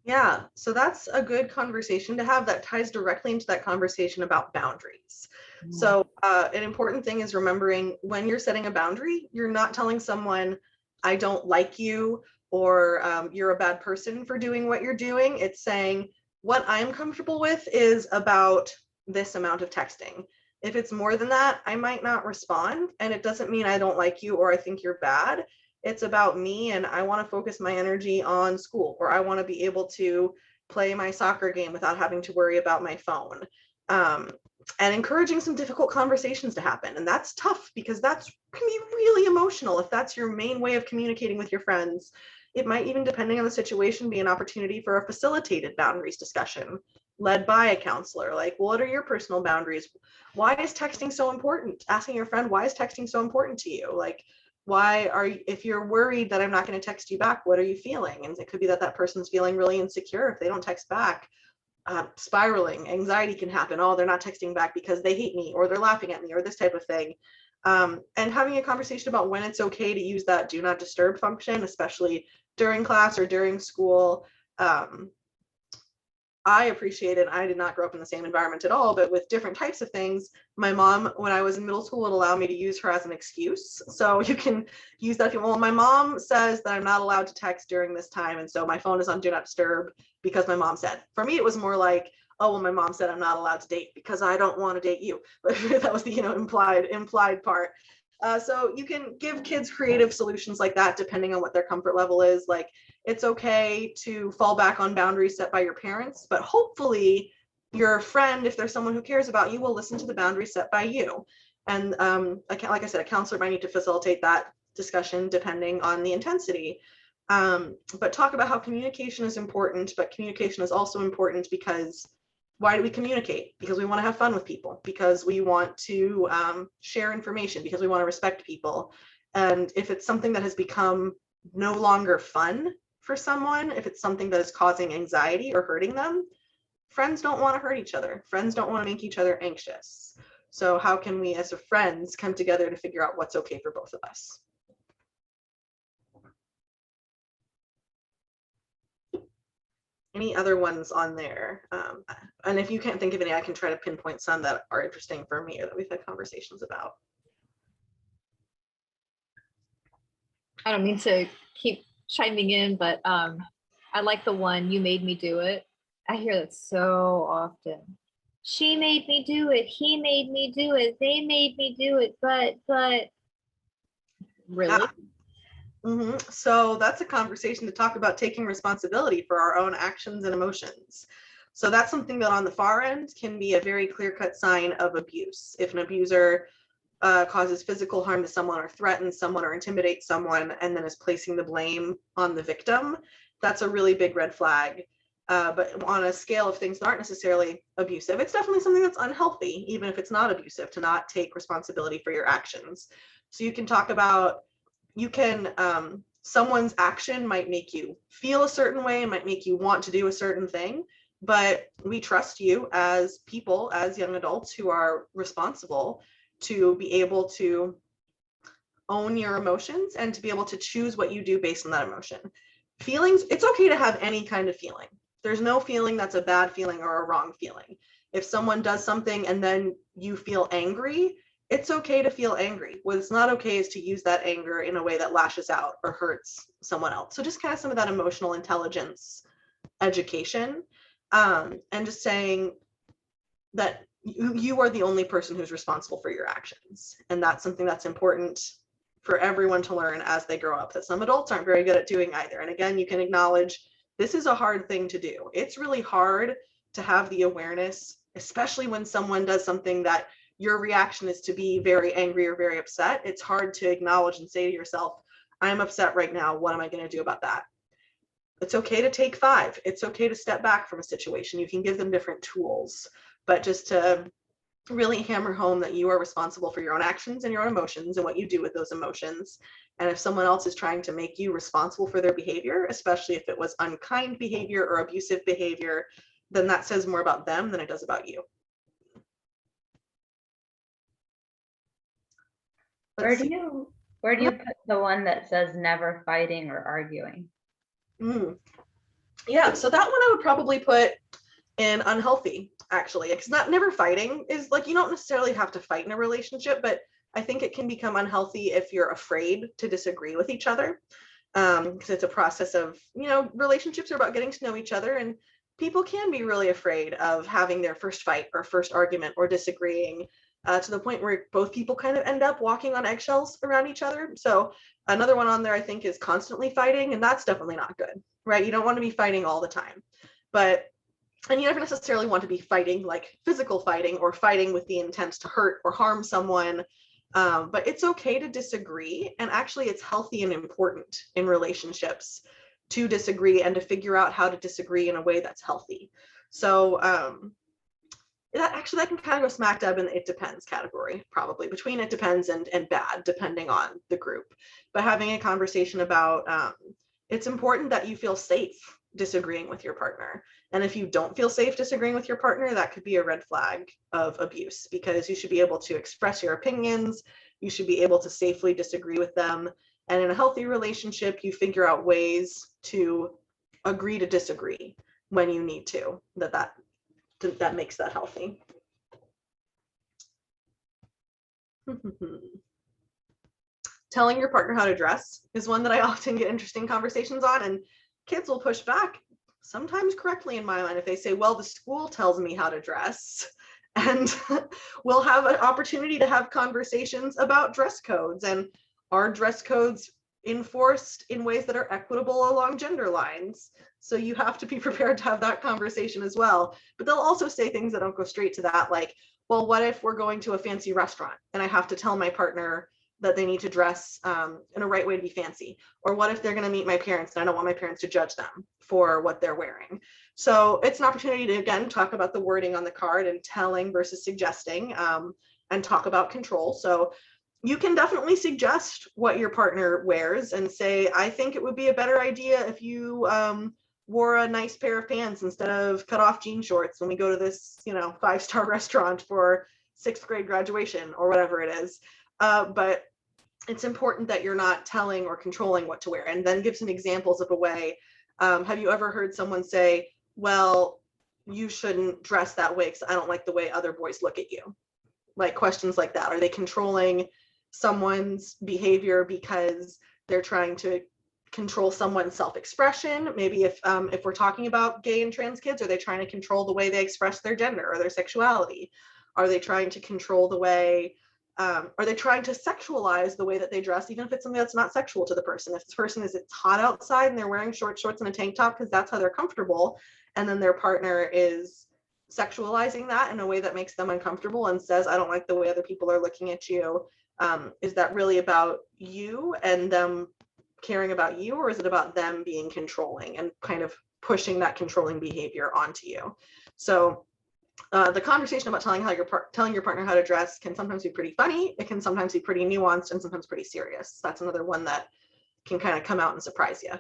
Yeah, so that's a good conversation to have that ties directly into that conversation about boundaries. So an important thing is remembering when you're setting a boundary, you're not telling someone, I don't like you, or you're a bad person for doing what you're doing. It's saying, what I'm comfortable with is about this amount of texting. If it's more than that, I might not respond. And it doesn't mean I don't like you or I think you're bad. It's about me, and I want to focus my energy on school, or I want to be able to play my soccer game without having to worry about my phone. and encouraging some difficult conversations to happen. And that's tough because that's can be really emotional. If that's your main way of communicating with your friends, it might even, depending on the situation, be an opportunity for a facilitated boundaries discussion led by a counselor. Like, what are your personal boundaries? Why is texting so important? Asking your friend, why is texting so important to you? Like, why are you, if you're worried that I'm not going to text you back, what are you feeling? And it could be that that person's feeling really insecure if they don't text back. Spiraling anxiety can happen. Oh, they're not texting back because they hate me, or they're laughing at me, or this type of thing. And having a conversation about when it's okay to use that do not disturb function, especially during class or during school. I appreciate it. I did not grow up in the same environment at all, but with different types of things, my mom, when I was in middle school, would allow me to use her as an excuse. So you can use that. Well, my mom says that I'm not allowed to text during this time, and so my phone is on do not disturb because my mom said. For me, it was more like, oh, well, my mom said I'm not allowed to date because I don't want to date you. But that was the implied part. So you can give kids creative solutions like that depending on what their comfort level is. Like, it's okay to fall back on boundaries set by your parents, but hopefully your friend, if there's someone who cares about you, will listen to the boundaries set by you. And like I said, a counselor might need to facilitate that discussion depending on the intensity. But talk about how communication is important, but communication is also important because why do we communicate? Because we want to have fun with people, because we want to share information, because we want to respect people. And if it's something that has become no longer fun for someone, if it's something that is causing anxiety or hurting them, friends don't want to hurt each other. Friends don't want to make each other anxious. So how can we as friends come together to figure out what's okay for both of us? Any other ones on there? And if you can't think of any, I can try to pinpoint some that are interesting for me or that we've had conversations about. I don't mean to keep chiming in, but I like the one, you made me do it. I hear that so often. She made me do it. He made me do it. They made me do it. But really? So that's a conversation to talk about taking responsibility for our own actions and emotions. So that's something that on the far end can be a very clear-cut sign of abuse. If an abuser causes physical harm to someone or threatens someone or intimidates someone and then is placing the blame on the victim, that's a really big red flag. But on a scale of things that aren't necessarily abusive, it's definitely something that's unhealthy, even if it's not abusive, to not take responsibility for your actions. So you can talk about, someone's action might make you feel a certain way and might make you want to do a certain thing, but we trust you as people, as young adults who are responsible, to be able to own your emotions and to be able to choose what you do based on that emotion. Feelings, it's okay to have any kind of feeling. There's no feeling that's a bad feeling or a wrong feeling. If someone does something and then you feel angry, it's okay to feel angry. What's not okay is to use that anger in a way that lashes out or hurts someone else. So just kind of some of that emotional intelligence education, and just saying that you are the only person who's responsible for your actions. And that's something that's important for everyone to learn as they grow up, that some adults aren't very good at doing either. And again, you can acknowledge this is a hard thing to do. It's really hard to have the awareness, especially when someone does something that your reaction is to be very angry or very upset. It's hard to acknowledge and say to yourself, I'm upset right now. What am I going to do about that? It's okay to take 5. It's okay to step back from a situation. You can give them different tools, but just to really hammer home that you are responsible for your own actions and your own emotions and what you do with those emotions. And if someone else is trying to make you responsible for their behavior, especially if it was unkind behavior or abusive behavior, then that says more about them than it does about you. Where do you put the one that says never fighting or arguing? Yeah, so that one I would probably put in unhealthy, actually, because never fighting is like, you don't necessarily have to fight in a relationship, but I think it can become unhealthy if you're afraid to disagree with each other, because it's a process of, relationships are about getting to know each other, and people can be really afraid of having their first fight or first argument or disagreeing, to the point where both people kind of end up walking on eggshells around each other. So another one on there I think is constantly fighting, and that's definitely not good, right? You don't want to be fighting all the time. But And you never necessarily want to be fighting, like physical fighting or fighting with the intent to hurt or harm someone. But it's okay to disagree. And actually, it's healthy and important in relationships to disagree and to figure out how to disagree in a way that's healthy. So that can kind of go smack dab in the it depends category, probably between it depends and bad, depending on the group. But having a conversation about it's important that you feel safe disagreeing with your partner. And if you don't feel safe disagreeing with your partner, that could be a red flag of abuse, because you should be able to express your opinions. You should be able to safely disagree with them. And in a healthy relationship, you figure out ways to agree to disagree when you need to, that makes that healthy. Telling your partner how to dress is one that I often get interesting conversations on, and kids will push back, sometimes correctly in my mind, if they say, well, the school tells me how to dress. And we'll have an opportunity to have conversations about dress codes, and are dress codes enforced in ways that are equitable along gender lines. So you have to be prepared to have that conversation as well. But they'll also say things that don't go straight to that, like, well, what if we're going to a fancy restaurant and I have to tell my partner that they need to dress in a right way to be fancy? Or what if they're going to meet my parents and I don't want my parents to judge them for what they're wearing? So it's an opportunity to, again, talk about the wording on the card and telling versus suggesting, and talk about control. So you can definitely suggest what your partner wears and say, I think it would be a better idea if you wore a nice pair of pants instead of cut off jean shorts when we go to this, 5-star restaurant for 6th grade graduation or whatever it is. But it's important that you're not telling or controlling what to wear, and then give some examples of a way. Have you ever heard someone say, well, you shouldn't dress that way because I don't like the way other boys look at you? Like questions like that. Are they controlling someone's behavior because they're trying to control someone's self-expression? Maybe if we're talking about gay and trans kids, are they trying to control the way they express their gender or their sexuality? Are they trying to control the way, are they trying to sexualize the way that they dress, even if it's something that's not sexual to the person? If this person it's hot outside and they're wearing short shorts and a tank top because that's how they're comfortable, and then their partner is sexualizing that in a way that makes them uncomfortable and says, I don't like the way other people are looking at you. Is that really about you and them caring about you, or is it about them being controlling and kind of pushing that controlling behavior onto you? So the conversation about telling your partner how to dress can sometimes be pretty funny. It can sometimes be pretty nuanced, and sometimes pretty serious. That's another one that can kind of come out and surprise you.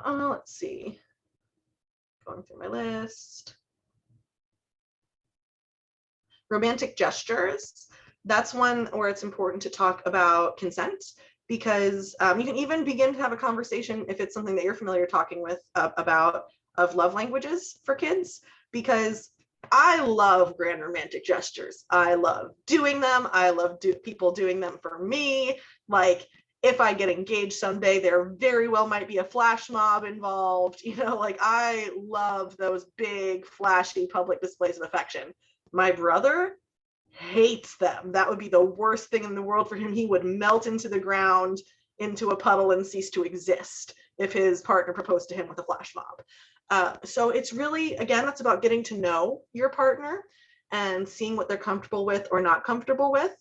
Let's see. Going through my list. Romantic gestures. That's one where it's important to talk about consent, because you can even begin to have a conversation, if it's something that you're familiar talking with about, of love languages for kids, because I love grand romantic gestures. I love doing them. I love people doing them for me. Like, if I get engaged someday, there very well might be a flash mob involved. Like, I love those big, flashy public displays of affection. My brother hates them. That would be the worst thing in the world for him. He would melt into the ground, into a puddle, and cease to exist if his partner proposed to him with a flash mob. So it's really, again, that's about getting to know your partner and seeing what they're comfortable with or not comfortable with.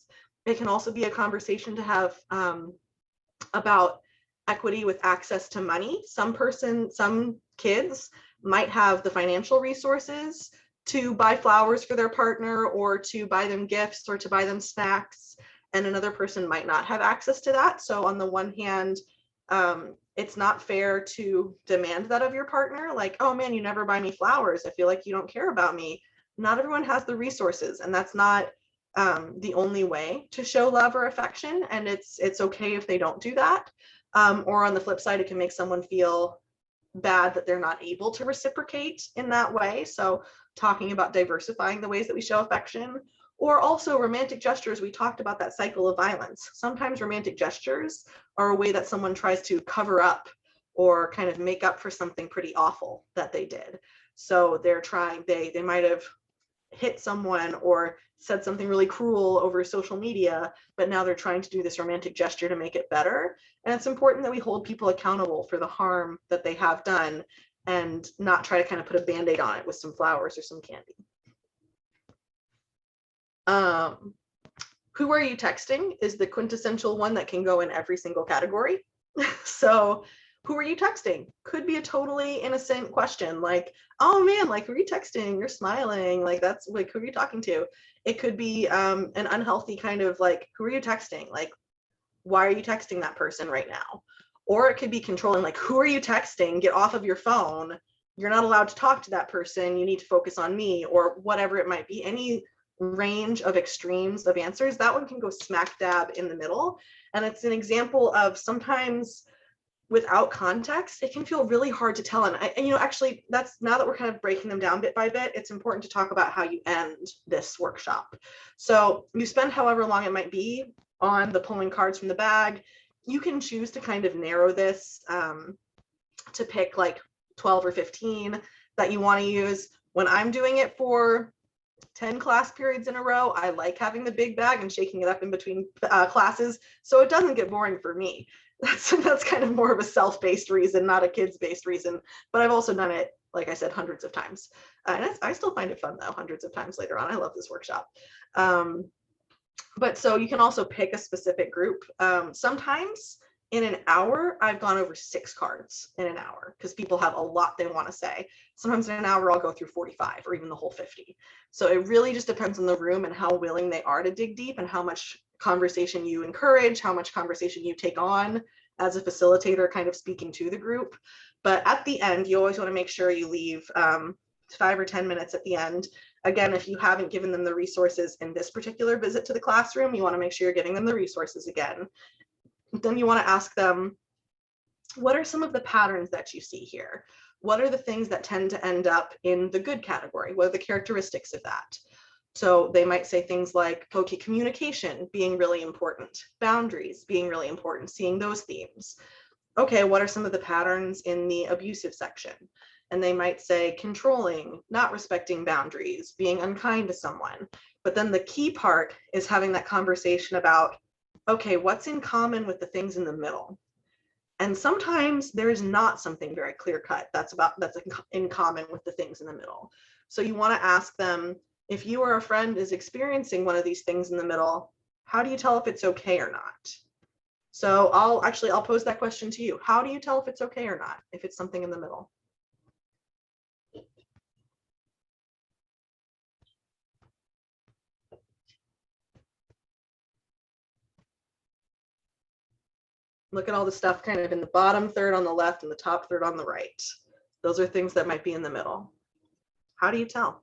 It can also be a conversation to have about equity with access to money. Some kids might have the financial resources to buy flowers for their partner, or to buy them gifts, or to buy them snacks, and another person might not have access to that. So on the one hand, it's not fair to demand that of your partner, like, oh man, you never buy me flowers, I feel like you don't care about me. Not everyone has the resources, and that's not the only way to show love or affection, and it's okay if they don't do that. Or on the flip side, it can make someone feel bad that they're not able to reciprocate in that way. So talking about diversifying the ways that we show affection, or also romantic gestures. We talked about that cycle of violence. Sometimes romantic gestures are a way that someone tries to cover up or kind of make up for something pretty awful that they did. So they're trying, they might have hit someone or said something really cruel over social media, but now they're trying to do this romantic gesture to make it better. And it's important that we hold people accountable for the harm that they have done and not try to kind of put a band-aid on it with some flowers or some candy. Who are you texting is the quintessential one that can go in every single category. So who are you texting? Could be a totally innocent question like, oh man, like, who are you texting? You're smiling. Like, that's like, who are you talking to? It could be an unhealthy kind of like, who are you texting? Like, why are you texting that person right now? Or it could be controlling, like, who are you texting? Get off of your phone. You're not allowed to talk to that person. You need to focus on me, or whatever it might be. Any range of extremes of answers, that one can go smack dab in the middle. And it's an example of sometimes without context, it can feel really hard to tell. And you know, actually, that's, now that we're kind of breaking them down bit by bit, it's important to talk about how you end this workshop. So you spend however long it might be on the pulling cards from the bag. You can choose to kind of narrow this to pick like 12 or 15 that you want to use. When I'm doing it for 10 class periods in a row, I like having the big bag and shaking it up in between classes, so it doesn't get boring for me. That's kind of more of a self-based reason, not a kids-based reason. But I've also done it, like I said, hundreds of times. And I still find it fun though, hundreds of times later on. I love this workshop. But so you can also pick a specific group. Sometimes in an hour, I've gone over 6 cards in an hour because people have a lot they want to say. Sometimes in an hour, I'll go through 45 or even the whole 50. So it really just depends on the room and how willing they are to dig deep and how much conversation you encourage, how much conversation you take on as a facilitator kind of speaking to the group. But at the end, you always want to make sure you leave 5 or 10 minutes at the end. Again, if you haven't given them the resources in this particular visit to the classroom, you want to make sure you're giving them the resources again. Then you want to ask them, what are some of the patterns that you see here? What are the things that tend to end up in the good category? What are the characteristics of that? So they might say things like, okay, communication being really important, boundaries being really important, seeing those themes. Okay, what are some of the patterns in the abusive section? And they might say controlling, not respecting boundaries, being unkind to someone. But then the key part is having that conversation about, okay, what's in common with the things in the middle? And sometimes there is not something very clear cut that's in common with the things in the middle. So you want to ask them, if you or a friend is experiencing one of these things in the middle, how do you tell if it's okay or not? So I'll pose that question to you. How do you tell if it's okay or not, if it's something in the middle? Look at all the stuff kind of in the bottom third on the left and the top third on the right. Those are things that might be in the middle. How do you tell?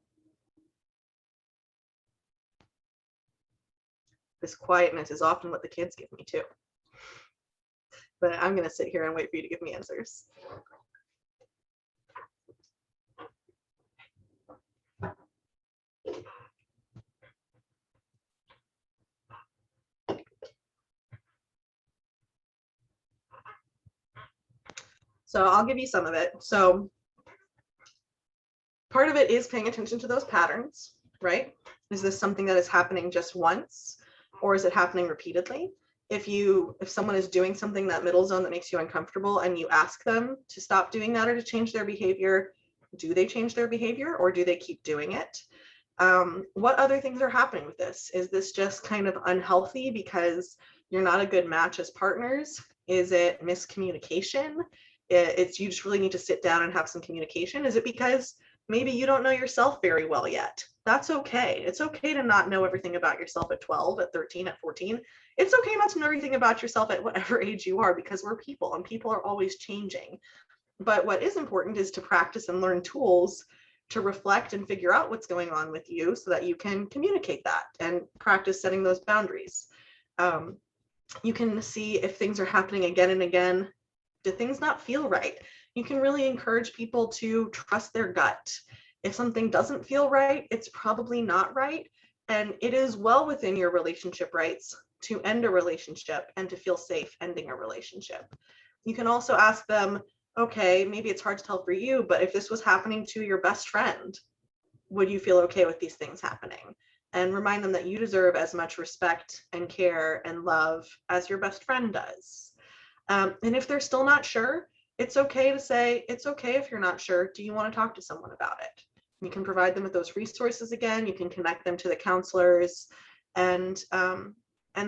This quietness is often what the kids give me too. But I'm going to sit here and wait for you to give me answers. So I'll give you some of it. So part of it is paying attention to those patterns, right? Is this something that is happening just once, or is it happening repeatedly? If someone is doing something in that middle zone that makes you uncomfortable and you ask them to stop doing that or to change their behavior, do they change their behavior or do they keep doing it? What other things are happening with this? Is this just kind of unhealthy because you're not a good match as partners? Is it miscommunication? It's you just really need to sit down and have some communication. Is it because maybe you don't know yourself very well yet? That's okay. It's okay to not know everything about yourself at 12, at 13, at 14. It's okay not to know everything about yourself at whatever age you are, because we're people and people are always changing. But what is important is to practice and learn tools to reflect and figure out what's going on with you so that you can communicate that and practice setting those boundaries. You can see if things are happening again and again. Do things not feel right? You can really encourage people to trust their gut. If something doesn't feel right, it's probably not right. And it is well within your relationship rights to end a relationship and to feel safe ending a relationship. You can also ask them, okay, maybe it's hard to tell for you, but if this was happening to your best friend, would you feel okay with these things happening? and remind them that you deserve as much respect and care and love as your best friend does. And if they're still not sure, it's okay to say, it's okay if you're not sure. Do you want to talk to someone about it? You can provide them with those resources again. You can connect them to the counselors and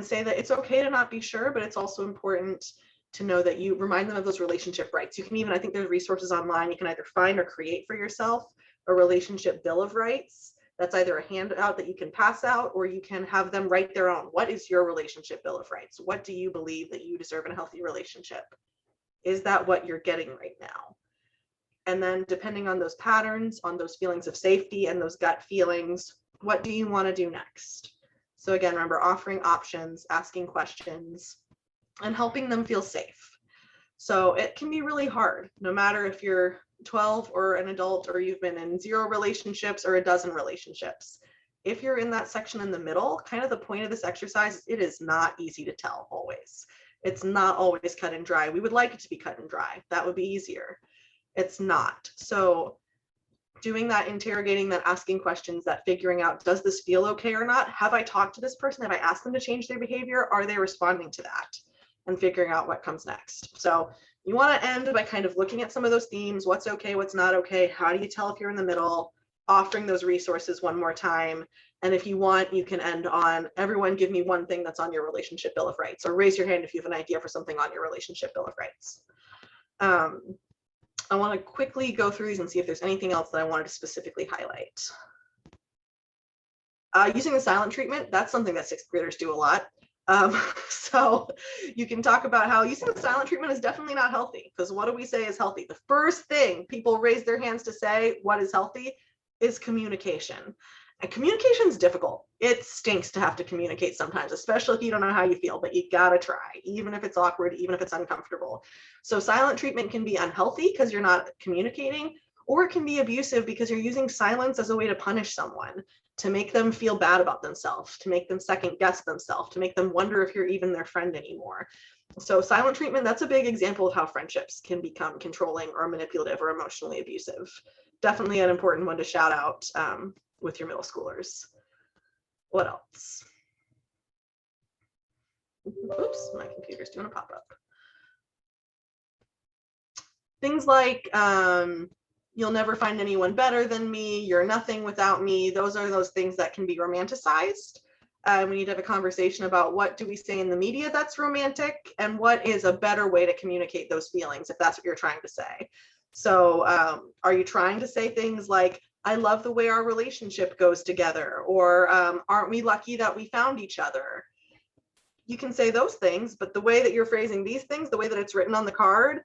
say that it's okay to not be sure, but it's also important to know that you remind them of those relationship rights. You can even, I think there's resources online, you can either find or create for yourself a relationship bill of rights. That's either a handout that you can pass out, or you can have them write their own. What is your relationship bill of rights? What do you believe that you deserve in a healthy relationship? Is that what you're getting right now? And then depending on those patterns, on those feelings of safety and those gut feelings, what do you want to do next? So again, remember, offering options, asking questions, and helping them feel safe. So it can be really hard, no matter if you're 12 or an adult, or you've been in 0 relationships or a dozen relationships. If you're in that section in the middle, kind of the point of this exercise, it is not easy to tell always. It's not always cut and dry. We would like it to be cut and dry. That would be easier. It's not. So doing that, interrogating that, asking questions, that figuring out, does this feel okay or not? Have I talked to this person? Have I asked them to change their behavior? Are they responding to that? And figuring out what comes next. So you want to end by kind of looking at some of those themes. What's okay, what's not okay? How do you tell if you're in the middle? Offering those resources one more time. And if you want, you can end on, everyone give me one thing that's on your relationship bill of rights, or raise your hand if you have an idea for something on your relationship bill of rights. I want to quickly go through these and see if there's anything else that I wanted to specifically highlight. Using the silent treatment, that's something that 6th graders do a lot. So you can talk about how using the silent treatment is definitely not healthy, because what do we say is healthy? The first thing people raise their hands to say what is healthy is communication. And communication is difficult. It stinks to have to communicate sometimes, especially if you don't know how you feel, but you gotta try, even if it's awkward, even if it's uncomfortable. So silent treatment can be unhealthy because you're not communicating, or it can be abusive because you're using silence as a way to punish someone, to make them feel bad about themselves, to make them second guess themselves, to make them wonder if you're even their friend anymore. So silent treatment, that's a big example of how friendships can become controlling or manipulative or emotionally abusive. Definitely an important one to shout out with your middle schoolers. What else? Oops, my computer's doing a pop-up. Things like, you'll never find anyone better than me, you're nothing without me. Those are those things that can be romanticized. We need to have a conversation about what do we say in the media that's romantic, and what is a better way to communicate those feelings, if that's what you're trying to say. So are you trying to say things like, I love the way our relationship goes together, or aren't we lucky that we found each other? You can say those things, but the way that you're phrasing these things, the way that it's written on the card,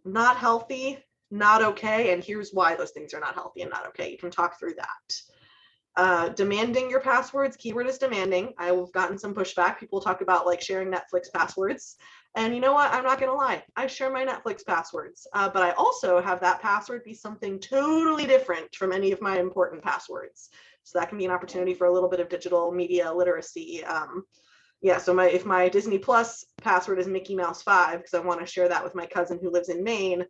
not healthy, not okay, and here's why those things are not healthy and not okay. You can talk through that. Demanding your passwords, keyword is demanding. I've gotten some pushback. People talk about like sharing Netflix passwords. And you know what? I'm not gonna lie. I share my Netflix passwords, but I also have that password be something totally different from any of my important passwords. So that can be an opportunity for a little bit of digital media literacy. Yeah, so if my Disney Plus password is Mickey Mouse 5, because I want to share that with my cousin who lives in Maine,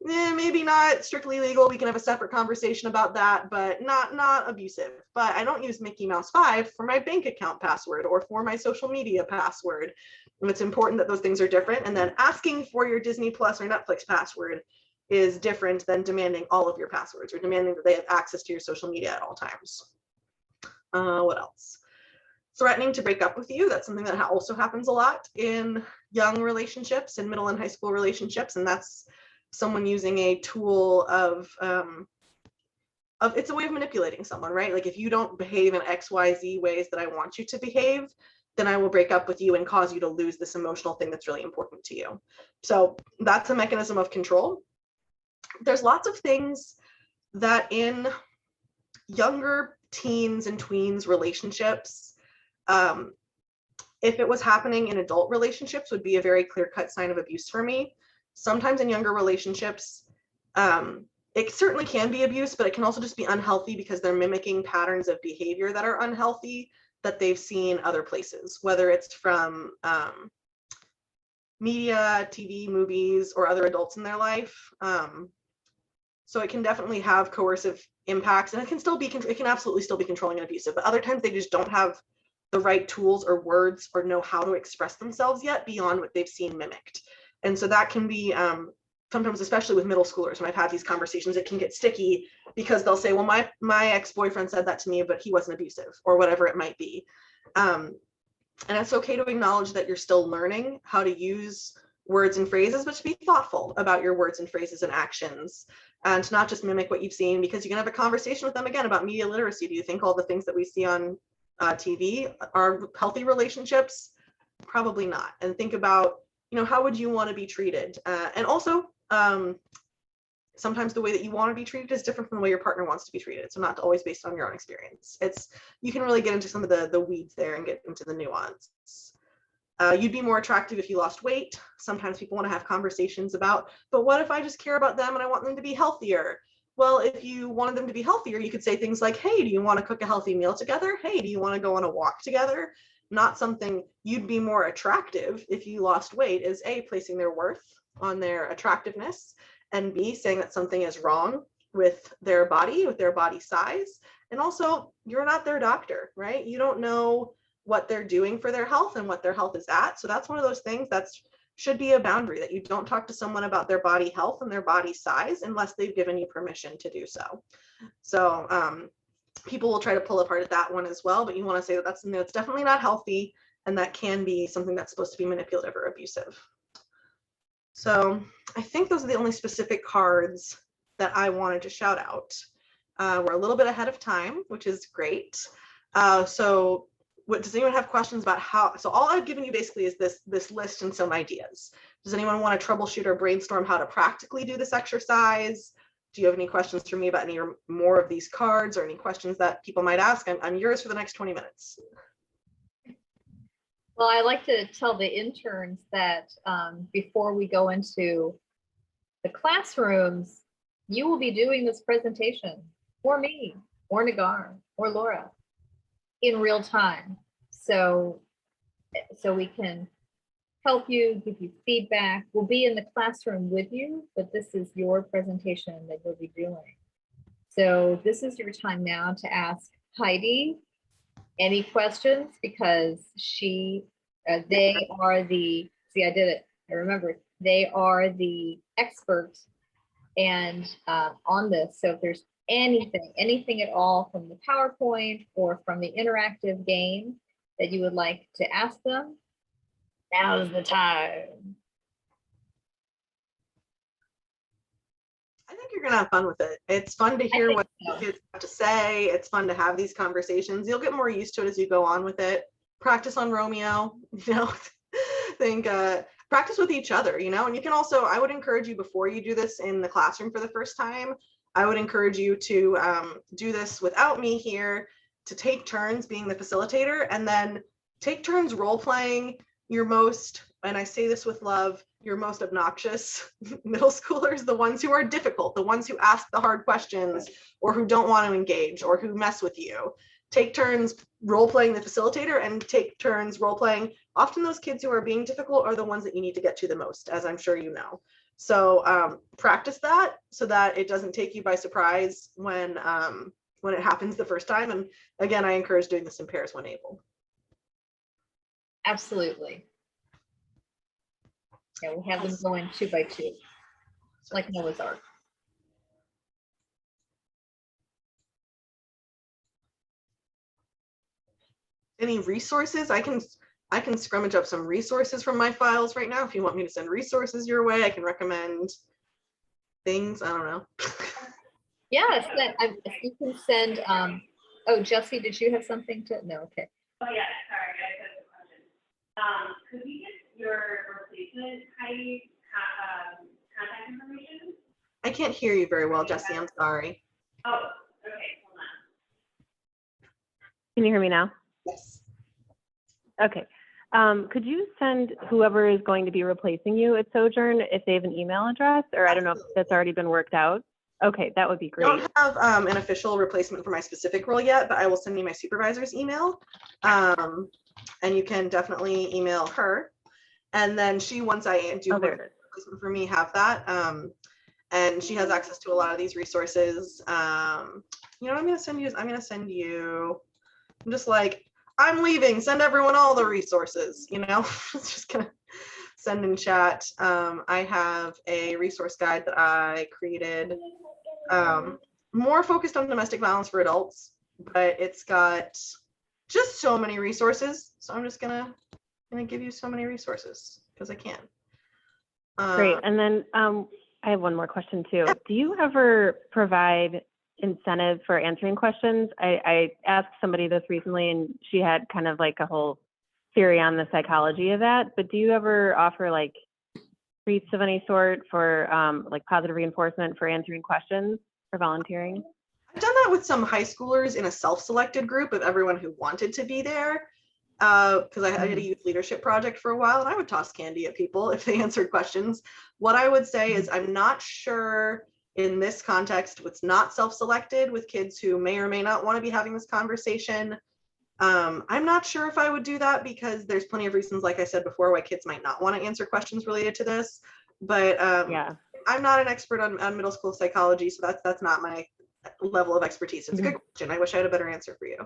maybe not strictly legal. We can have a separate conversation about that, but not abusive. But I don't use Mickey Mouse 5 for my bank account password or for my social media password. And it's important that those things are different. And then asking for your Disney Plus or Netflix password is different than demanding all of your passwords or demanding that they have access to your social media at all times. What else? Threatening to break up with you. That's something that also happens a lot in young relationships and middle and high school relationships. And that's someone using a tool of it's a way of manipulating someone, right? Like if you don't behave in XYZ ways that I want you to behave, then I will break up with you and cause you to lose this emotional thing that's really important to you. So that's a mechanism of control. There's lots of things that in younger teens and tweens relationships, if it was happening in adult relationships, would be a very clear-cut sign of abuse for me. Sometimes in younger relationships, it certainly can be abuse, but it can also just be unhealthy because they're mimicking patterns of behavior that are unhealthy that they've seen other places, whether it's from media, TV, movies, or other adults in their life. So it can definitely have coercive impacts, and it can absolutely still be controlling and abusive, but other times they just don't have the right tools or words or know how to express themselves yet beyond what they've seen mimicked. And so that can be sometimes, especially with middle schoolers, when I've had these conversations, it can get sticky because they'll say, well, my ex-boyfriend said that to me, but he wasn't abusive, or whatever it might be. And it's okay to acknowledge that you're still learning how to use words and phrases, but to be thoughtful about your words and phrases and actions, and to not just mimic what you've seen, because you can have a conversation with them again about media literacy. Do you think all the things that we see on TV are healthy relationships? Probably not. And think about, how would you want to be treated? And also, sometimes the way that you want to be treated is different from the way your partner wants to be treated. So not always based on your own experience. You can really get into some of the weeds there and get into the nuance. You'd be more attractive if you lost weight. Sometimes people want to have conversations about, but what if I just care about them and I want them to be healthier? Well, if you wanted them to be healthier, you could say things like, hey, do you want to cook a healthy meal together? Hey, do you want to go on a walk together? Not something you'd be more attractive if you lost weight is A, placing their worth on their attractiveness, and B, saying that something is wrong with their body size. And also, you're not their doctor, right? You don't know what they're doing for their health and what their health is at. So that's one of those things that should be a boundary, that you don't talk to someone about their body health and their body size unless they've given you permission to do so. So people will try to pull apart at that one as well, but you want to say that that's something that's definitely not healthy, and that can be something that's supposed to be manipulative or abusive. So I think those are the only specific cards that I wanted to shout out. We're a little bit ahead of time, which is great. So does anyone have questions about how? So all I've given you basically is this list and some ideas. Does anyone want to troubleshoot or brainstorm how to practically do this exercise? Do you have any questions for me about any more of these cards, or any questions that people might ask? I'm yours for the next 20 minutes. Well, I like to tell the interns that before we go into the classrooms, you will be doing this presentation for me, or Nagar, or Laura, in real time. So we can help you, give you feedback. We'll be in the classroom with you, but this is your presentation that you'll be doing. So this is your time now to ask Heidi any questions, because they are the, see, I did it, I remember, they are the experts and on this. So if there's anything at all from the PowerPoint or from the interactive game that you would like to ask them, now's the time. I think you're gonna have fun with it. It's fun to hear what kids have to say. It's fun to have these conversations. You'll get more used to it as you go on with it. Practice on Romeo, practice with each other, and you can also, I would encourage you, before you do this in the classroom for the first time, I would encourage you to do this without me here, to take turns being the facilitator, and then take turns role-playing your most, and I say this with love, your most obnoxious middle schoolers, the ones who are difficult, the ones who ask the hard questions, or who don't want to engage, or who mess with you. Take turns role-playing the facilitator, and take turns role-playing. Often those kids who are being difficult are the ones that you need to get to the most, as I'm sure you know. So practice that so that it doesn't take you by surprise when it happens the first time. And again, I encourage doing this in pairs when able. Absolutely. Yeah, we have them going 2 by 2, like Noah's Ark. Any resources? I can scrummage up some resources from my files right now. If you want me to send resources your way, I can recommend things. I don't know. Yes, you can send. Oh, Jesse, did you have something to? No, okay. Oh yeah, sorry, I have a question. Could we get your replacement Heidi contact information? I can't hear you very well, Jesse. I'm sorry. Oh, okay, hold on. Can you hear me now? Yes. Okay. Could you send whoever is going to be replacing you at Sojourn if they have an email address, or I don't know if that's already been worked out? Okay, that would be great. I don't have an official replacement for my specific role yet, but I will send you my supervisor's email. And you can definitely email her. And then she, once I do replacement for me, have that. and she has access to a lot of these resources. You know what I'm gonna send you? I'm just like, I'm leaving, send everyone all the resources, you know? It's just gonna send in chat. I have a resource guide that I created, more focused on domestic violence for adults, but it's got just so many resources. So I'm just gonna give you so many resources because I can. Great. And then I have one more question too. Do you ever provide incentives for answering questions? I asked somebody this recently and she had kind of like a whole theory on the psychology of that, but do you ever offer like treats of any sort for like positive reinforcement for answering questions for volunteering? I've done that with some high schoolers in a self-selected group of everyone who wanted to be there. Because I did a youth leadership project for a while, and I would toss candy at people if they answered questions. What I would say is I'm not sure in this context, it's not self-selected with kids who may or may not want to be having this conversation. I'm not sure if I would do that because there's plenty of reasons, like I said before, why kids might not want to answer questions related to this. But yeah, I'm not an expert on middle school psychology, so that's not my level of expertise. It's a good question. I wish I had a better answer for you.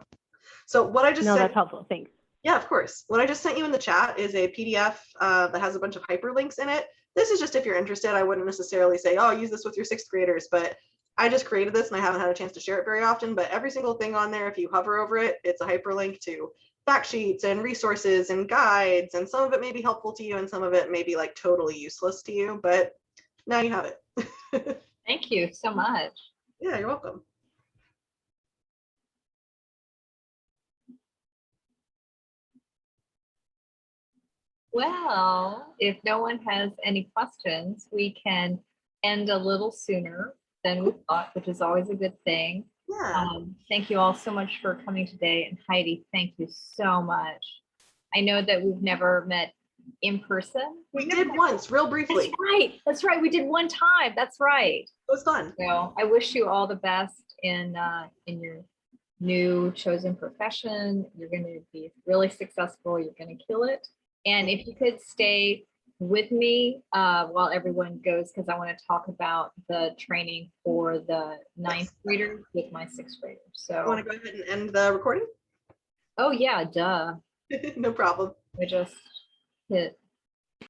So what I just said, that's helpful. Thanks. Yeah, of course. What I just sent you in the chat is a PDF that has a bunch of hyperlinks in it. This is just if you're interested. I wouldn't necessarily say, oh, use this with your 6th graders, but I just created this and I haven't had a chance to share it very often, but every single thing on there, if you hover over it, it's a hyperlink to fact sheets and resources and guides, and some of it may be helpful to you and some of it may be like totally useless to you, but now you have it. Thank you so much. Yeah, you're welcome. Well, if no one has any questions, we can end a little sooner than we thought, which is always a good thing. Yeah. Thank you all so much for coming today. And Heidi, thank you so much. I know that we've never met in person. We did once, real briefly. That's right. That's right. We did one time. That's right. It was fun. So I wish you all the best in your new chosen profession. You're going to be really successful. You're going to kill it. And if you could stay with me while everyone goes, because I want to talk about the training for the 9th graders with my 6th graders. So I want to go ahead and end the recording? Oh yeah, duh. No problem. We just hit